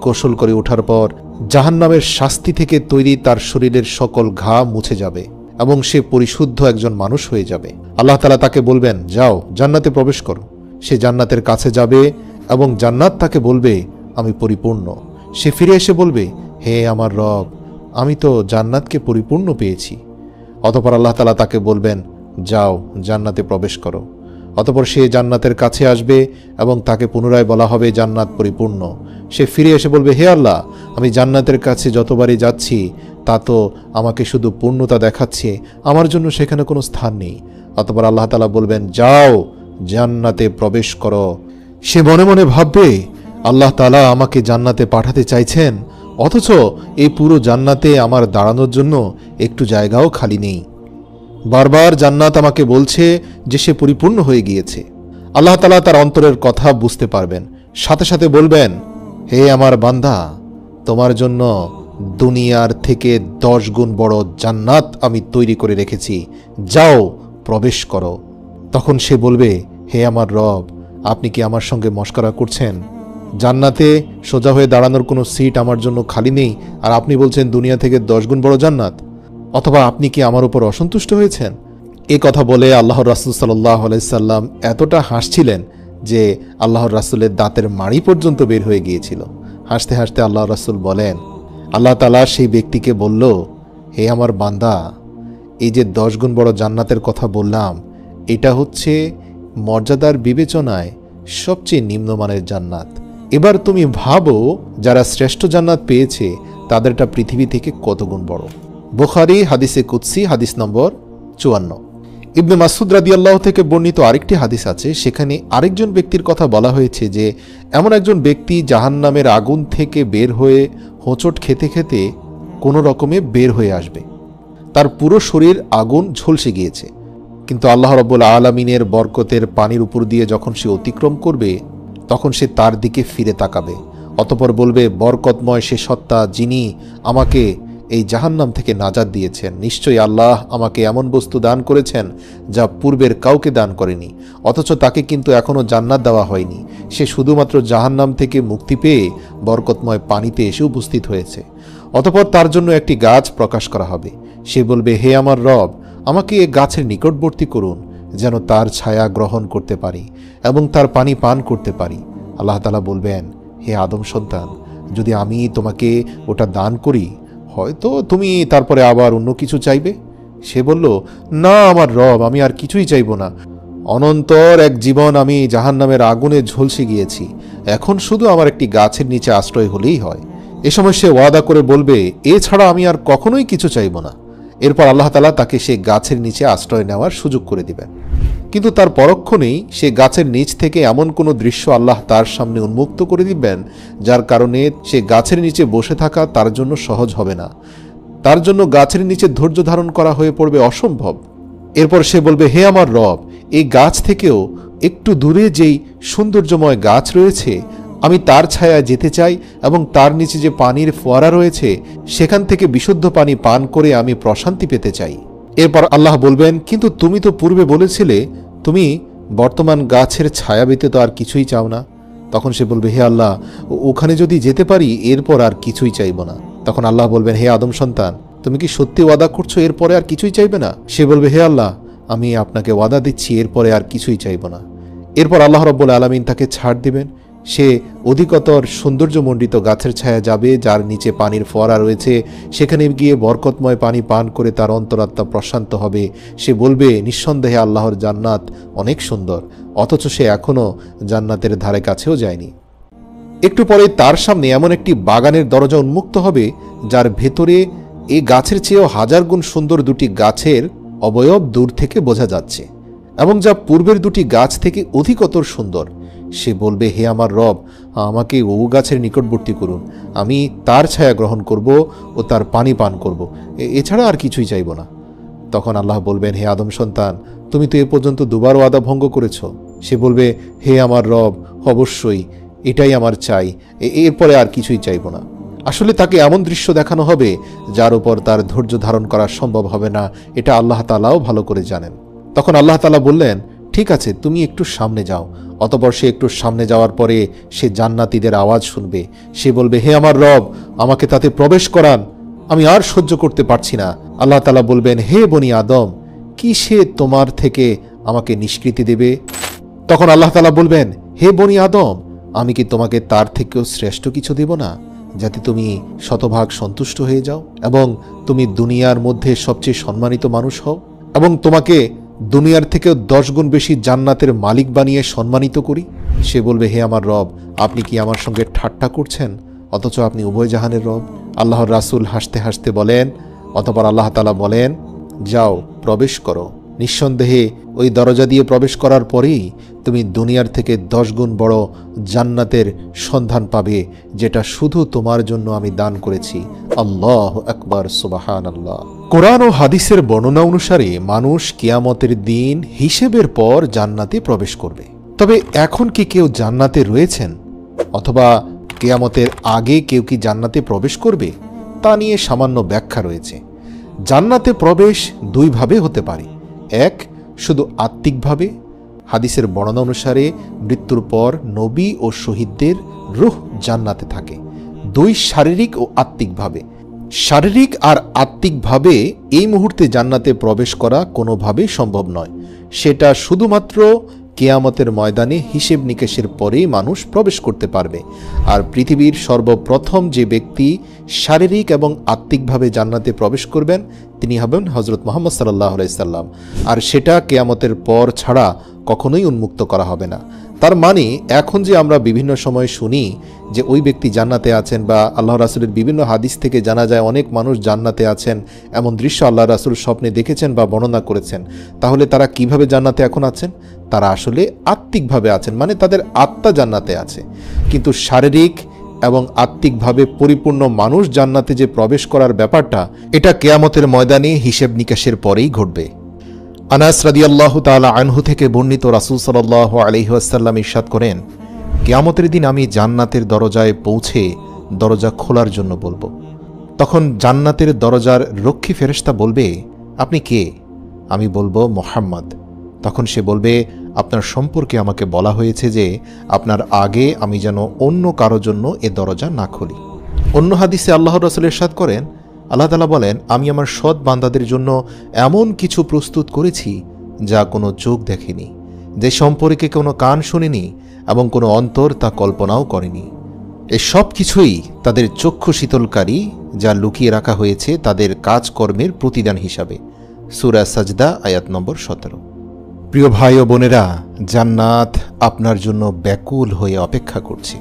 A: কৌশল করে ওঠার পর জাহান্নামের শাস্তি থেকে তৈরি তার শরীরের সকল ঘা মুছে যাবে এবং সে পরিশুদ্ধ একজন মানুষ হয়ে যাবে। আল্লাহ তাআলা তাকে বলবেন, যাও জান্নাতে প্রবেশ করো। সে জান্নাতের কাছে যাবে এবং জান্নাত তাকে বলবে, আমি পরিপূর্ণ। সে ফিরে এসে বলবে, হে আমার রব, আমি তো জান্নাতকে পরিপূর্ণ পেয়েছি। অতঃপর আল্লাহ তাআলা তাকে বলবেন, যাও জান্নাতে প্রবেশ করো। অতঃপর সে জান্নাতের কাছে আসবে এবং তাকে পুনরায় বলা হবে জান্নাত পরিপূর্ণ। সে ফিরে এসে বলবে, হে আল্লাহ, আমি জান্নাতের কাছে যতবারই যাচ্ছি তা তো আমাকে শুধু পূর্ণতা দেখাচ্ছে, আমার জন্য সেখানে কোনো স্থান নেই। অতঃপর আল্লাহ তাআলা বলবেন, যাও জান্নাতে প্রবেশ করো। সে মনে মনে ভাববে, আল্লাহ তাআলা আমাকে জান্নাতে পাঠাতে চাইছেন, অথচ এই পুরো জান্নাতে আমার দাঁড়ানোর জন্য একটু জায়গাও খালি নেই। বারবার জান্নাত আমাকে বলছে যে সে পরিপূর্ণ হয়ে গিয়েছে। আল্লাহ তাআলা তার অন্তরের কথা বুঝতে পারবেন, সাথে সাথে বলবেন, হে আমার বান্দা, তোমার জন্য দুনিয়ার থেকে 10 গুণ বড় জান্নাত আমি তৈরি করে রেখেছি, যাও প্রবেশ করো। তখন সে বলবে, হে আমার রব, আপনি কি আমার সঙ্গে মশকরা করছেন? জান্নাতে সোজা হয়ে দাঁড়ানোর কোনো সিট আমার জন্য খালি নেই, আর আপনি বলছেন দুনিয়া থেকে 10 গুণ বড় জান্নাত? অথবা আপনি কি আমার উপর অসন্তুষ্ট হয়েছেন? এ কথা বলে আল্লাহর রাসূল সাল্লাল্লাহু আলাইহি সাল্লাম এতটা হাসছিলেন যে আল্লাহর রাসূলের দাঁতের মাড়ি পর্যন্ত বের হয়ে গিয়েছিল। হাসতে হাসতে আল্লাহর রাসূল বলেন, আল্লাহ তাআলা সেই ব্যক্তিকে বলল, হে আমার বান্দা, এই যে 10 গুণ বড় জান্নাতের কথা বললাম, এটা হচ্ছে মর্যাদার বিবেচনায় সবচেয়ে নিম্নমানের জান্নাত। এবার তুমি ভাবো, যারা শ্রেষ্ঠ জান্নাত পেয়েছে তাদেরটা পৃথিবী থেকে কত গুণ বড়। বুখারী হাদিসে কুদসি হাদিস নম্বর 54। ইবনে মাসউদ রাদিয়াল্লাহু থেকে বর্ণিত আরেকটি হাদিস আছে, সেখানে আরেকজন ব্যক্তির কথা বলা হয়েছে যে এমন একজন ব্যক্তি জাহান্নামের আগুন থেকে বের হয়ে হোঁচট খেতে খেতে কোনো রকমে বের হয়ে আসবে। তার পুরো শরীর আগুন ঝলসে গিয়েছে, কিন্তু আল্লাহ রাব্বুল আলামিনের বরকতের পানির উপর দিয়ে যখন সে অতিক্রম করবে, তখন সে তার দিকে ফিরে তাকাবে। অতঃপর বলবে, বরকতময় সে সত্তা যিনি আমাকে এই জাহান্নাম থেকে নাজাত দিয়েছেন, নিশ্চয়ই আল্লাহ আমাকে এমন বস্তু দান করেছেন যা পূর্বের কাউকে দান করেনি, অথচ তাকে কিন্তু এখনও জান্নাত দেওয়া হয়নি। সে শুধুমাত্র জাহান্নাম থেকে মুক্তি পেয়ে বরকতময় পানিতে এসে উপস্থিত হয়েছে। অতঃপর তার জন্য একটি গাছ প্রকাশ করা হবে। সে বলবে, হে আমার রব, আমাকে এ গাছের নিকটবর্তী করুন, যেন তার ছায়া গ্রহণ করতে পারি এবং তার পানি পান করতে পারি। আল্লাহ তাআলা বলবেন, হে আদম সন্তান, যদি আমি তোমাকে ওটা দান করি, হয়তো তুমি তারপরে আবার অন্য কিছু চাইবে। সে বলল, না আমার রব, আমি আর কিছুই চাইব না। অনন্তর এক জীবন আমি জাহান্নামের আগুনে ঝলসে গিয়েছি, এখন শুধু আমার একটি গাছের নিচে আশ্রয় হলেই হয়। এ সময় সে ওয়াদা করে বলবে, এছাড়া আমি আর কখনোই কিছু চাইব না। এরপর আল্লাহ তাআলা তাকে সে গাছের নিচে আশ্রয় নেওয়ার সুযোগ করে দিবেন। কিন্তু তার পরক্ষণেই সে গাছের নিচ থেকে এমন কোনো দৃশ্য আল্লাহ তার সামনে উন্মুক্ত করে দিবেন, যার কারণে সে গাছের নিচে বসে থাকা তার জন্য সহজ হবে না। তার জন্য গাছের নিচে ধৈর্য ধারণ করা হয়ে পড়বে অসম্ভব। এরপর সে বলবে, হে আমার রব, এই গাছ থেকেও একটু দূরে যেই সৌন্দর্যময় গাছ রয়েছে, আমি তার ছায়ায় যেতে চাই এবং তার নিচে যে পানির ফোয়ারা রয়েছে সেখান থেকে বিশুদ্ধ পানি পান করে আমি প্রশান্তি পেতে চাই। এরপর আল্লাহ বলবেন, কিন্তু তুমি তো পূর্বে বলেছিলে তুমি বর্তমান গাছের ছায়া ব্যতীত আর কিছুই চাও না। তখন সে বলবে, হে আল্লাহ, ওখানে যদি যেতে পারি এরপর আর কিছুই চাইব না। তখন আল্লাহ বলবেন, হে আদম সন্তান, তুমি কি সত্যি ওয়াদা করছো এরপরে আর কিছুই চাইবে না? সে বলবে, হে আল্লাহ, আমি আপনাকে ওয়াদা দিচ্ছি এরপরে আর কিছুই চাইব না। এরপর আল্লাহ রাব্বুল আলামিন তাকে ছাড় দিবেন। সে অধিকতর সৌন্দর্যমণ্ডিত গাছের ছায়া যাবে, যার নিচে পানির ফোয়ারা রয়েছে। সেখানে গিয়ে বরকতময় পানি পান করে তার অন্তরাত্মা প্রশান্ত হবে। সে বলবে, নিঃসন্দেহে আল্লাহর জান্নাত অনেক সুন্দর, অথচ সে এখনও জান্নাতের ধারে কাছেও যায়নি। একটু পরে তার সামনে এমন একটি বাগানের দরজা উন্মুক্ত হবে, যার ভেতরে এই গাছের চেয়েও হাজার গুণ সুন্দর দুটি গাছের অবয়ব দূর থেকে বোঝা যাচ্ছে, এবং যা পূর্বের দুটি গাছ থেকে অধিকতর সুন্দর। সে বলবে, হে আমার রব, আমাকে ও গাছের নিকটবর্তী করুন, আমি তার ছায়া গ্রহণ করব ও তার পানি পান করব, এছাড়া আর কিছুই চাইব না। তখন আল্লাহ বলবেন, হে আদম সন্তান, তুমি তো এ পর্যন্ত দুবার ওয়াদা ভঙ্গ করেছ। সে বলবে, হে আমার রব, অবশ্যই এটাই আমার চাই, এরপরে আর কিছুই চাইব না। আসলে তাকে এমন দৃশ্য দেখানো হবে যার উপর তার ধৈর্য ধারণ করা সম্ভব হবে না, এটা আল্লাহ তাআলাও ভালো করে জানেন। তখন আল্লাহ তাআলা বললেন, ঠিক আছে, তুমি একটু সামনে যাও। অতঃপর সে একটু সামনে যাওয়ার পরে সে জান্নাতীদের আওয়াজ শুনবে। সে বলবে, হে আমার রব, আমাকে তাতে প্রবেশ করান, আমি আর সহ্য করতে পারছি না। আল্লাহ তাআলা বলবেন, হে বনি আদম, কি সে তোমার থেকে আমাকে নিষ্কৃতি দেবে? তখন আল্লাহ তাআলা বলবেন, হে বনি আদম, আমি কি তোমাকে তার থেকেও শ্রেষ্ঠ কিছু দেব না, যাতে তুমি শতভাগ সন্তুষ্ট হয়ে যাও এবং তুমি দুনিয়ার মধ্যে সবচেয়ে সম্মানিত মানুষ হও, এবং তোমাকে দুনিয়ার থেকেও 10 গুণ বেশি জান্নাতের মালিক বানিয়ে সম্মানিত করি? সে বলবে, হে আমার রব, আপনি কি আমার সঙ্গে ঠাট্টা করছেন? অথচ আপনি উভয় জাহানের রব। আল্লাহর রাসূল হাসতে হাসতে বলেন, অতঃপর আল্লাহ তাআলা বলেন, যাও, প্রবেশ করো। নিঃসন্দেহে ওই দরজা দিয়ে প্রবেশ করার পরেই তুমি দুনিয়ার থেকে 10 গুণ বড় জান্নাতের সন্ধান পাবে, যেটা শুধু তোমার জন্য আমি দান করেছি। আল্লাহু আকবার, সুবহানাল্লাহ। কোরআন ও হাদিসের বর্ণনা অনুসারে মানুষ কিয়ামতের দিন হিসেবের পর জান্নাতে প্রবেশ করবে। তবে এখন কি কেউ জান্নাতে রয়েছেন, অথবা কিয়ামতের আগে কেউ কি জান্নাতে প্রবেশ করবে, তা নিয়ে সামান্য ব্যাখ্যা রয়েছে। জান্নাতে প্রবেশ দুইভাবে হতে পারে। এক, শুধু আত্মিকভাবে। হাদিসের বর্ণনা অনুসারে মৃত্যুর পর নবী ও শহীদদের রূহ জান্নাতে থাকে। দুই, শারীরিক ও আত্মিকভাবে। শারীরিক আর আত্মিকভাবে এই মুহূর্তে জান্নাতে প্রবেশ করা কোনোভাবেই সম্ভব নয়। সেটা শুধুমাত্র কিয়ামতের ময়দানে হিসেব নিকেশের পরেই মানুষ প্রবেশ করতে পারবে। আর পৃথিবীর সর্বপ্রথম যে ব্যক্তি শারীরিক এবং আত্মিকভাবে জান্নাতে প্রবেশ করবেন তিনি হবেন হযরত মুহাম্মদ সাল্লাল্লাহু আলাইহি সাল্লাম। আর সেটা কিয়ামতের পর ছাড়া কখনোই উন্মুক্ত করা হবে না। তার মানে এখন যে আমরা বিভিন্ন সময় শুনি যে ওই ব্যক্তি জান্নাতে আছেন, বা আল্লাহ রাসূলের বিভিন্ন হাদিস থেকে জানা যায় অনেক মানুষ জান্নাতে আছেন, এমন দৃশ্য আল্লাহ রাসূল স্বপ্নে দেখেছেন বা বর্ণনা করেছেন, তাহলে তারা কিভাবে জান্নাতে এখন আছেন? তারা আসলে আত্মিকভাবে আছেন, মানে তাদের আত্মা জান্নাতে আছে। কিন্তু শারীরিক এবং আত্মিকভাবে পরিপূর্ণ মানুষ জান্নাতে যে প্রবেশ করার ব্যাপারটা, এটা কিয়ামতের ময়দানে হিসেব নিকাশের পরেই ঘটবে। আনাস রাদিয়াল্লাহু তাআলা আনহু থেকে বর্ণিত, রাসূল সাল্লাল্লাহু আলাইহি ওয়াসাল্লাম ইরশাদ করেন, কিয়ামতের দিন আমি জান্নাতের দরজায় পৌঁছে দরজা খোলার জন্য বলবো। তখন জান্নাতের দরজার রক্ষী ফেরেশতা বলবে, আপনি কে? আমি বলবো, মুহাম্মদ। তখন সে বলবে, আপনার সম্পর্কে আমাকে বলা হয়েছে যে আপনার আগে আমি যেন অন্য কারো জন্য এ দরজা না খুলি। অন্য হাদিসে আল্লাহর রাসূল ইরশাদ করেন, আল্লাহ তাআলা বলেন, আমি আমার সৎ বান্দাদের জন্য এমন কিছু প্রস্তুত করেছি যা কোনো চোখ দেখেনি, যে সম্পর্কে কোনো কান শুনেনি এবং কোনো অন্তর তা কল্পনাও করেনি। এ সব কিছুই তাদের চক্ষু শীতলকারী, যা লুকিয়ে রাখা হয়েছে তাদের কাজকর্মের প্রতিদান হিসাবে। সূরা সাজদা আয়াত নম্বর 17। প্রিয় ভাই ও বোনেরা, জান্নাত আপনার জন্য ব্যাকুল হয়ে অপেক্ষা করছে।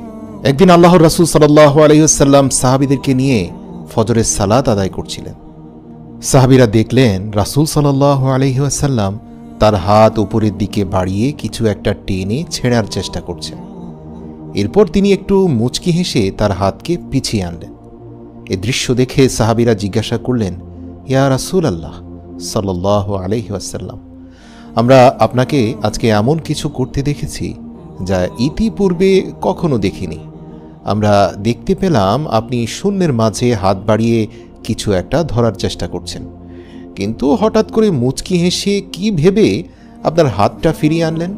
A: একদিন আল্লাহর রাসূল সাল্লাল্লাহু আলাইহি ওয়াসাল্লাম সাহাবীদেরকে নিয়ে ফজরের সালাত আদায় করছিলেন। সাহাবীরা দেখলেন রাসূল সাল্লাল্লাহু আলাইহি ওয়াসাল্লাম তার হাত উপরের দিকে বাড়িয়ে কিছু একটা টেনে ছেঁড়ার চেষ্টা করছেন। এরপর তিনি একটু মুচকি হেসে তার হাতকে পিছিয়ে আনলেন। এ দৃশ্য দেখে সাহাবীরা জিজ্ঞাসা করলেন, ইয়া রাসূলাল্লাহ সাল্লাল্লাহু আলাইহি ওয়াসাল্লাম, আমরা আপনাকে আজকে এমন কিছু করতে দেখেছি যা ইতিপূর্বে কখনো দেখিনি। আমরা দেখতে পেলাম আপনি শূন্যের মাঝে হাত বাড়িয়ে কিছু একটা ধরার চেষ্টা করছেন, কিন্তু হঠাৎ করে মুচকি হেসে কি ভেবে আপনার হাতটা ফিরিয়ে আনলেন?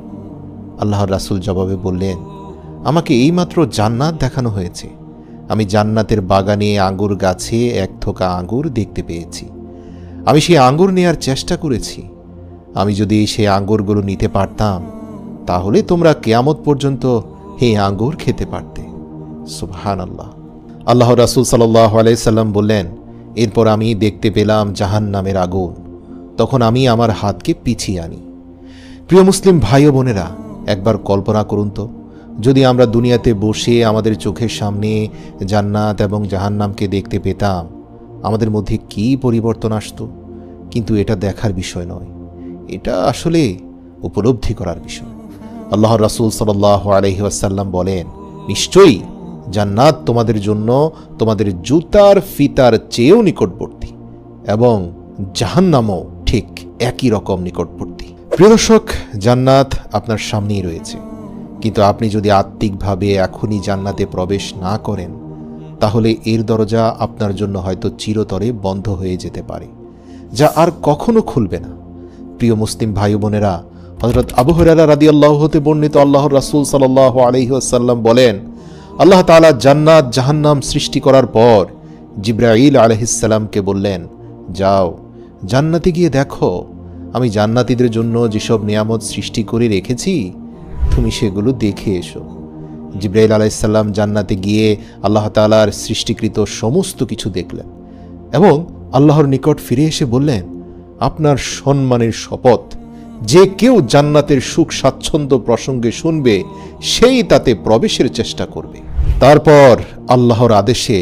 A: আল্লাহর রাসূল জবাবে বললেন, আমাকে এইমাত্র জান্নাত দেখানো হয়েছে। আমি জান্নাতের বাগানে আঙ্গুর গাছে এক থোকা আঙ্গুর দেখতে পেয়েছি। আমি সেই আঙ্গুর নেয়ার চেষ্টা করেছি। আমি যদি সেই আঙ্গুরগুলো নিতে পারতাম, তাহলে তোমরা কিয়ামত পর্যন্ত এই আঙ্গুর খেতে পারতে। সুবহানাল্লাহ। আল্লাহর রাসূল সাল্লাল্লাহু আলাইহি সাল্লাম বললেন, এরপর আমি দেখতে পেলাম জাহান্নামের আগুন। তখন আমি আমার হাতকে পিছিয়ে আনি। প্রিয় মুসলিম ভাই ও বোনেরা, একবার কল্পনা করুন তো, যদি আমরা দুনিয়াতে বসে আমাদের চোখের সামনে জান্নাত এবং জাহান্নামকে দেখতে পেতাম, আমাদের মধ্যে কী পরিবর্তন আসতো। কিন্তু এটা দেখার বিষয় নয়, এটা আসলে উপলব্ধি করার বিষয়। আল্লাহর রাসূল সাল্লাল্লাহু আলাইহি ওয়াসাল্লাম বলেন, নিশ্চয়ই জান্নাত তোমাদের জন্য তোমাদের জুতার ফিতার চেয়েও নিকটবর্তী এবং জাহান্নামও ঠিক একই রকম নিকটবর্তী। প্রিয় দর্শক, জান্নাত আপনার সামনেই রয়েছে, কিন্তু আপনি যদি আত্মিকভাবে এখনই জান্নাতে প্রবেশ না করেন, তাহলে এর দরজা আপনার জন্য হয়তো চিরতরে বন্ধ হয়ে যেতে পারে, যা আর কখনো খুলবে না। প্রিয় মুসলিম ভাই বোনেরা, হযরত আবু হুরায়রা রাদিয়াল্লাহু হতে বর্ণিত আল্লাহর রাসূল সাল্লাল্লাহু আলাইহি ওয়াসাল্লাম বলেন, আল্লাহ তাআলা জান্নাত জাহান্নাম সৃষ্টি করার পর জিবরাইল আলাইহিস সালামকে বললেন, যাও জান্নাতে গিয়ে দেখো আমি জান্নাতীদের জন্য যেসব নিয়ামত সৃষ্টি করে রেখেছি, তুমি সেগুলো দেখে এসো। জিবরাইল আলাইহিস সালাম জান্নাতে গিয়ে আল্লাহ তাআলার সৃষ্টিকৃত সমস্ত কিছু দেখলেন এবং আল্লাহর নিকট ফিরে এসে বললেন, আপনার সম্মানের শপথ, যে কেউ জান্নাতের সুখ স্বাচ্ছন্দ্য প্রসঙ্গে শুনবে, সেই তাতে প্রবেশের চেষ্টা করবে। তারপর আল্লাহর আদেশে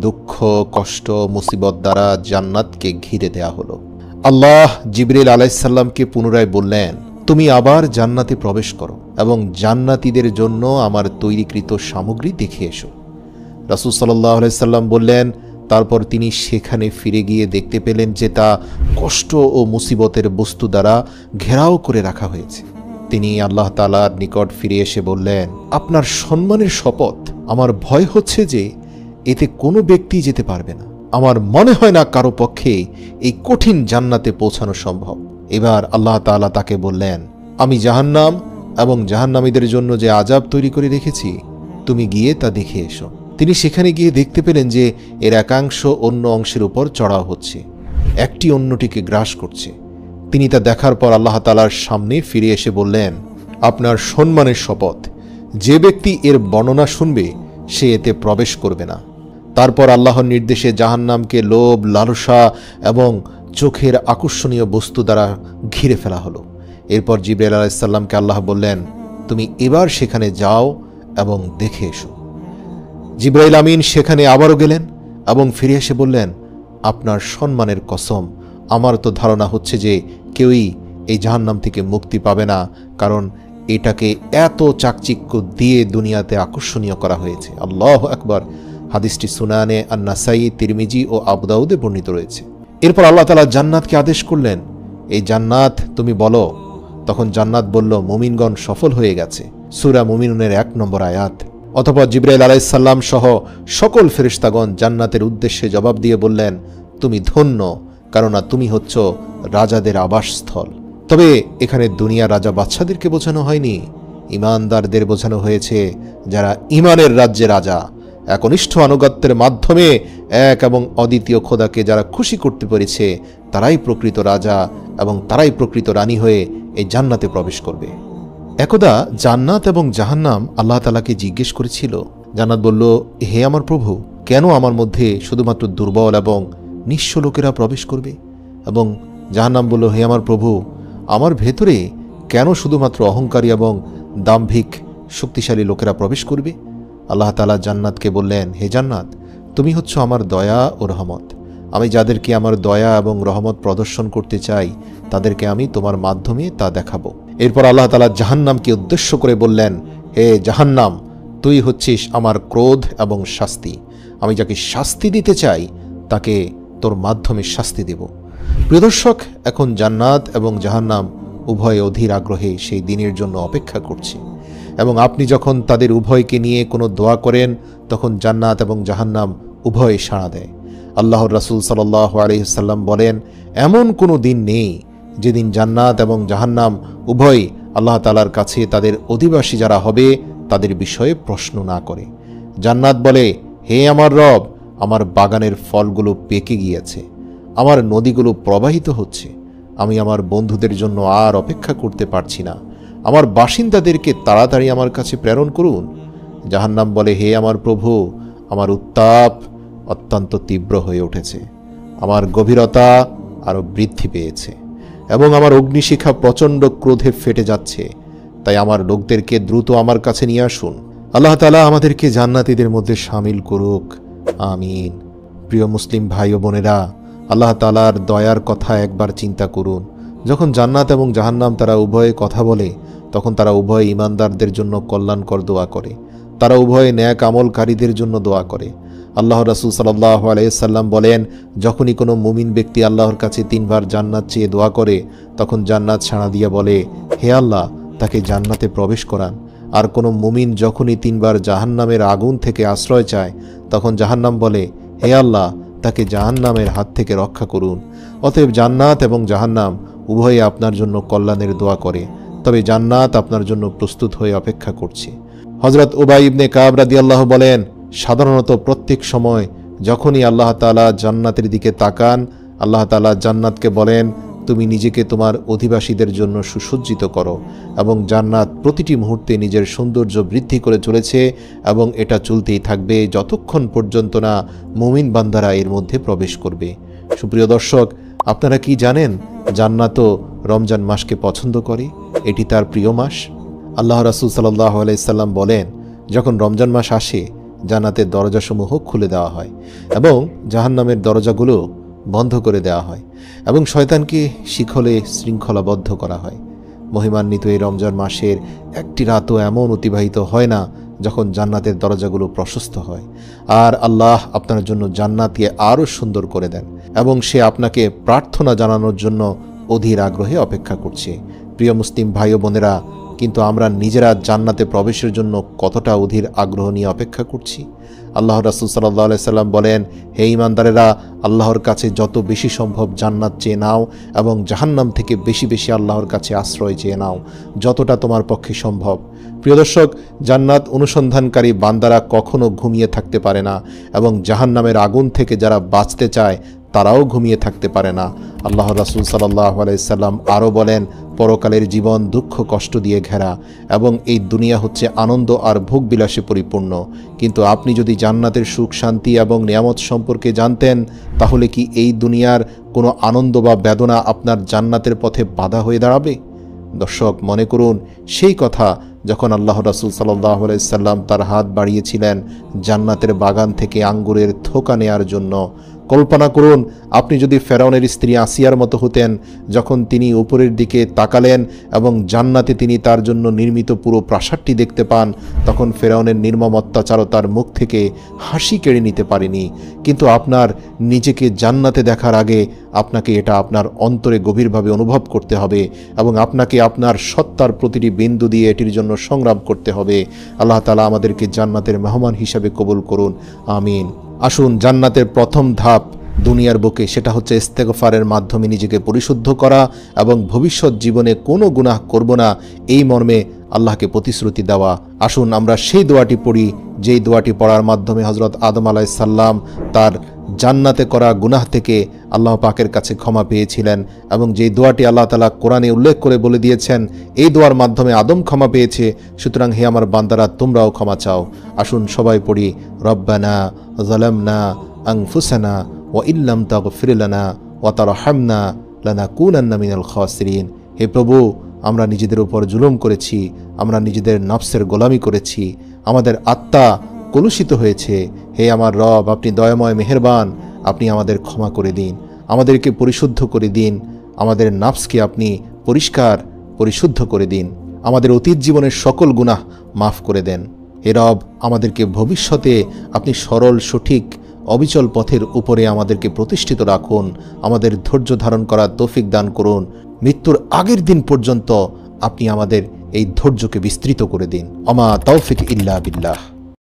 A: দুঃখ, কষ্ট, মুসিবত দ্বারা জান্নাতকে ঘিরে দেয়া হলো। আল্লাহ জিবরাইল আলাইহিস সালামকে পুনরায় বললেন, তুমি আবার জান্নাতে প্রবেশ করো এবং জান্নাতীদের জন্য আমার তৈরিকৃত সামগ্রী দেখে এসো। রাসূল সাল্লাল্লাহু আলাইহি সাল্লাম বললেন, তারপর তিনি সেখানে ফিরে গিয়ে দেখতে পেলেন যে তা কষ্ট ও মুসিবতের বস্তু দ্বারা ঘেরাও করে রাখা হয়েছে। তিনি আল্লাহ তাআলার নিকট ফিরে এসে বললেন, আপনার সম্মানের শপথ, আমার ভয় হচ্ছে যে এতে কোনো ব্যক্তি যেতে পারবে না। আমার মনে হয় না কারো পক্ষে এই কঠিন জান্নাতে পৌঁছানো সম্ভব। এবার আল্লাহ তাআলা তাকে বললেন, আমি জাহান্নাম এবং জাহান্নামীদের জন্য যে আযাব তৈরি করে রেখেছি, তুমি গিয়ে তা দেখে এসো। তিনি সেখানে গিয়ে দেখতে পেলেন যে এর একাংশ অন্য অংশের উপর চড়াও হচ্ছে, একটি অন্যটিকে গ্রাস করছে। তিনি তা দেখার পর আল্লাহ তাআলার সামনে ফিরে এসে বললেন, আপনার সম্মানের শপথ, যে ব্যক্তি এর বর্ণনা শুনবে সে এতে প্রবেশ করবে না। তারপর আল্লাহর নির্দেশে জাহান্নামকে লোভ, লালসা এবং চোখের আকর্ষণীয় বস্তু দ্বারা ঘিরে ফেলা হলো। এরপর জিবরাইল আলাইহিস সালামকে আল্লাহ বললেন, তুমি এবার সেখানে যাও এবং দেখে এসো। জিবরাইল আমিন সেখানে আবারও গেলেন এবং ফিরে এসে বললেন, আপনার সম্মানের কসম, আমার তো ধারণা হচ্ছে যে কেউই এই জাহান্নাম থেকে মুক্তি পাবে না, কারণ এটাকে এত চাকচিক্য দিয়ে দুনিয়াতে আকর্ষণীয় করা হয়েছে। আল্লাহু আকবার। হাদিসটি সুনানে আন-নাসাই, তিরমিজি ও আবু দাউদে বর্ণিত রয়েছে। এরপর আল্লাহ তাআলা জান্নাতকে আদেশ করলেন, এই জান্নাত তুমি বলো। তখন জান্নাত বলল, মুমিনগণ সফল হয়ে গেছে। সূরা মুমিনুনের 1 নম্বর আয়াত। অতঃপর জিবরাইল আলাইহিস সালাম সহ সকল ফেরেশতাগণ জান্নাতের উদ্দেশ্যে জবাব দিয়ে বললেন, তুমি ধন্য, কারণ তুমি হচ্ছ রাজাদের আবাসস্থল। তবে এখানে দুনিয়ার রাজা বাদশাদেরকে বোঝানো হয়নি, ঈমানদারদের বোঝানো হয়েছে, যারা ঈমানের রাজ্যে রাজা, একনিষ্ঠ আনুগত্যের মাধ্যমে এক এবং অদ্বিতীয় খোদাকে যারা খুশি করতে পেরেছে, তারাই প্রকৃত রাজা এবং তারাই প্রকৃত রানী হয়ে এই জান্নাতে প্রবেশ করবে। একদা জান্নাত এবং জাহান্নাম আল্লাহ তাআলাকে জিজ্ঞেস করেছিল। জান্নাত বলল, হে আমার প্রভু, কেন আমার মধ্যে শুধুমাত্র দুর্বল এবং নিঃস্ব লোকেরা প্রবেশ করবে? এবং জাহান্নাম বলল, হে আমার প্রভু, আমার ভেতরে কেন শুধুমাত্র অহংকারী এবং দাম্ভিক শক্তিশালী লোকেরা প্রবেশ করবে? আল্লাহ তাআলা জান্নাতকে বললেন, হে জান্নাত, তুমি হচ্ছ আমার দয়া ও রহমত। আমি যাদেরকে আমার দয়া এবং রহমত প্রদর্শন করতে চাই, তাদেরকে আমি তোমার মাধ্যমে তা দেখাবো। এরপর আল্লাহ তাআলা জাহান্নামকে উদ্দেশ্য করে বললেন, হে জাহান্নাম, তুই হচ্ছিস আমার ক্রোধ এবং শাস্তি। আমি যাকে শাস্তি দিতে চাই তাকে তোর মাধ্যমে শাস্তি দেব। প্রিয় দর্শক, এখন জান্নাত এবং জাহান্নাম উভয় অধীর আগ্রহে সেই দিনের জন্য অপেক্ষা করছে, এবং আপনি যখন তাদের উভয়কে নিয়ে কোনো দোয়া করেন তখন জান্নাত এবং জাহান্নাম উভয়ে সাড়া দেয়। আল্লাহর রাসূল সাল্লাল্লাহু আলাইহি ওয়াসাল্লাম বলেন, এমন কোনো দিন নেই যেদিন জান্নাত এবং জাহান্নাম উভয় আল্লাহ তাআলার কাছে তাদের অধিবাসী যারা হবে তাদের বিষয়ে প্রশ্ন না করে। জান্নাত বলে, হে আমার রব, আমার বাগানের ফলগুলো পেকে গিয়েছে, আমার নদীগুলো প্রবাহিত হচ্ছে, আমি আমার বন্ধুদের জন্য আর অপেক্ষা করতে পারছি না, আমার বাসিন্দাদেরকে তাড়াতাড়ি আমার কাছে প্রেরণ করুন। জাহান্নাম বলে, হে আমার প্রভু, আমার উত্তাপ অত্যন্ত তীব্র হয়ে উঠেছে, আমার গভীরতা আরও বৃদ্ধি পেয়েছে এবং আমার অগ্নিশিখা প্রচণ্ড ক্রোধে ফেটে যাচ্ছে, তাই আমার লোকদেরকে দ্রুত আমার কাছে নিয়ে আসুন। আল্লাহ তাআলা আমাদেরকে জান্নাতীদের মধ্যে শামিল করুক, আমিন। প্রিয় মুসলিম ভাই ও বোনেরা, আল্লাহ তাআলার দয়ার কথা একবার চিন্তা করুন। যখন জান্নাত এবং জাহান্নাম তারা উভয়ে কথা বলে তখন তারা উভয় ঈমানদারদের জন্য কল্যাণকর দোয়া করে, তারা উভয়ে ন্যাক আমলকারীদের জন্য দোয়া করে। আল্লাহর রাসূল সাল্লাল্লাহু আলাইহি সাল্লাম বলেন, যখনই কোনো মুমিন ব্যক্তি আল্লাহর কাছে 3 বার জান্নাত চেয়ে দোয়া করে তখন জান্নাত সাড়া দিয়া বলে, হে আল্লাহ, তাকে জান্নাতে প্রবেশ করান। আর কোনো মুমিন যখনই 3 বার জাহান্নামের আগুন থেকে আশ্রয় চায় তখন জাহান্নাম বলে, হে আল্লাহ, তাকে জাহান্নামের হাত থেকে রক্ষা করুন। অতএব জান্নাত এবং জাহান্নাম উভয়ে আপনার জন্য কল্যাণের দোয়া করে, তবে জান্নাত আপনার জন্য প্রস্তুত হয়ে অপেক্ষা করছে। হযরত উবাই ইবনে কাব রাদিয়াল্লাহু বলেন, সাধারণত প্রত্যেক সময় যখনই আল্লাহ তাআলা জান্নাতের দিকে তাকান, আল্লাহ তাআলা জান্নাতকে বলেন, তুমি নিজেকে তোমার অধিবাসীদের জন্য সুসজ্জিত করো, এবং জান্নাত প্রতিটি মুহূর্তে নিজের সৌন্দর্য বৃদ্ধি করে চলেছে এবং এটা চলতেই থাকবে যতক্ষণ পর্যন্ত না মুমিন বান্দারা এর মধ্যে প্রবেশ করবে। সুপ্রিয় দর্শক, আপনারা কি জানেন জান্নাতও রমজান মাসকে পছন্দ করে, এটি তার প্রিয় মাস। আল্লাহ রাসূল সাল্লাল্লাহু আলাইহি সাল্লাম বলেন, যখন রমজান মাস আসে জান্নাতের দরজাসমূহ খুলে দেওয়া হয় এবং জাহান্নামের দরজাগুলো বন্ধ করে দেওয়া হয় এবং শয়তানকে শিকলে শৃঙ্খলাবদ্ধ করা হয়। মহিমান্বিত এই রমজান মাসের একটি রাতও এমন অতিবাহিত হয় না যখন জান্নাতের দরজাগুলো প্রশস্ত হয়, আর আল্লাহ আপনার জন্য জান্নাতকে আরও সুন্দর করে দেন এবং সে আপনাকে প্রার্থনা জানানোর জন্য অধীর আগ্রহে অপেক্ষা করছে। প্রিয় মুসলিম ভাই ও বোনেরা, কিন্তু আমরা নিজেরা জান্নাতে প্রবেশের জন্য কতটা অধীর আগ্রহ নিয়ে অপেক্ষা করছি? আল্লাহ রাসূল সাল্লাল্লাহু আলাইহি সাল্লাম বলেন, হে ঈমানদারেরা, আল্লাহর কাছে যত বেশি সম্ভব জান্নাত চেয়ে নাও এবং জাহান্নাম থেকে বেশি বেশি আল্লাহর কাছে আশ্রয় চেয়ে নাও, যতটা তোমার পক্ষে সম্ভব। প্রিয় দর্শক, জান্নাত অনুসন্ধানকারী বান্দারা কখনো ঘুমিয়ে থাকতে পারে না এবং জাহান্নামের আগুন থেকে যারা বাঁচতে চায় তারাও ঘুমিয়ে থাকতে পারে না। আল্লাহ রাসূল সাল্লাল্লাহু আলাইহি সাল্লাম আরও বলেন, পরকালের জীবন দুঃখ কষ্ট দিয়ে ঘেরা এবং এই দুনিয়া হচ্ছে আনন্দ আর ভোগ বিলাসে পরিপূর্ণ, কিন্তু আপনি যদি জান্নাতের সুখ শান্তি এবং নিয়ামত সম্পর্কে জানতেন তাহলে কি এই দুনিয়ার কোনো আনন্দ বা বেদনা আপনার জান্নাতের পথে বাধা হয়ে দাঁড়াবে? দর্শক, মনে করুন সেই কথা যখন আল্লাহ রাসূল সাল্লাল্লাহু আলাইহি সাল্লাম তার হাত বাড়িয়েছিলেন জান্নাতের বাগান থেকে আঙ্গুরের থোকা নেয়ার জন্য। কল্পনা করুন আপনি যদি ফেরাউনের স্ত্রী আসিয়ার মতো হতেন, যখন তিনি উপরের দিকে তাকালেন এবং জান্নাতে তিনি তার জন্য নির্মিত পুরো প্রাসাদটি দেখতে পান, তখন ফেরাউনের নির্মম অত্যাচারও তার মুখ থেকে হাসি কেড়ে নিতে পারেনি। কিন্তু আপনার নিজেকে জান্নাতে দেখার আগে আপনাকে এটা আপনার অন্তরে গভীরভাবে অনুভব করতে হবে এবং আপনাকে আপনার সত্তার প্রতিটি বিন্দু দিয়ে এটির জন্য সংগ্রাম করতে হবে। আল্লাহ তাআলা আমাদেরকে জান্নাতের মেহমান হিসাবে কবুল করুন, আমিন। আসুন, জান্নাতের প্রথম ধাপ দুনিয়ার বুকে, সেটা হচ্ছে ইস্তেগফারের মাধ্যমে নিজেকে পরিশুদ্ধ করা এবং ভবিষ্যৎ জীবনে কোনো গুনাহ করব না এই মর্মে আল্লাহকে প্রতিশ্রুতি দেওয়া। আসুন আমরা সেই দোয়াটি পড়ি যেই দোয়াটি পড়ার মাধ্যমে হযরত আদম আলাইহিস সালাম তার জান্নাতে করা গুনাহ থেকে আল্লাহ পাকের কাছে ক্ষমা পেয়েছিলেন এবং যেই দোয়াটি আল্লাহ তাআলা কোরআনে উল্লেখ করে বলে দিয়েছেন এই দোয়ার মাধ্যমে আদম ক্ষমা পেয়েছে, সুতরাং হে আমার বান্দারা তোমরাও ক্ষমা চাও। আসুন সবাই পড়ি, রব্বানা যালামনা আনফুসানা ওয়া ইল্লাম তাগফির লানা ওয়া তারহামনা লানাকুনান্না মিনাল খাসিরিন। হে প্রভু, আমরা নিজেদের উপর জুলুম করেছি, আমরা নিজেদের নফসের গোলামি করেছি, আমাদের আত্মা কলুষিত হয়েছে। হে আমার রব, আপনি দয়াময় মেহেরবান, আপনি আমাদের ক্ষমা করে দিন, আমাদেরকে পরিশুদ্ধ করে দিন, আমাদের নফসকে আপনি পরিষ্কার পরিশুদ্ধ করে দিন, আমাদের অতীত জীবনের সকল গুনাহ মাফ করে দেন। হে রব, আমাদেরকে ভবিষ্যতে আপনি সরল সঠিক অবিচল পথের উপরে আমাদেরকে প্রতিষ্ঠিত রাখুন, আমাদের ধৈর্য ধারণ করার তৌফিক দান করুন। মৃত্যুর আগের দিন পর্যন্ত আপনি আমাদের এই ধৈর্যকে বিস্তৃত করে দিন। আমা তৌফিক ইল্লা বিল্লাহ।